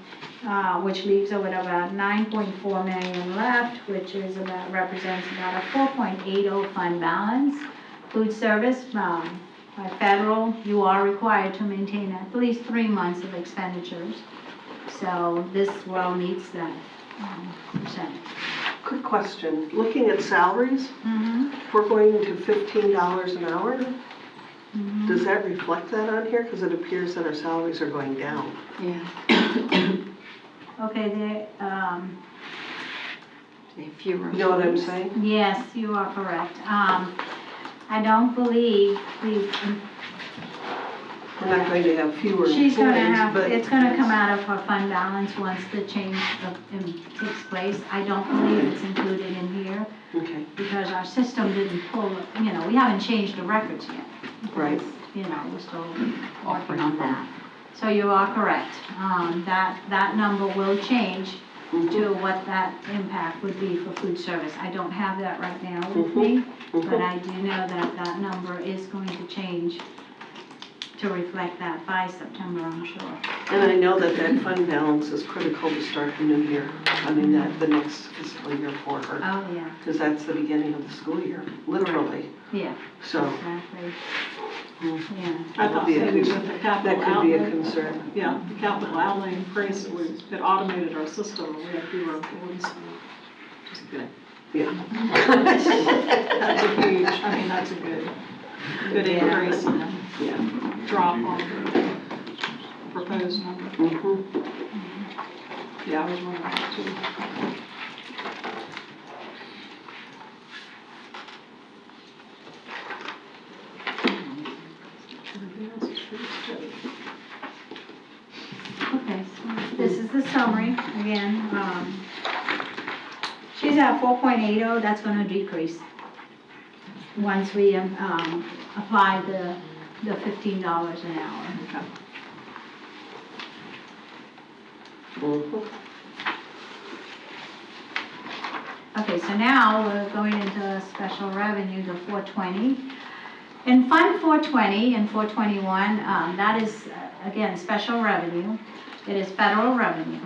which leaves her with about 9.4 million left, which is represents about a 4.80 fund balance. Food service, by federal, you are required to maintain at least 3 months of expenditures. So this well meets that percentage. Quick question, looking at salaries, if we're going to $15 an hour, does that reflect that on here? Because it appears that our salaries are going down. Yeah. Okay, Fewer. You know what I'm saying? yes, you are correct. I don't believe We're not going to have fewer she's going to employees, have, but it's going to come out of her fund balance once the change takes place. I don't believe it's included in here okay, because our system didn't pull, we haven't changed the records yet. right. We're still working on that. So you are correct. That number will change to what that impact would be for food service. I don't have that right now with me, but I do know that that number is going to change to reflect that by September, I'm sure. And I know that that fund balance is critical to start the new year. I mean, the next fiscal year for her. Oh, yeah. Because that's the beginning of the school year, literally. Yeah, So exactly. Yeah. I thought maybe with the capital that could be a outlay, concern. yeah, the capital outlay increase, it automated our system, and we have fewer employees. Just kidding. Yeah. That's a huge, that's a good increase and Yeah. drop on the proposed number. Yeah, I was wondering that too. Okay, so this is the summary, again. She's at 4.80, that's going to decrease once we apply the $15 an hour. Okay, so now we're going into special revenue, the 420. In Fund 420 and 421, that is, again, special revenue. It is federal revenue.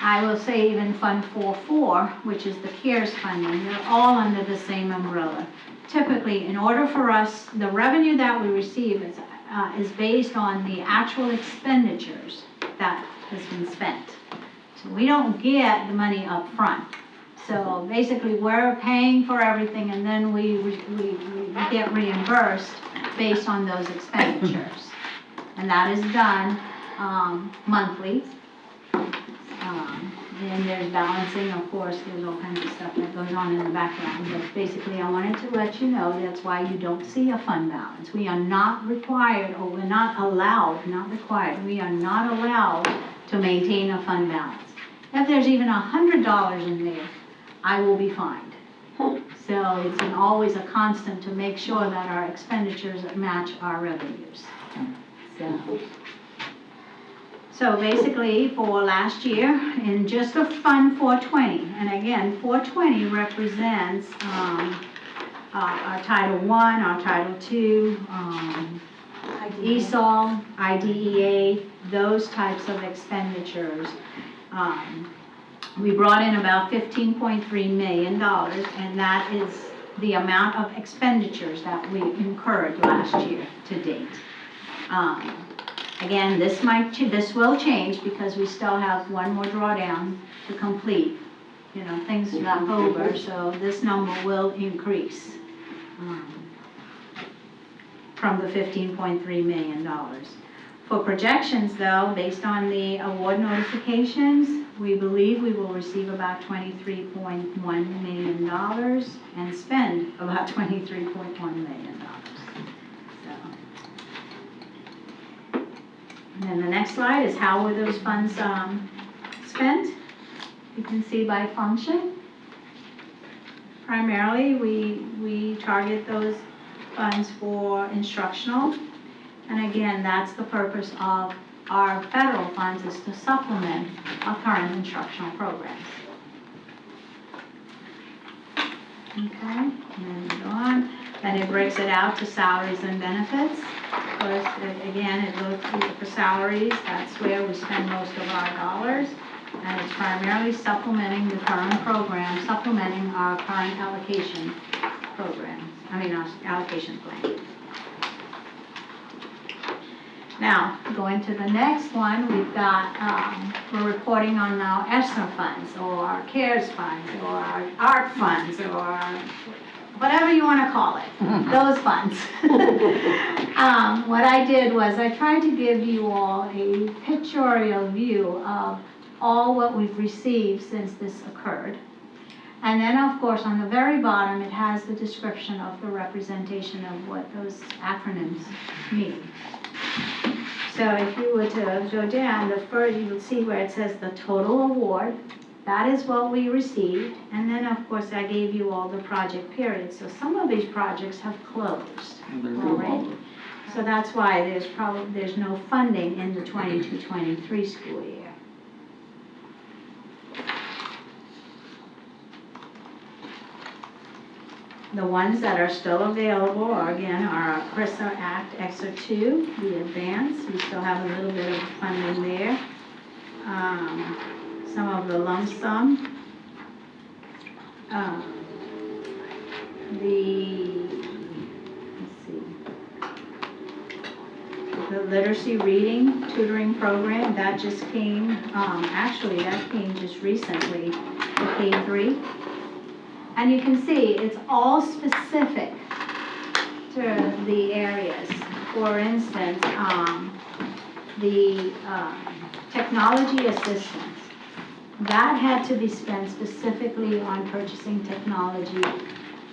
I will say even Fund 44, which is the CARES funding, they're all under the same umbrella. Typically, in order for us, the revenue that we receive is based on the actual expenditures that has been spent. So we don't get the money up front. So basically, we're paying for everything, and then we get reimbursed based on those expenditures. And that is done monthly. And there's balancing, of course, there's all kinds of stuff that goes on in the background. But basically, I wanted to let you know that's why you don't see a fund balance. We are not required, or we're not allowed, not required, we are not allowed to maintain a fund balance. If there's even $100 in there, I will be fined. So it's always a constant to make sure that our expenditures match our revenues. So basically, for last year, in just a Fund 420, and again, 420 represents our Title I, our Title II, ESOL, IDEA, those types of expenditures. We brought in about $15.3 million, and that is the amount of expenditures that we incurred last year to date. Again, this will change because we still have one more drawdown to complete. Things left over, so this number will increase. from the $15.3 million. For projections though, based on the award notifications, we believe we will receive about $23.1 million and spend about $23.1 million. And then the next slide is how were those funds spent. You can see by function. Primarily, we target those funds for instructional. And again, that's the purpose of our federal funds, is to supplement our current instructional programs. Okay, and then go on. Then it breaks it out to salaries and benefits. Of course, again, it looks for salaries, that's where we spend most of our dollars. And it's primarily supplementing the current program, supplementing our current allocation program, our allocation plan. Now, going to the next one, we've got, we're reporting on our ESSER funds, or our CARES funds, or our ARC funds, or whatever you want to call it, those funds. What I did was I tried to give you all a pictorial view of all what we've received since this occurred. And then, of course, on the very bottom, it has the description of the representation of what those acronyms mean. So if you were to go down, you will see where it says the total award. That is what we received. And then, of course, I gave you all the project periods. So some of these projects have closed already. So that's why there's no funding in the 22-23 school year. The ones that are still available are, again, our CRISA Act EXA 2, the advance. We still have a little bit of funding there. Some of the lump sum. The literacy reading tutoring program, that just came, actually that came just recently, the K3. And you can see it's all specific to the areas. For instance, the technology assistance, that had to be spent specifically on purchasing technology,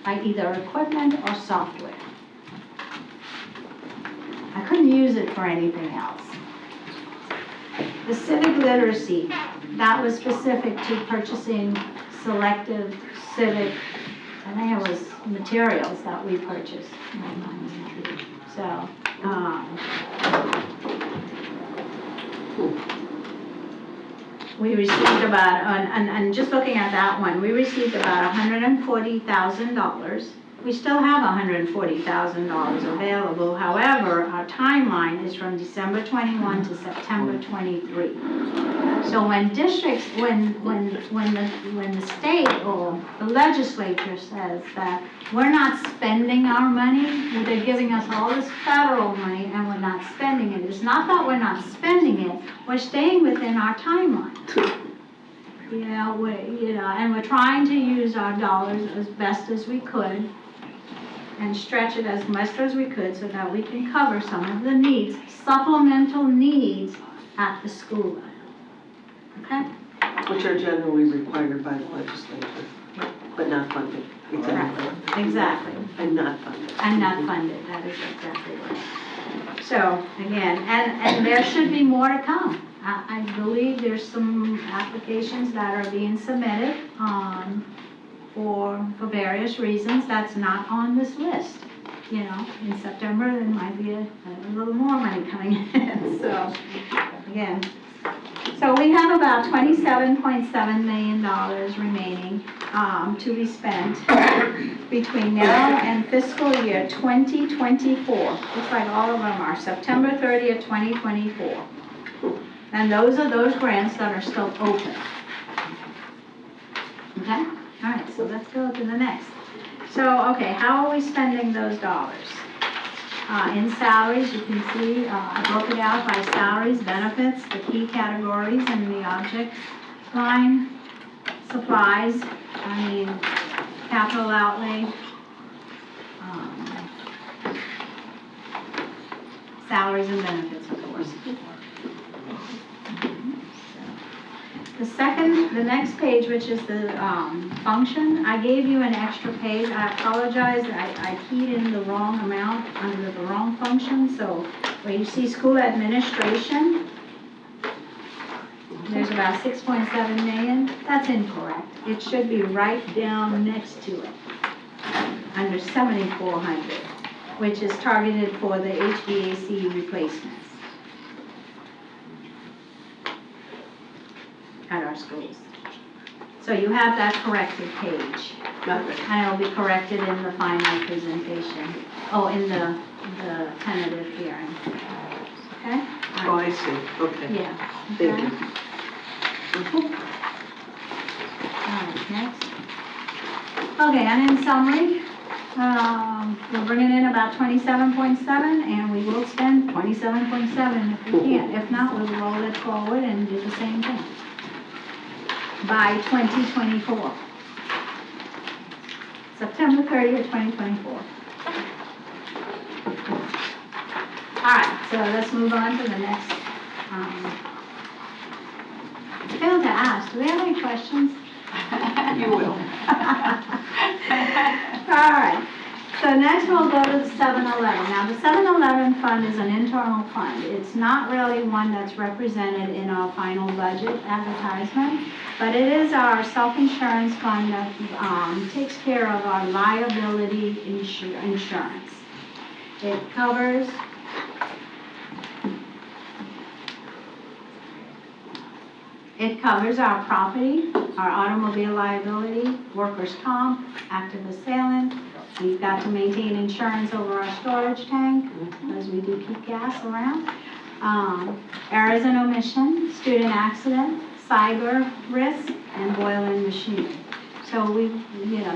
like either equipment or software. I couldn't use it for anything else. The civic literacy, that was specific to purchasing selective civic, I think it was materials that we purchased. So, we received about, and just looking at that one, we received about $140,000. We still have $140,000 available. However, our timeline is from December 21 to September 23. So when districts, when the state or the legislature says that we're not spending our money, they're giving us all this federal money and we're not spending it. It's not that we're not spending it, we're staying within our timeline. And we're trying to use our dollars as best as we could and stretch it as much as we could so that we can cover some of the needs, supplemental needs at the school level. Okay? Which are generally required by the legislature, but not funded. Exactly. Exactly. And not funded. And not funded, that is exactly right. So, again, and there should be more to come. I believe there's some applications that are being submitted for various reasons that's not on this list. You know, in September there might be a little more money coming in. So, again, so we have about $27.7 million remaining to be spent between now and fiscal year 2024. Looks like all of them are September 30th, 2024. And those are those grants that are still open. Okay? All right, so let's go to the next. So, okay, how are we spending those dollars? In salaries, you can see I broke it out by salaries, benefits, the key categories in the object line, supplies, capital outlay, salaries and benefits, of course. The next page, which is the function, I gave you an extra page. I apologize, I keyed in the wrong amount under the wrong function. So where you see school administration, there's about 6.7 million. That's incorrect. It should be right down next to it, under 7,400, which is targeted for the HVAC replacements at our schools. So you have that corrected page. And it'll be corrected in the final presentation. Oh, in the tentative hearing. Okay? Oh, I see, okay. Yeah. Thank okay. you. All right, next. Okay, and in summary, we're bringing in about 27.7, and we will spend 27.7 if we can. If not, we'll roll it forward and do the same thing by 2024. September 30th, 2024. All right, so let's move on to the next. I failed to ask, do we have any questions? You will. All right, so next we'll go to the 7-Eleven. Now, the 7-Eleven fund is an internal fund. It's not really one that's represented in our final budget advertisement, but it is our self-insurance fund that takes care of our liability insurance. It covers our property, our automobile liability, workers' comp, active assailant. We've got to maintain insurance over our storage tank, because we do keep gas around. Errors and omission, student accident, cyber risk, and boiler and machinery. So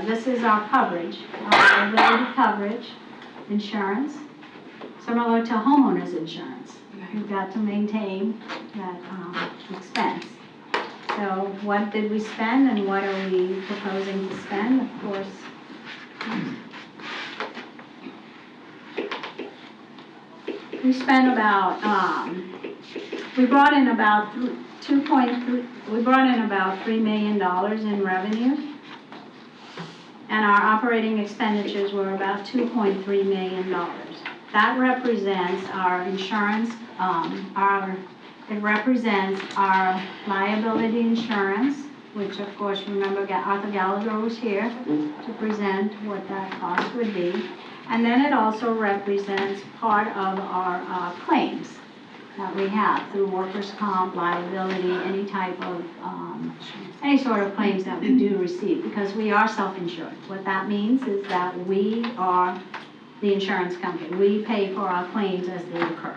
this is our coverage, our liability coverage, insurance, similar to homeowners insurance. We've got to maintain that expense. So what did we spend and what are we proposing to spend? Of course, we spent about, we brought in about $3 million in revenue. And our operating expenditures were about $2.3 million. That represents our insurance, it represents our liability insurance, which of course, remember, Arthur Gallagher was here to present what that cost would be. And then it also represents part of our claims that we have through workers' comp, liability, any type of, any sort of claims that we do receive, because we are self-insured. What that means is that we are the insurance company. We pay for our claims as they occur.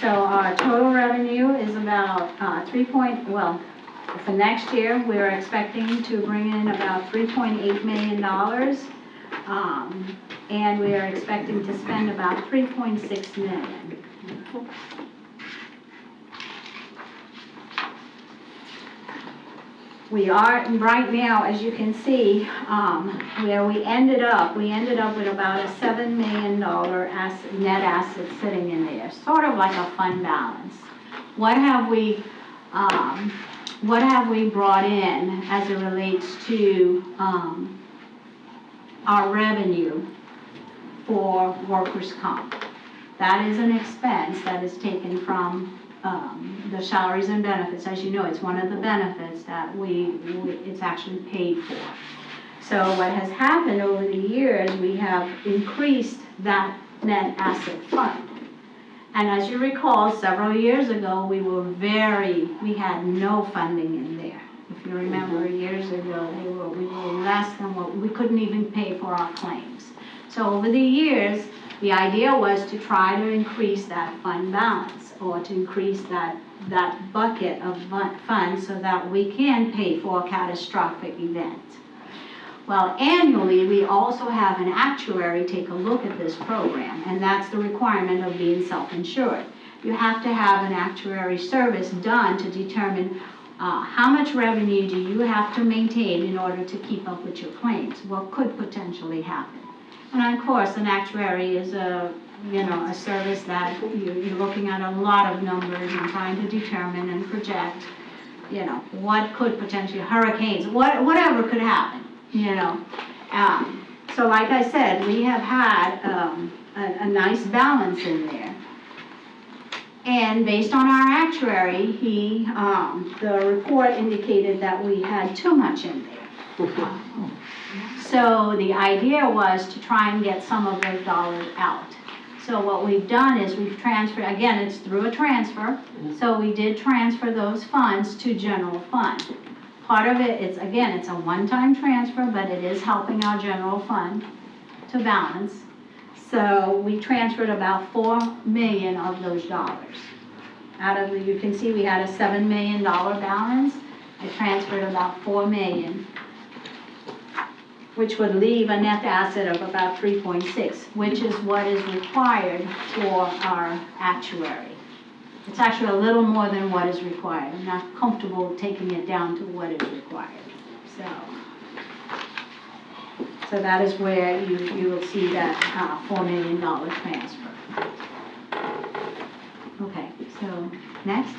So our total revenue is about for next year, we're expecting to bring in about $3.8 million. And we are expecting to spend about $3.6 million. We are, right now, as you can see, where we ended up with about a $7 million net asset sitting in there, sort of like a fund balance. What have we brought in as it relates to our revenue for workers' comp? That is an expense that is taken from the salaries and benefits. As you know, it's one of the benefits that it's actually paid for. So what has happened over the years, we have increased that net asset fund. And as you recall, several years ago, we had no funding in there. If you remember, years ago, we were less than we couldn't even pay for our claims. So over the years, the idea was to try to increase that fund balance, or to increase that bucket of funds so that we can pay for a catastrophic event. Well, annually, we also have an actuary take a look at this program, and that's the requirement of being self-insured. You have to have an actuary service done to determine how much revenue do you have to maintain in order to keep up with your claims, what could potentially happen. And of course, an actuary is a service that you're looking at a lot of numbers and trying to determine and project, what could potentially, hurricanes, whatever could happen, So like I said, we have had a nice balance in there. And based on our actuary, the report indicated that we had too much in there. So the idea was to try and get some of those dollars out. So what we've done is we've transferred, again, it's through a transfer, so we did transfer those funds to general fund. Part of it, it's a one-time transfer, but it is helping our general fund to balance. So we transferred about $4 million of those dollars. You can see we had a $7 million balance. I transferred about $4 million, which would leave a net asset of about 3.6, which is what is required for our actuary. It's actually a little more than what is required. I'm not comfortable taking it down to what is required. So that is where you will see that $4 million transfer. Okay, so next.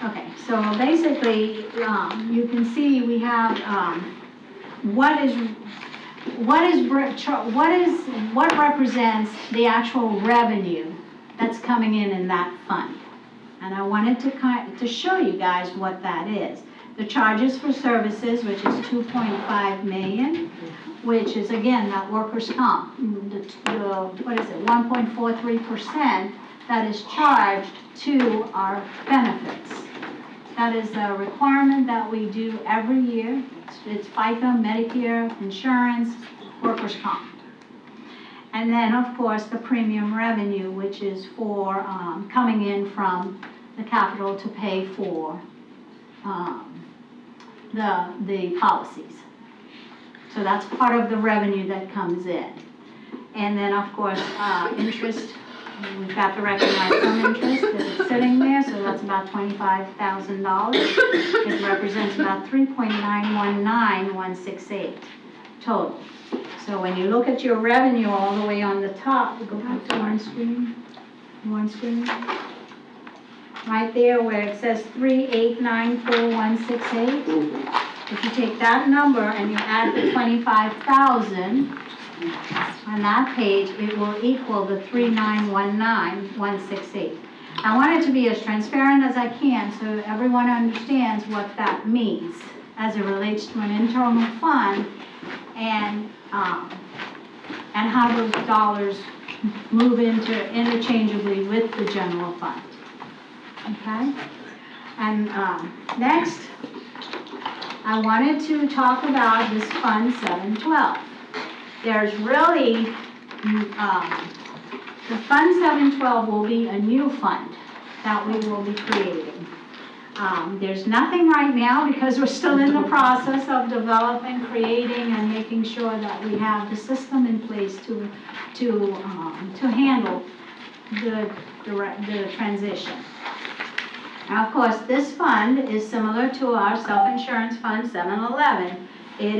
Okay, so basically you can see we have what represents the actual revenue that's coming in that fund. And I wanted to show you guys what that is. The charges for services, which is 2.5 million, which is again that workers' comp, what is it, 1.43% that is charged to our benefits. That is a requirement that we do every year. It's FICA, Medicare, insurance, workers' comp. And then, of course, the premium revenue, which is for coming in from the capital to pay for the policies. So that's part of the revenue that comes in. And then, of course, interest. We've got to recognize some interest that is sitting there, so that's about $25,000. It represents about 3.919168 total. So when you look at your revenue all the way on the top, go back to one screen, right there where it says 3894168. If you take that number and you add the 25,000 on that page, it will equal the 3919168. I want it to be as transparent as I can so everyone understands what that means as it relates to an internal fund and how those dollars move interchangeably with the general fund. Okay? And next, I wanted to talk about this Fund 712. There's really, the Fund 712 will be a new fund that we will be creating. There's nothing right now because we're still in the process of developing, creating, and making sure that we have the system in place to handle the transition. Now, of course, this fund is similar to our self-insurance fund 711. It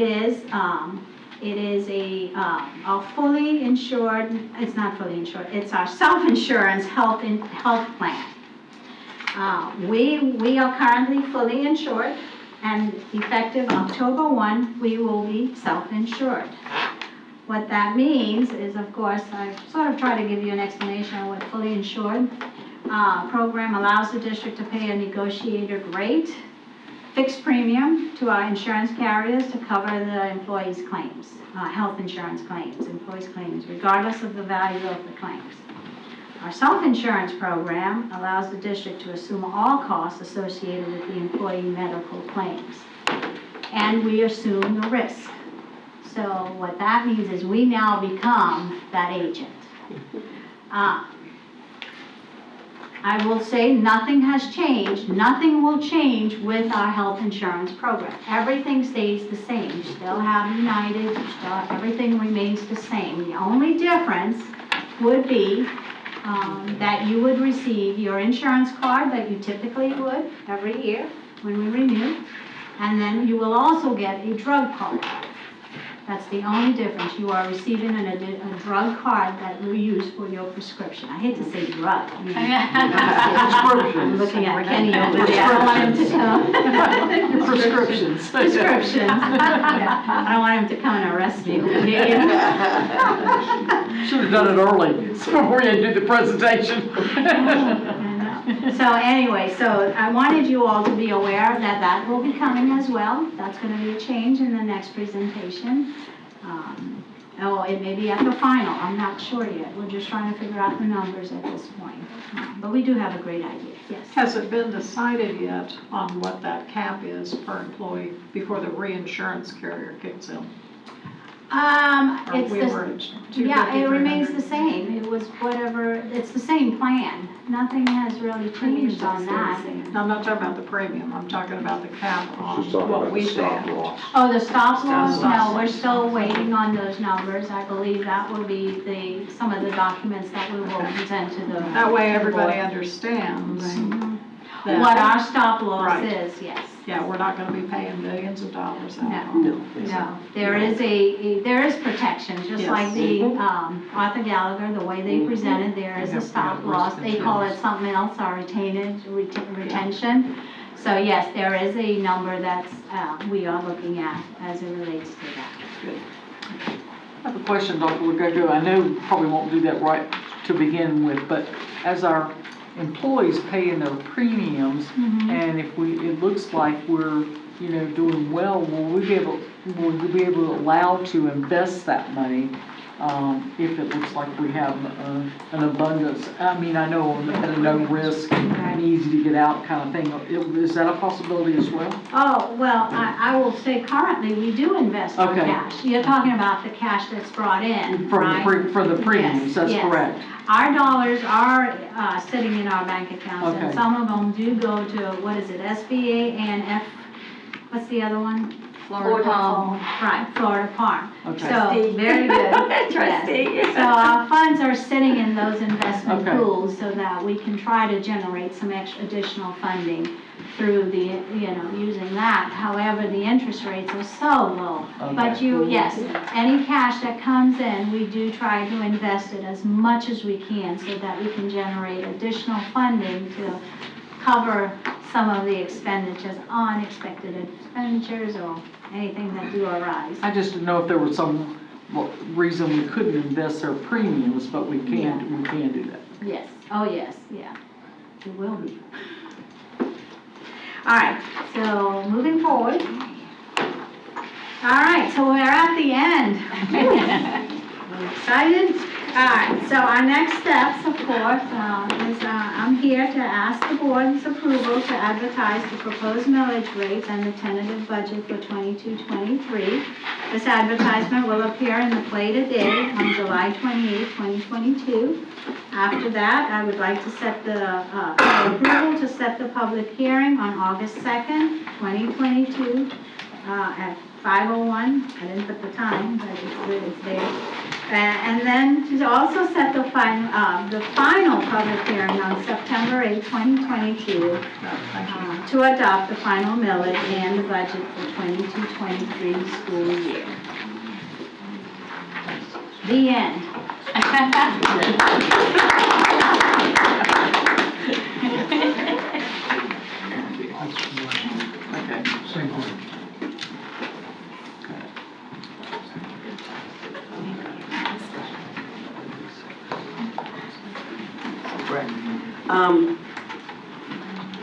is a fully insured, it's not fully insured, it's our self-insurance health plan. We are currently fully insured, and effective October 1, we will be self-insured. What that means is, of course, I sort of try to give you an explanation of what fully insured program allows the district to pay a negotiated rate, fixed premium to our insurance carriers to cover the employees' claims, health insurance claims, employees' claims, regardless of the value of the claims. Our self-insurance program allows the district to assume all costs associated with the employee medical claims, and we assume the risk. So what that means is we now become that agent. I will say nothing has changed. Nothing will change with our health insurance program. Everything stays the same. You still have United, everything remains the same. The only difference would be that you would receive your insurance card that you typically would every year when we renew, and then you will also get a drug card. That's the only difference. You are receiving a drug card that we use for your prescription. I hate to say drug. I'm looking at Kenny over there. I don't want him to come. Prescriptions. Prescriptions. Yeah. I don't want him to come and arrest you. Should have done it early, before you do the presentation. So anyway, so I wanted you all to be aware that that will be coming as well. That's going to be a change in the next presentation. Oh, it may be at the final, I'm not sure yet. We're just trying to figure out the numbers at this point. But we do have a great idea, yes. Has it been decided yet on what that cap is per employee before the reinsurance carrier kicks in? Or It's we the, were at 250, yeah, it remains 300? the same. It was whatever, it's the same plan. Nothing has really changed on that. No, I'm not talking about the premium, I'm talking about the cap on Just talking what about we the pay. stop loss. Oh, the stop loss? Stop No, we're loss. still waiting on those numbers. I believe that will be some of the documents that we will present to the. That way everybody board. understands What that, our stop loss Right. is, yes. yeah, we're not gonna be paying millions of dollars out. No, no. There is protection, just Yes. like the Arthur Gallagher, the way they presented, there is a stop loss. They call it something else, our retention. So yes, there is a number that's, we are looking at as it relates to that. I have a question, Dr. Lugago. I know you probably won't do that right to begin with, but as our employees paying their premiums, and if it looks like we're, doing well, will we be able to allow to invest that money, if it looks like we have an abundance? I mean, I know at a no risk and easy to get out kind of thing. Is that a possibility as well? Oh, well, I will say currently, we do invest our Okay. cash. You're talking about the cash that's brought in, right? For the premiums, Yes, that's yes. correct. Our dollars are sitting in our bank accounts, and Okay. some of them do go to, what is it, SBA and what's the other one? Florida Palm. Right, Florida Farm. Okay. So, very good. Trustee. Yes. So our funds are sitting in those investment Okay. pools so that we can try to generate some additional funding through the, using that. However, the interest rates are so low. Okay. But yes, any cash that comes in, we do try to invest it as much as we can so that we can generate additional funding to cover some of the expenditures, unexpected expenditures or anything that do arise. I just didn't know if there was some reason we couldn't invest our premiums, but we can do that. Yes, oh yes, yeah, it will be. All right, so moving forward. All right, so we're at the end. We're excited. All right, so our next steps, of course, is I'm here to ask the board's approval to advertise the proposed millage rates and the tentative budget for 22-23. This advertisement will appear in the Play Today on July 28, 2022. After that, I would like to set the approval to set the public hearing on August 2nd, 2022 at 5:01. I didn't put the time, but it's there. And then to also set the final public hearing on September 8, 2022 to adopt the final millage and the budget for 22-23 school year. The end. Okay. Same one.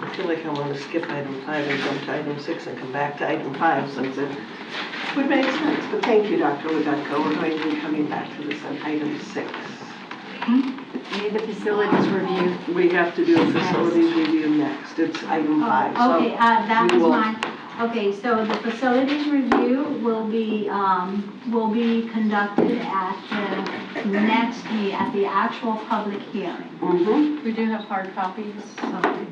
I feel like I want to skip item 5 and jump to item 6 and come back to item 5 since it would make sense. But thank you, Dr. Ledeco. We're going to be coming back to this on item 6. We need the facilities review. We have to do a facilities review next. It's item 5. Oh, okay, that we was will- mine. Okay, so the facilities review will be conducted at the next meeting, at the actual public hearing. Mhm. We do have hard copies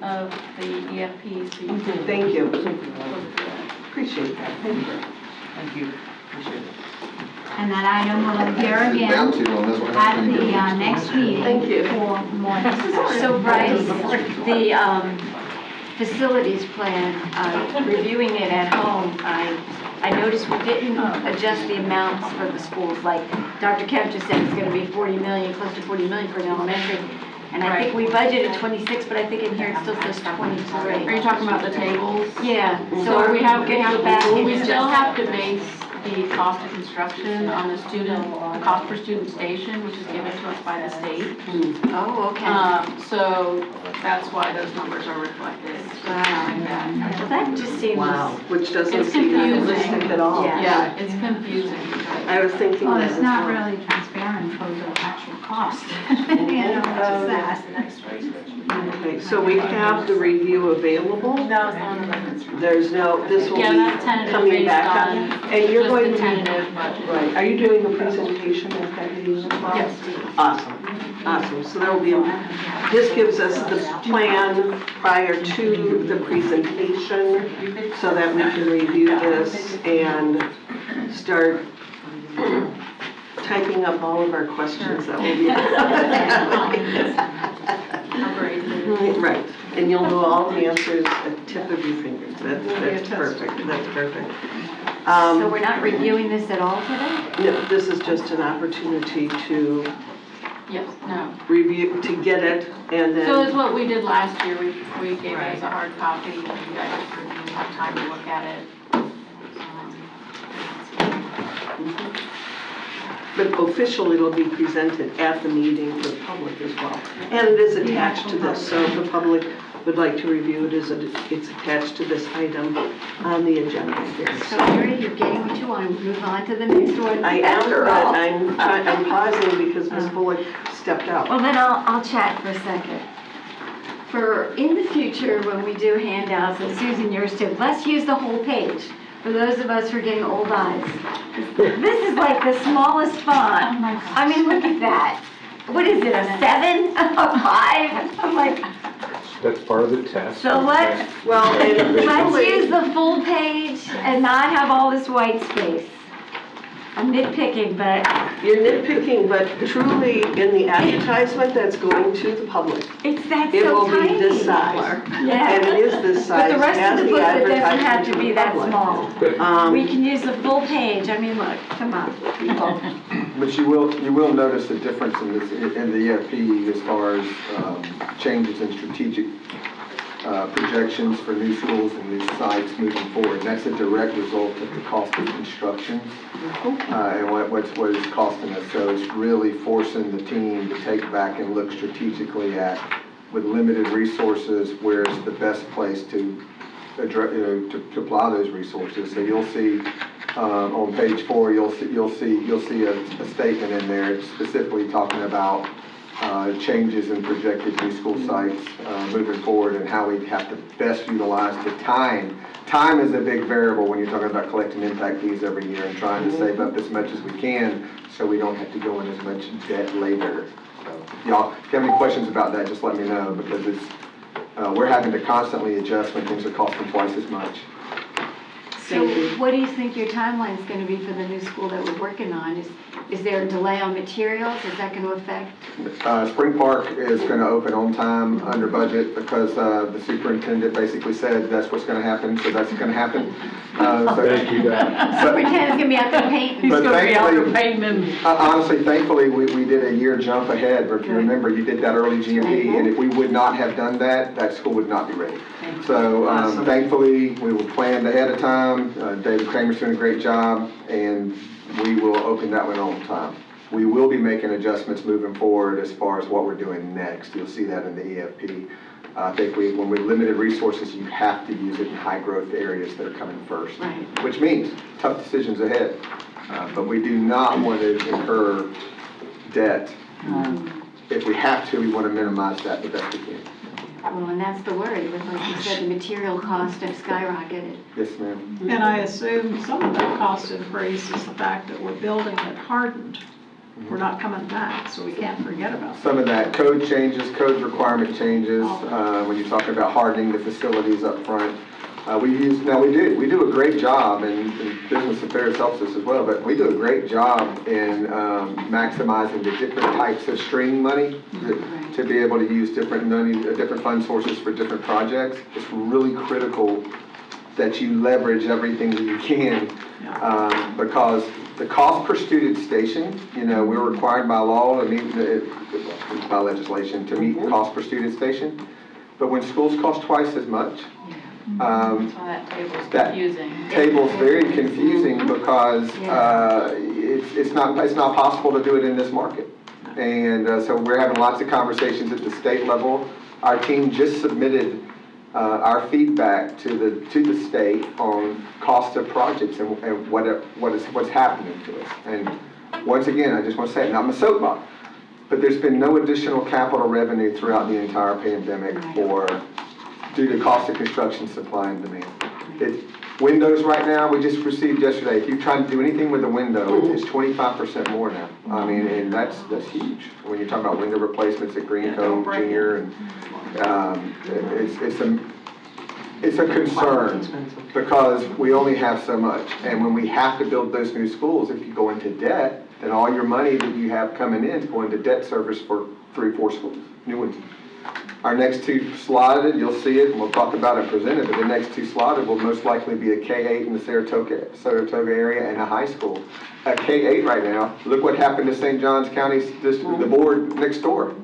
of the EFPs. so you can- Thank you. Appreciate that. Thank you. Thank you. Appreciate it. And that item will appear again Down to on this one. at the next meeting Thank you. for more discussion. So Bryce, the facilities plan, reviewing it at home, I I noticed we didn't adjust the amounts for the schools, like Dr. Kemp just said it's gonna be 40 million, close to 40 million for an elementary. And I think we budgeted 26, but I think in here it still says 23. Are you talking about the tables? Yeah, So so we have, back we into still the- have to base the cost of construction on the student, the cost per student station, which is given to us by the state. Oh, okay. So that's why those numbers are reflected like that. Well, that just seems. Which doesn't It's seem confusing. realistic at all. Yeah. Yeah, it's confusing. I was thinking Well, that it's as not well. really transparent for the actual cost. You know, it's that. Okay, so we have the review available? No, it's not. There's no, this will be Yeah, that's tentative coming based back on on? And you're just going the to be, tentative budget. right, are you doing a presentation at that meeting as well? Yes. Awesome, awesome. So there will be, this gives us the plan prior to the presentation so that we can review this and start typing up all of our questions that will be. Right, and you'll know all the answers at the tip of your fingers. That's perfect, that's perfect. So we're not reviewing this at all today? No, this is just an opportunity to Yes, no. review, to get it, and then. So it's what we did last year, we gave it as a hard copy, and you guys didn't have time to look at it. But officially, it'll be presented at the meeting for the public as well. And it is attached to this, so if the public would like to review it, it's attached to this item on the agenda here. So Mary, you're getting what you want, move on to the next one. I am, but I'm pausing because Ms. Bullock stepped out. Well, then I'll chat for a second. For in the future, when we do handouts, and Susan, yours too, let's use the whole page. For those of us who are getting old eyes. This is like the smallest font. I mean, look at that. What is it, a 7, a 5? I'm like, That's part of the test. so let's use the full page and not have all this white space. I'm nitpicking, but. You're nitpicking, but truly, in the advertisement that's going to the public, That's it so will tiny. be this size. Yeah. And it is this size But the rest as of the the book, it doesn't have advertisement to to be the that public. small. We can use the full page. I mean, look, come on, people. But you will notice a difference in this, in the EFP as far as changes in strategic projections for new schools and new sites moving forward. And that's a direct result of the cost of construction and what it's costing us. So it's really forcing the team to take back and look strategically at, with limited resources, where's the best place to address, to apply those resources. So you'll see on page 4, you'll see a statement in there specifically talking about changes in projected new school sites moving forward and how we have to best utilize the time. Time is a big variable when you're talking about collecting impact fees every year and trying to save up as much as we can so we don't have to go in as much debt later. So, y'all, if you have any questions about that, just let me know, because it's we're having to constantly adjust when things are costing twice as much. So what do you think your timeline is going to be for the new school that we're working on? Is there a delay on materials? Is that going to affect? Spring Park is going to open on time under budget because the superintendent basically said that's what's going to happen, so that's going to happen. Thank you, Dad. Superintendent's going to be out there painting. He's But gonna be out there thankfully- painting. Honestly, thankfully, we did a year jump ahead. If you remember, you did that early GMP, and if we would not have done that, that school would not be ready. So Awesome. thankfully, we were planned ahead of time. David Kramer's doing a great job, and we will open that one on time. We will be making adjustments moving forward as far as what we're doing next. You'll see that in the EFP. I think when we're limited resources, you have to use it in high growth areas that are coming first. Right. Which means tough decisions ahead. But we do not want to incur debt. If we have to, we want to minimize that the best we can. Well, and that's the worry, with, like you said, the material costs have skyrocketed. Yes, ma'am. And I assume some of that cost increase is the fact that we're building it hardened. We're not coming back, so we can't forget about that. Some of that code changes, code requirement changes, when you're talking about hardening the facilities up front. We do a great job, and Business Affairs helps us as well, but we do a great job in maximizing the different types of stream money to be able to use different money, different fund sources for different projects. It's really critical that you leverage everything that you can, because the cost per student station, you know, we're required by law to meet, by legislation, to meet cost per student station. But when schools cost twice as much, That's why that table's confusing. table's very confusing because it's not possible to do it in this market. And so we're having lots of conversations at the state level. Our team just submitted our feedback to the state on cost of projects and what's happening to us. And once again, I just want to say, not my soapbox, but there's been no additional capital revenue throughout the entire pandemic due to cost of construction, supply and demand. Windows right now, we just received yesterday, if you try to do anything with a window, it's 25% more now. I mean, and that's huge. When you talk about window replacements at Green Cove Junior, and it's a concern because we only have so much. And when we have to build those new schools, if you go into debt, then all your money that you have coming in is going to debt service for 3 or 4 schools, new ones. Our next 2 slotted, you'll see it, and we'll talk about it presented, but the next 2 slotted will most likely be a K-8 in the Saratoga area and a high school. A K-8 right now, look what happened to St. Johns County, the board next door.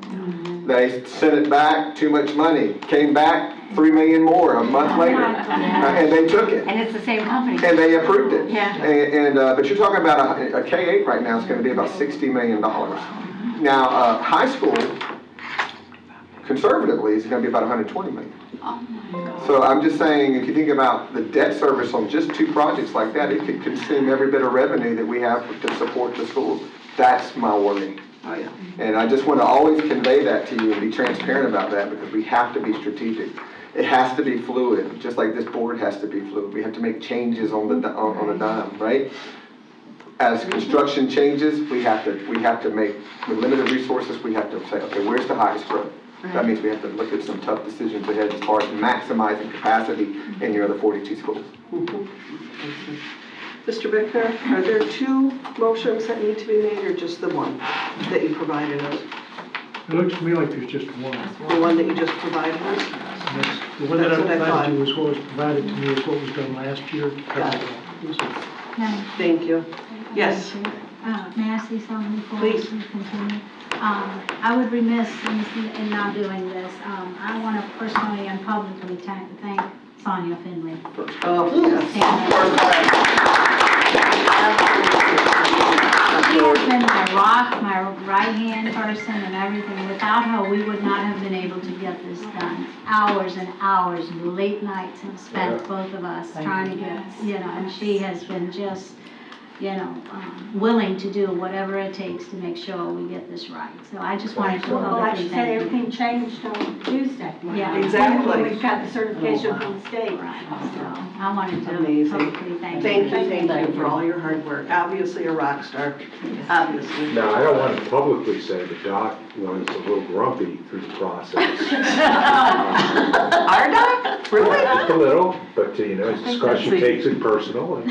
They sent it back, too much money, came back, $3 million more a month later, and they took it. And it's the same company. And they approved it. Yeah. But you're talking about a K-8 right now, it's gonna be about $60 million. Now, high school, conservatively, is going to be about $120 million. So I'm just saying, if you think about the debt service on just 2 projects like that, it could consume every bit of revenue that we have to support the schools. That's my worry. Oh, yeah. And I just want to always convey that to you and be transparent about that, because we have to be strategic. It has to be fluid, just like this board has to be fluid. We have to make changes on the dime, right? As construction changes, we have to make, with limited resources, we have to say, okay, where's the highest growth? That means we have to look at some tough decisions ahead as far as maximizing capacity in your other 42 schools. Mr. Bickner, are there 2 motions that need to be made, or just the one that you provided us? It looks to me like there's just one. The one that you just provided us? The one that I That's what I provided you thought. was what was provided to me is what was done last year. Got it. Madam Thank you. Yes. May I say something before Please. we continue? I would remiss in not doing this. I want to personally and publicly thank Sonia Finley. Oh, yes. She has been my rock, my right-hand person and everything. Without her, we would not have been able to get this done. Hours and hours, late nights have spent, both of us, trying to get, and she has been just, willing to do whatever it takes to make sure we get this right. So I just wanted to Well, like publicly you said, thank you. everything changed on Tuesday. Yeah. Exactly. We've got the certification from the state. Right, so I wanted to Amazing. publicly thank you. Thank you for all your hard work. Obviously a rock star, obviously. Now, I don't want to publicly say that Doc was a little grumpy through the process. Our doc? Really? Just a little, but his discussion takes it personal, and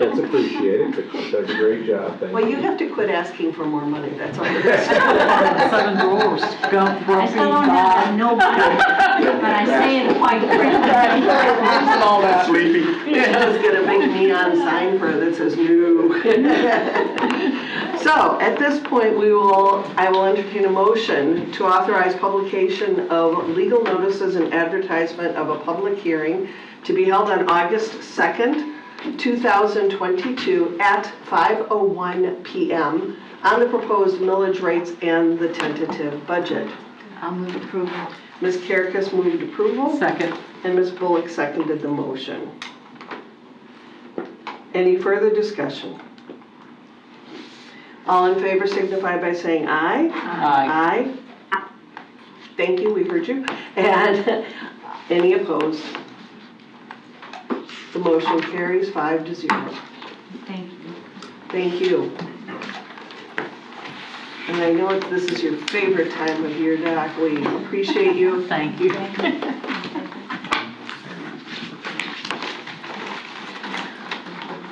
that's appreciated, but she does a great job, thank you. Well, you have to quit asking for more money, that's all it is. 7 drawers, gum, I still don't have nobody, but I say it quite frankly. all that. Sleepy. She's gonna make a neon sign for it that says new. So, at this point, I will entertain a motion to authorize publication of legal notices and advertisement of a public hearing to be held on August 2nd, 2022 at 5:01 p.m. on the proposed millage rates and the tentative budget. I'll move approval. Ms. Karakis moved approval. Second. And Ms. Bullock seconded the motion. Any further discussion? All in favor signify by saying aye. Aye. Aye. Thank you, we heard you. And any opposed? The motion carries 5-0. Thank you. Thank you. And I know this is your favorite time of year, Doc. We appreciate you. Thank you.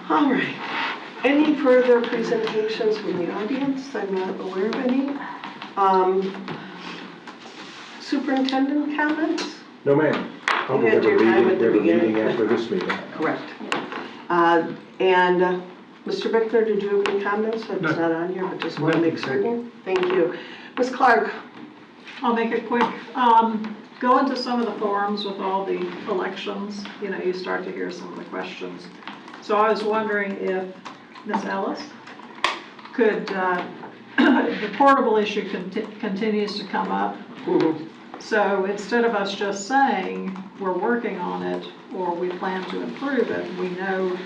All right. Any further presentations from the audience? I'm not aware of any. Superintendent comments? No, ma'am. You had your time at the beginning. After this meeting. Correct. Mr. Bickner, did you have any comments? It's No. not on here, but just want to make certain. Thank you. Ms. Clark? I'll make it quick. Go into some of the forums with all the elections, you start to hear some of the questions. So I was wondering if Ms. Ellis could, the portable issue continues to come up. So instead of us just saying we're working on it or we plan to improve it, we know,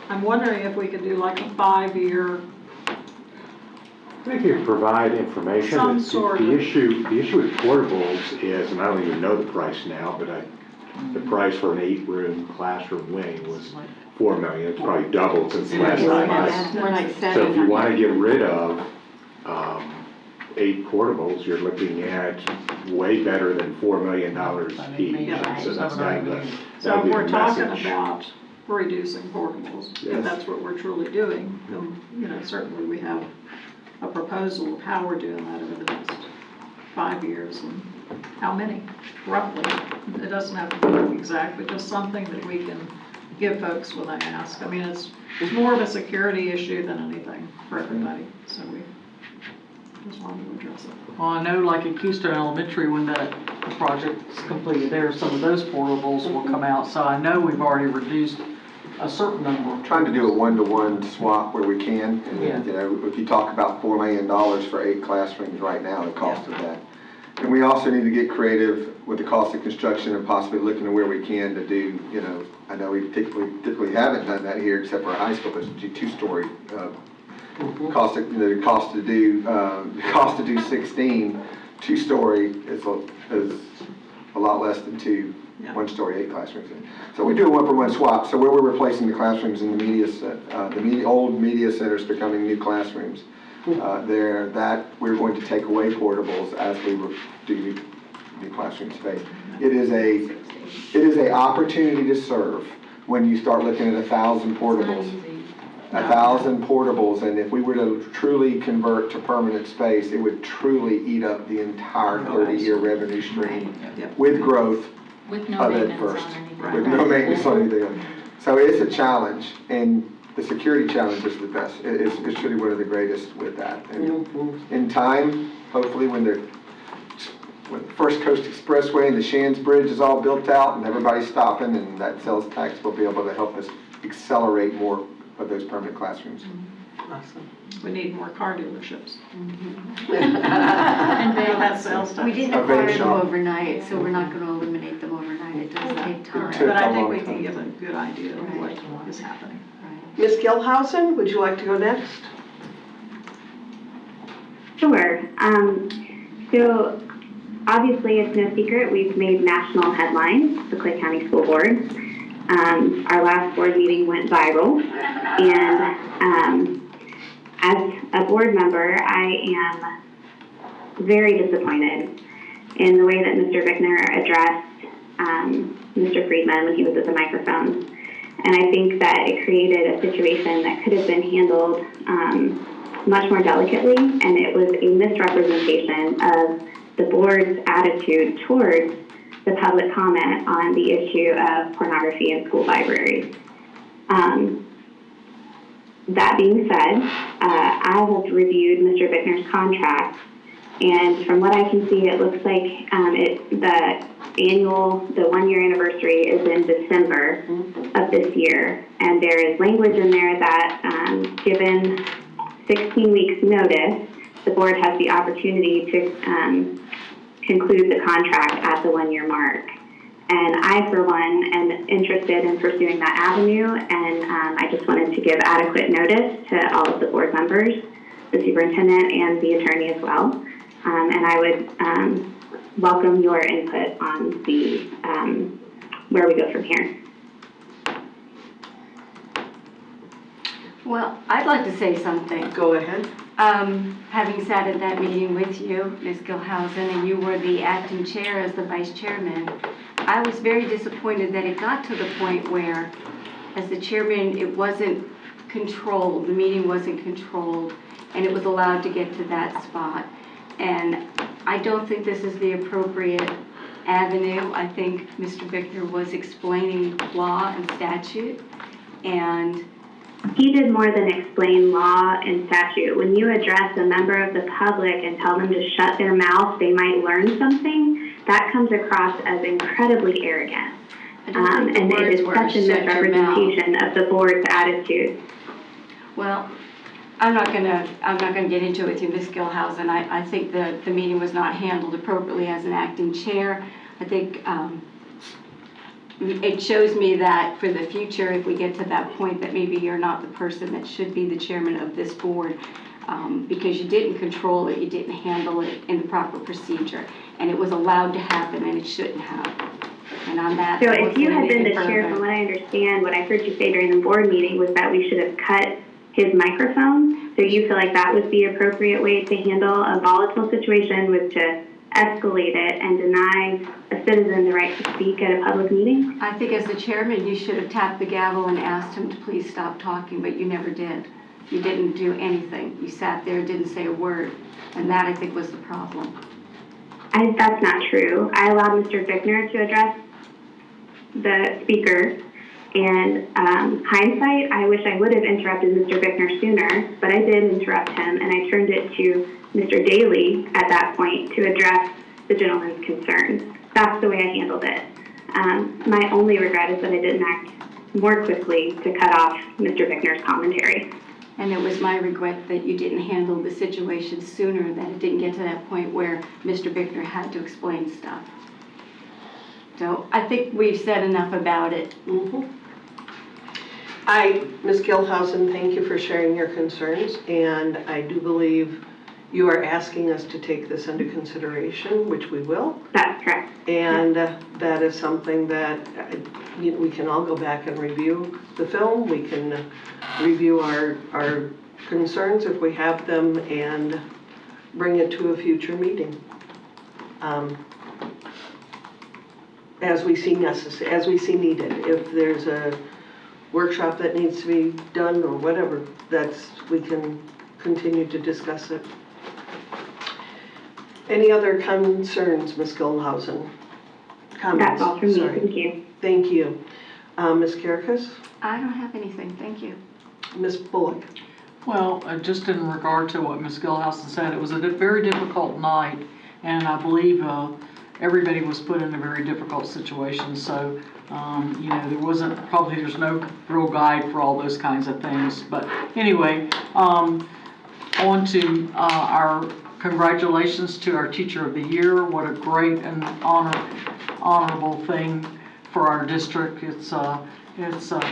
I'm wondering if we could do like a 5-year. I think you provide information. Some sort of. The issue with portables is, and I don't even know the price now, but the price for an 8-room classroom wing was $4 million. It's probably doubled since the last time That's more like So if you 7. want to get rid of 8 portables, you're looking at way better than $4 million each. Yeah. So that's kind of So if we're talking message. about reducing portables, Yes. if that's what we're truly doing, then, certainly we have a proposal of how we're doing that over the next 5 years and how many, roughly. It doesn't have to be exact, but just something that we can give folks when they ask. I mean, it's more of a security issue than anything for everybody, so we just wanted to address it. Well, I know like at Keystone Elementary, when the project's completed there, some of those portables will come out. So I know we've already reduced a certain number. Trying to do a one-to-one swap where we can. And, Yeah. if you talk about $4 million for 8 classrooms right now, the cost of that. And we also need to get creative with the cost of construction and possibly looking at where we can to do, I know we typically haven't done that here except for a high school, but it's a 2-story. Cost to do 16 2-story is a lot less than 2 1-story 8 classrooms. So we do a 1-for-1 swap. So where we're replacing the classrooms in the old media centers becoming new classrooms, that we're going to take away portables as we do new classroom space. It is a opportunity to serve when you start looking at 1,000 portables. 1,000 portables, and if we were to truly convert to permanent space, it would truly eat up the entire 30-year revenue stream with growth With no of it maintenance first. on anything. With no maintenance on anything. So it's a challenge, and the security challenge is the best. It's truly one of the greatest with that. And in time, hopefully when the First Coast Expressway and the Shands Bridge is all built out and everybody's stopping, and that sales tax will be able to help us accelerate more of those permanent classrooms. Awesome. We need more car dealerships. And then, That sales tax. we didn't acquire them overnight, so we're not going to eliminate them overnight. It does take time. But I think we can give a good idea of what is happening. Ms. Gilhausen, would you like to go next? Sure. So obviously it's no secret we've made national headlines, the Clay County School Board. Our last board meeting went viral, and as a board member, I am very disappointed in the way that Mr. Bickner addressed Mr. Friedman when he was at the microphone. And I think that it created a situation that could have been handled much more delicately, and it was a misrepresentation of the board's attitude towards the public comment on the issue of pornography in school libraries. That being said, I have reviewed Mr. Bickner's contract, and from what I can see, it looks like the 1-year anniversary is in December of this year, and there is language in there that, given 16 weeks notice, the board has the opportunity to conclude the contract at the 1-year mark. And I, for one, am interested in pursuing that avenue, and I just wanted to give adequate notice to all of the board members, the superintendent, and the attorney as well. And I would welcome your input on the where we go from here. Well, I'd like to say something. Go ahead. Having sat at that meeting with you, Ms. Gilhausen, and you were the acting chair as the vice chairman, I was very disappointed that it got to the point where, as the chairman, it wasn't controlled, the meeting wasn't controlled, and it was allowed to get to that spot. And I don't think this is the appropriate avenue. I think Mr. Bickner was explaining law and statute, and He did more than explain law and statute. When you address a member of the public and tell them to shut their mouth, they might learn something, that comes across as incredibly arrogant. And it is such a misrepresentation of the board's attitude. well, I'm not gonna get into it with you, Ms. Gilhousen. I think the meeting was not handled appropriately as an acting chair. I think it shows me that for the future, if we get to that point, that maybe you're not the person that should be the chairman of this board, because you didn't control it, you didn't handle it in the proper procedure, and it was allowed to happen, and it shouldn't have. And on that, So if you had been the chair, from what I understand, what I heard you say during the board meeting was that we should have cut his microphone. So you feel like that was the appropriate way to handle a volatile situation, was to escalate it and deny a citizen the right to speak at a public meeting? I think as the chairman, you should have tapped the gavel and asked him to please stop talking, but you never did. You didn't do anything. You sat there, didn't say a word, and that, I think, was the problem. That's not true. I allowed Mr. Bickner to address the speaker, and hindsight, I wish I would have interrupted Mr. Bickner sooner, but I did interrupt him, and I turned it to Mr. Daly at that point to address the gentleman's concerns. That's the way I handled it. My only regret is that I didn't act more quickly to cut off Mr. Bickner's commentary. And it was my regret that you didn't handle the situation sooner, that it didn't get to that point where Mr. Bickner had to explain stuff. So I think we've said enough about it. Ms. Gilhousen, thank you for sharing your concerns, and I do believe you are asking us to take this into consideration, which we will. That's correct. And that is something that we can all go back and review the film. We can review our concerns if we have them and bring it to a future meeting. As we see necessary, as we see needed. If there's a workshop that needs to be done or whatever, we can continue to discuss it. Any other concerns, Ms. Gilhousen? Comments? That's all from me. Sorry. Thank you. Thank you. Ms. Karakas? I don't have anything, thank you. Ms. Bullock? Well, just in regard to what Ms. Gilhousen said, it was a very difficult night, and I believe everybody was put in a very difficult situation. So, you know, there's no real guide for all those kinds of things. But anyway, on to our congratulations to our Teacher of the Year. What a great and honorable thing for our district. It's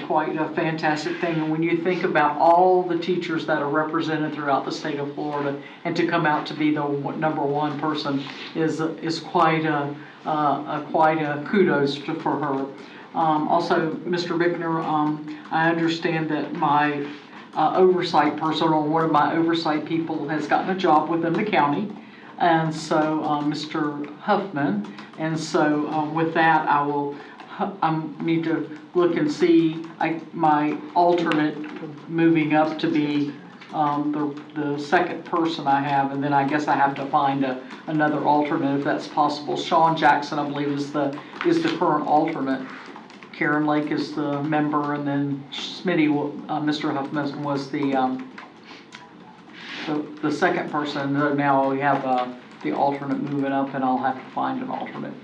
quite a fantastic thing. And when you think about all the teachers that are represented throughout the state of Florida, and to come out to be the number one person is quite a kudos for her. Also, Mr. Bickner, I understand that my oversight person, or one of my oversight people, has gotten a job within the county, and so Mr. Huffman, and so with that I need to look and see my alternate moving up to be the second person I have, and then I guess I have to find another alternate if that's possible. Sean Jackson, I believe, is the current alternate. Karen Lake is the member, and then Smitty, Mr. Huffman, was the second person. Now we have the alternate moving up, and I'll have to find an alternate.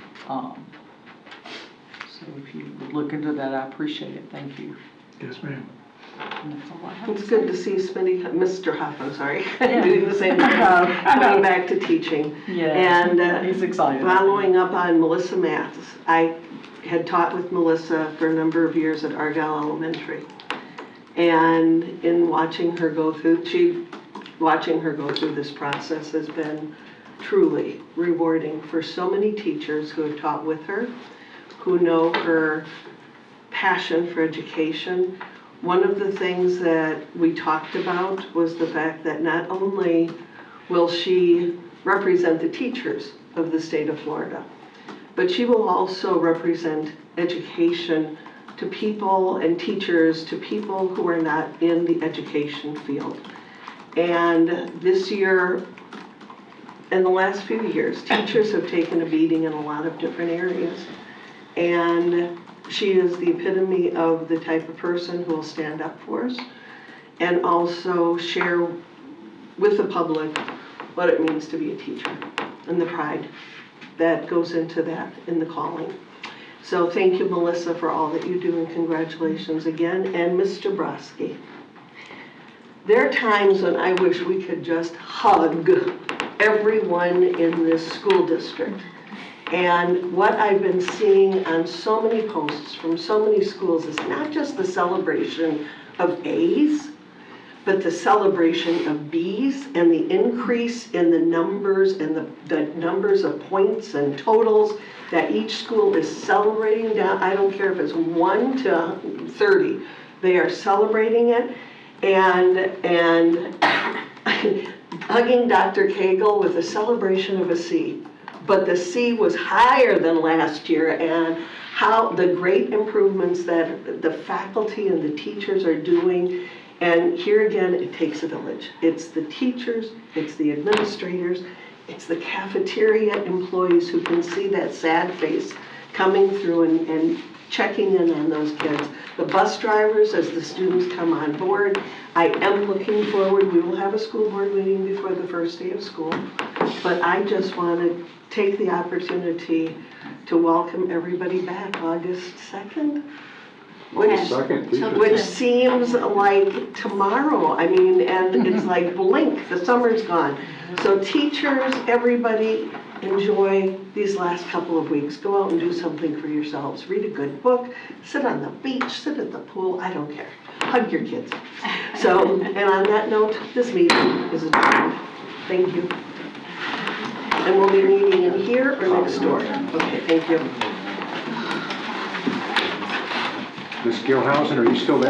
So if you would look into that, I appreciate it. Thank you. Yes, ma'am. It's good to see Mr. Huffman, sorry, Yeah. doing the same thing, coming back to teaching. Yeah, and he's excited. Following up on Melissa Mathis, I had taught with Melissa for a number of years at Argyle Elementary. And in watching her go through this process has been truly rewarding for so many teachers who have taught with her, who know her passion for education. One of the things that we talked about was the fact that not only will she represent the teachers of the state of Florida, but she will also represent education to people and teachers to people who are not in the education field. And this year, in the last few years, teachers have taken a beating in a lot of different areas. And she is the epitome of the type of person who will stand up for us and also share with the public what it means to be a teacher and the pride that goes into that in the calling. So thank you, Melissa, for all that you do, and congratulations again. And Mr. Broski, there are times when I wish we could just hug everyone in this school district. And what I've been seeing on so many posts from so many schools is not just the celebration of A's, but the celebration of B's and the increase in the numbers and the numbers of points and totals that each school is celebrating down. I don't care if it's 1 to 30, they are celebrating it. And hugging Dr. Cagle with a celebration of a C. But the C was higher than last year, and how the great improvements that the faculty and the teachers are doing. And here again, it takes a village. It's the teachers, it's the administrators, it's the cafeteria employees who can see that sad face coming through and checking in on those kids. The bus drivers, as the students come on board. I am looking forward, we will have a school board meeting before the first day of school, but I just want to take the opportunity to welcome everybody back August 2nd. Which seems like tomorrow. I mean, and it's like blink, the summer's gone. So teachers, everybody, enjoy these last couple of weeks. Go out and do something for yourselves. Read a good book, sit on the beach, sit at the pool, I don't care. Hug your kids. So, and on that note, this meeting is adjourned. Thank you. And we'll be meeting in here or next door. Okay, thank you. Ms. Gilhousen, are you still there?